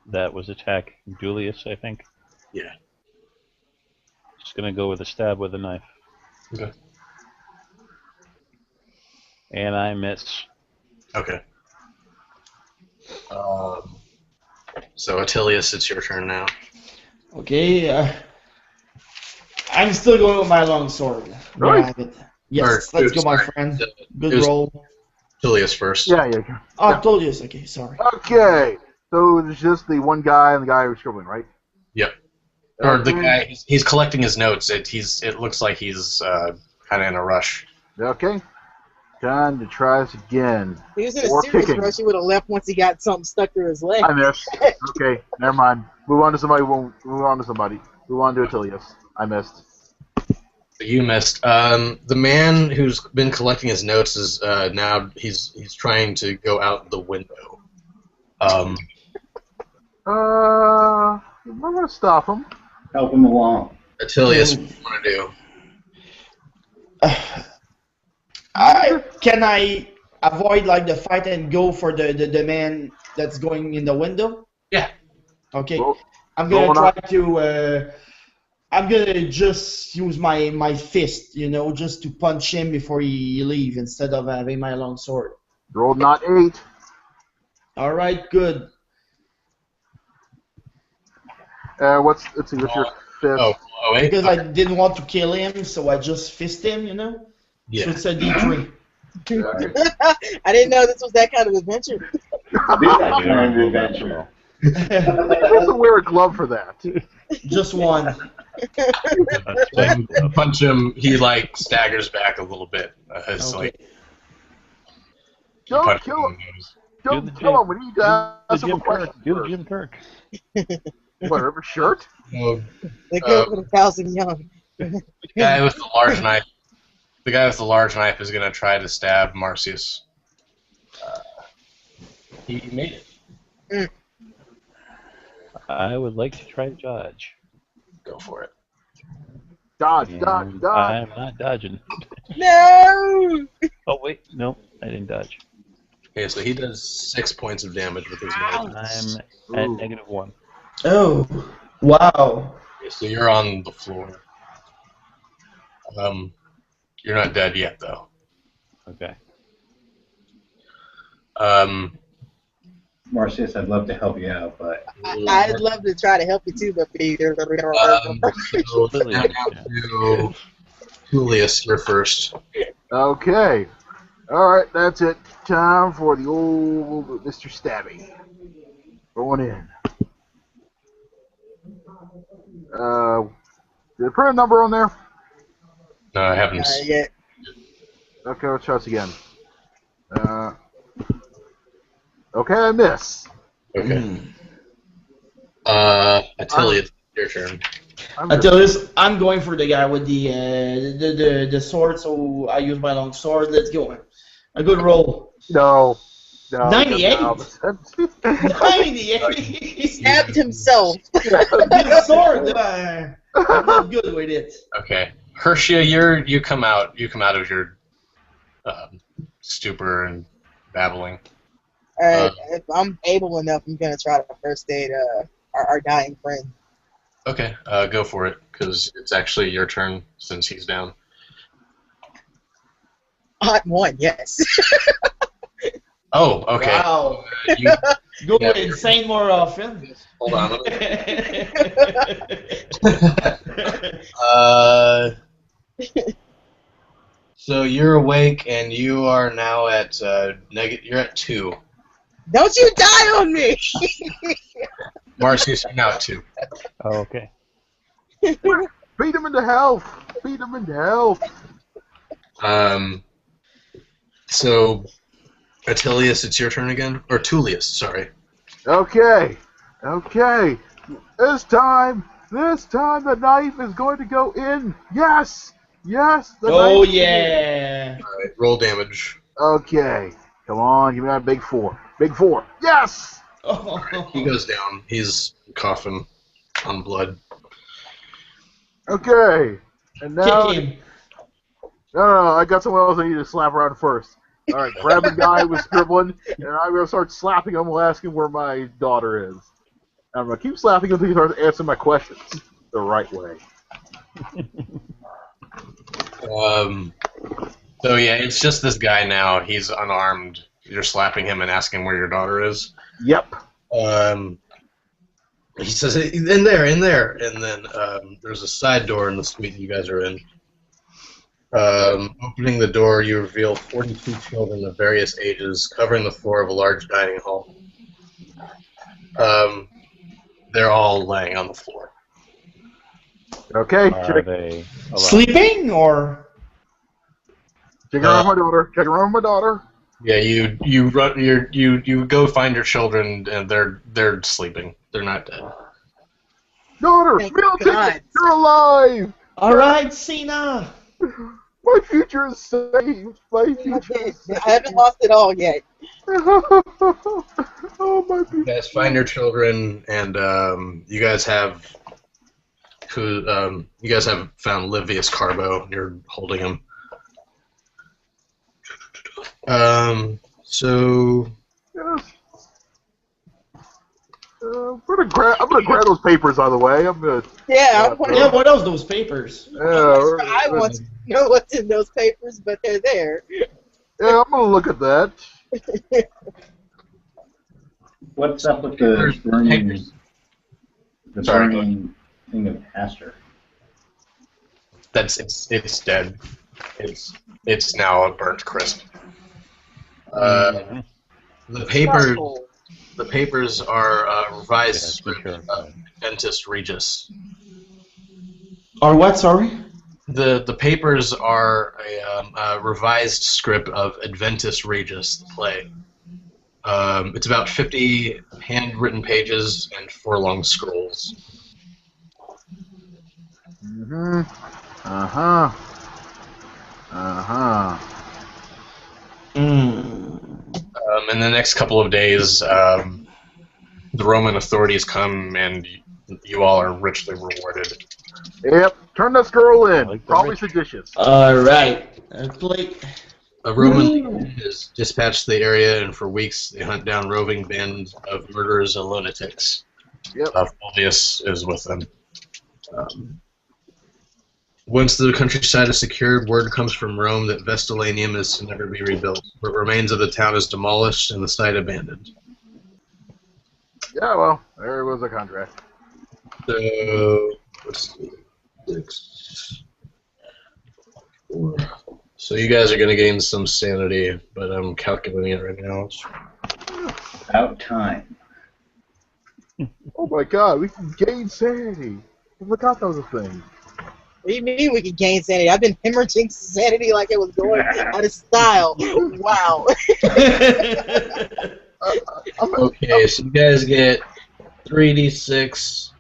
that was attacking Julius, I think. Yeah. Just going to go with a stab with a knife. Okay. And I miss. Okay. So Attilius, it's your turn now. Okay. I'm still going with my long sword. Right. Yes, Or, let's go, my sorry, friend. it Good was- roll. Attilius first. Yeah. Oh, I told you this. Okay, sorry. Okay. So there's just the one guy and the guy who's scribbling, right? Yep. Or the guy, he's collecting his notes. It looks like he's kind of in a rush. Okay. Time to try this again. He was in a Or serious kicking. rush. He would have left once he got something stuck through his leg. I missed. Okay, never mind. Move on to somebody. Move on to Attilius. I missed. You missed. The man who's been collecting his notes is now he's trying to go out the window. I'm going to stop him. Help him along. Attilius, what do you want to do? Can I avoid like the fight and go for the man that's going in the window? Yeah. Okay. Well, I'm gonna going try to. I'm gonna just use my fist, just to punch him before he leave instead of having my long sword. Roll not 8. All right, good. What's your fist? Oh, wait. Because I didn't want to kill him, so I just fist him, Yeah. So it's a D3. I didn't know this was that kind of adventure. That kind of adventure. You have to wear a glove for that. Just one. When you punch him, he like staggers back a little bit. It's Okay. like Don't punch kill him. him. Don't kill him. We need to ask him a question Do the first. Jim Kirk. What, rip a shirt? Oh, They go for the 1,000 young. the guy with the large knife. The guy with the large knife is gonna try to stab Marcius. He made it. I would like to try to dodge. Go for it. Dodge, And dodge, dodge. I'm not dodging. No! Oh wait, no, I didn't dodge. Okay, so he does 6 points of damage with his knife. I'm at Ooh. -1. Oh, wow. Okay, so you're on the floor. You're not dead yet, though. Okay. Marcius, I'd love to help you out, but I'd love to try to help you too, but Peter. So now to Julius, you're first. Okay. Alright, that's it. Time for the old Mr. Stabby. Going in. Did I put a number on there? No, I haven't. Yeah. Okay, let's try this again. Okay, I miss. Okay. Attilius, your turn. Until this, I'm going for the guy with the sword, so I use my long sword. Let's go. A good roll. No. 98? No. 98! He stabbed himself. Good sword. I'm not good with it. Okay, Hershia, you come out of your stupor and babbling. If I'm able enough, I'm gonna try to first aid our dying friend. Okay, go for it, because it's actually your turn since he's down. Hot one, yes. Oh, okay. Wow. You, Go Yeah. insane more often. hold on. So you're awake, and you are now at you're at 2. Don't you die on me! Marcius, you're now at 2. Oh, okay. Beat him into health. Beat him into health. So Attilius, it's your turn again, or Tullius, sorry. Okay. Okay. This time the knife is going to go in. Yes. Yes. The Oh knife. yeah. All right, roll damage. Okay. Come on, give me that big 4. Big 4. Yes. He goes down. He's coughing on blood. Okay. And now. Kick him. No, I got someone else I need to slap around first. All right, grab the guy who was scribbling, and I'm gonna start slapping him while asking where my daughter is. I'm gonna keep slapping him until he starts answering my questions the right way. So yeah, it's just this guy now. He's unarmed. You're slapping him and asking where your daughter is. Yep. He says, in there, and then there's a side door in the suite you guys are in. Opening the door, you reveal 42 children of various ages covering the floor of a large dining hall. They're all laying on the floor. Okay. Are they alive? Sleeping or? Check around my daughter. Check around my daughter. Yeah, you run you go find your children and they're sleeping. They're not dead. Daughter, Thank meal God. ticket. You're alive. All right, Cena. My future is saved. My future is saved. I haven't lost it all yet. Oh, my future. You guys find your children, and you guys have found Livius Carbo. You're holding him. So. Yes. I'm gonna grab those papers out of the way. I'm gonna. Yeah, Yeah, what else? Those papers? I want to know what's in those papers, but they're there. Yeah, I'm gonna look at that. What's up with the burning thing of Aster? It's dead. It's now a burnt crisp. The papers are revised script of Adventus Regis. Or what? Sorry. The papers are a revised script of Adventus Regis, the play. It's about 50 handwritten pages and 4 long scrolls. Mm-hmm. Uh-huh. Uh-huh. In the next couple of days, the Roman authorities come and you all are richly rewarded. Yep. Turn this girl in. Probably seditious. All right. Plate. A Roman is dispatched to the area, and for weeks they hunt down roving bands of murderers and lunatics. Yep. Fulvius is with them. Once the countryside is secured, word comes from Rome that Vestolanium is to never be rebuilt. The remains of the town is demolished and the site abandoned. Yeah, well, there was a contract. So, let's see. 6, 4. So you guys are going to gain some sanity, but I'm calculating it right now. About time. Oh my god, we can gain sanity. I forgot that was a thing. What do you mean we can gain sanity? I've been hemorrhaging sanity like it was going out of style. Wow. Okay, so you guys get 3d6,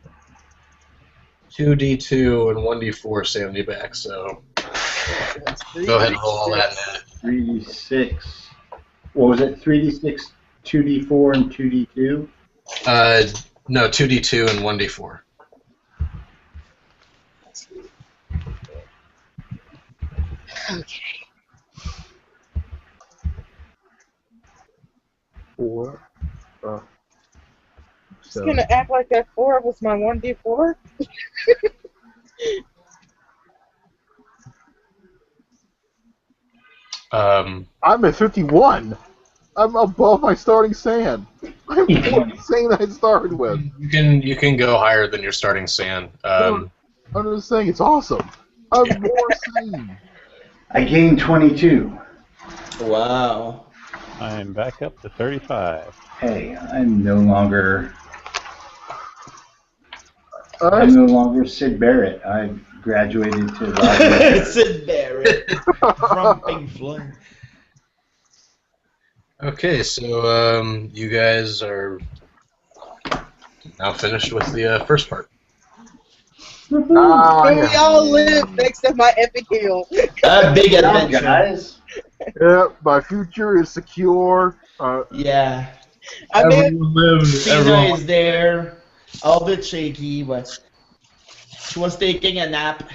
2d2, and 1d4 sanity back, so go ahead and roll all that in. 3d6. What was it? 3d6, 2d4, and 2d2? No, 2d2 and 1d4. Okay. 4. Just gonna act like that 4 was my 1d4? I'm at 51. I'm above my starting sand. I'm the sand I started with. You can go higher than your starting sand. I'm just saying, it's awesome. I'm more sane. I gained 22. Wow. I'm back up to 35. Hey, I'm no longer Sid Barrett. I've graduated to Roger. Sid Barrett from Pink Floyd. Okay, so you guys are now finished with the first part. And we all live next to my epic hill. A big adventure. Guys. Yeah, my future is secure. Yeah. I mean, Tina is there. A bit shaky, but she was taking a nap.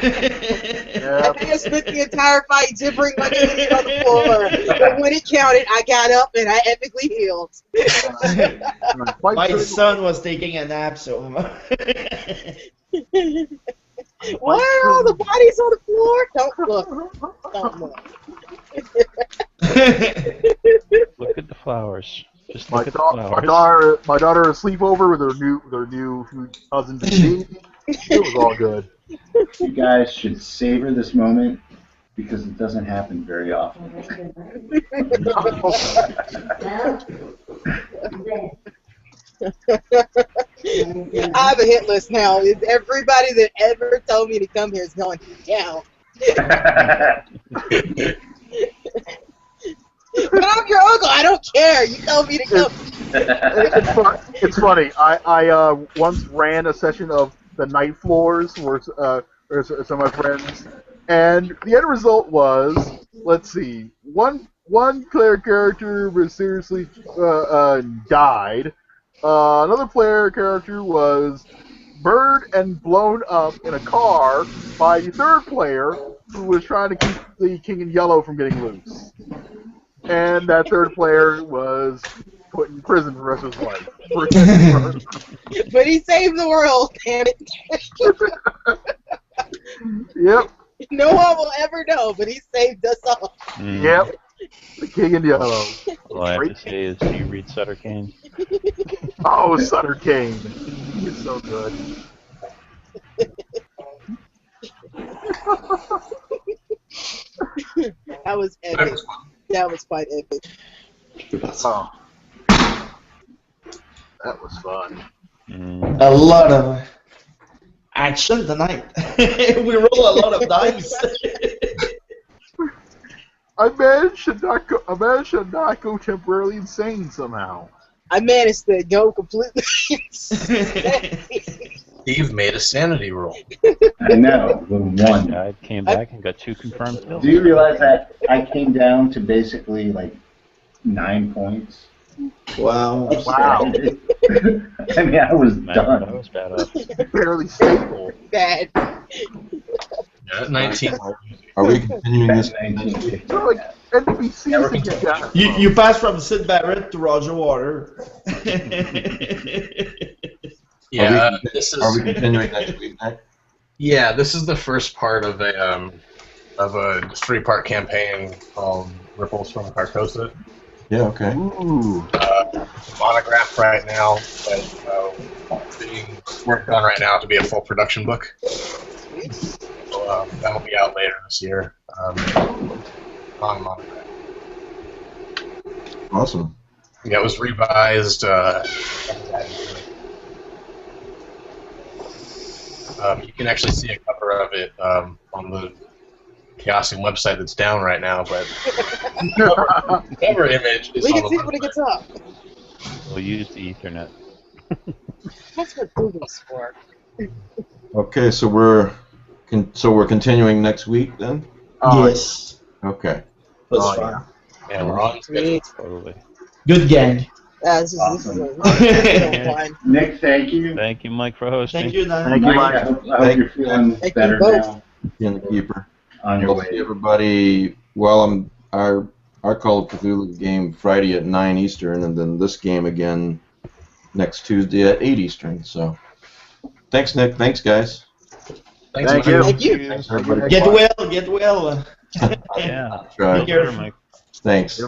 Yeah. I spent the entire fight gibbering my knees on the floor. But when it counted, I got up and I epically healed. My son was taking a nap, so Why are all the bodies on the floor? Don't look. Don't look. Look at the flowers. Just My look at the flowers. daughter a sleepover with her new cousin to be. It was all good. You guys should savor this moment because it doesn't happen very often. I have a hit list now. Is everybody that ever told me to come here is going down. But I'm your uncle. I don't care. You told me to come. It's funny. I once ran a session of the night floors where some of my friends And the end result was, let's see, one player character was seriously died. Another player character was burned and blown up in a car by the third player who was trying to keep the King in Yellow from getting loose. And that third player was put in prison for the rest of his life. But he saved the world, damn it. Yep. No one will ever know, but he saved us all. Yep. The King in Yellow. All I have to say is, do you read Sutter Kane? Oh, Sutter Kane. He's so good. That was epic. That was quite epic. Oh. That was fun. A lot of action tonight. We roll a lot of dice. A man should not go temporarily insane somehow. I managed to go completely Steve made a sanity roll. I know, the one. I came back and got 2 confirmed kills. Do you realize that I came down to basically like 9 points? Wow. Wow. I mean, I was Man, done. that was bad up. Barely stable. bad. Yeah, 19. Are we continuing this? 1950. So, like, NPCs to get down. You pass from Sid Barrett to Roger Water. Yeah, Are we continuing next week, Nick? Yeah, this is the first part of a 3-part campaign called Ripples from Carcosa. Yeah, okay. Ooh. Monograph right now, but being worked on right now to be a full production book. So that'll be out later this year on Monograph. Awesome. Yeah, it was revised. You can actually see a cover of it on the Chaosium website that's down right now, but cover image is We on can the see it when it gets up. We'll use the Ethernet. That's what Google's for. Okay, so we're continuing next week then. Yes. Okay. Was Oh, fun. Yeah, we're on schedule. Sweet. Totally. Good gang. This is Awesome. a fun. Nick, thank you. Thank you, Mike, for hosting. Thank you, Dan. Thank you, Mike, Mike. I hope you're feeling Thank you better both. now In the keeper. on your We'll way. see everybody. Well, our Call of Cthulhu game Friday at 9 Eastern, and then this game again next Tuesday at 8 Eastern. So, thanks, Nick. Thanks, guys. Thanks, Thank Mike. you. Thank you. Thanks, everybody. Get well, get well. Yeah. Try. Take care. Mike. Thanks.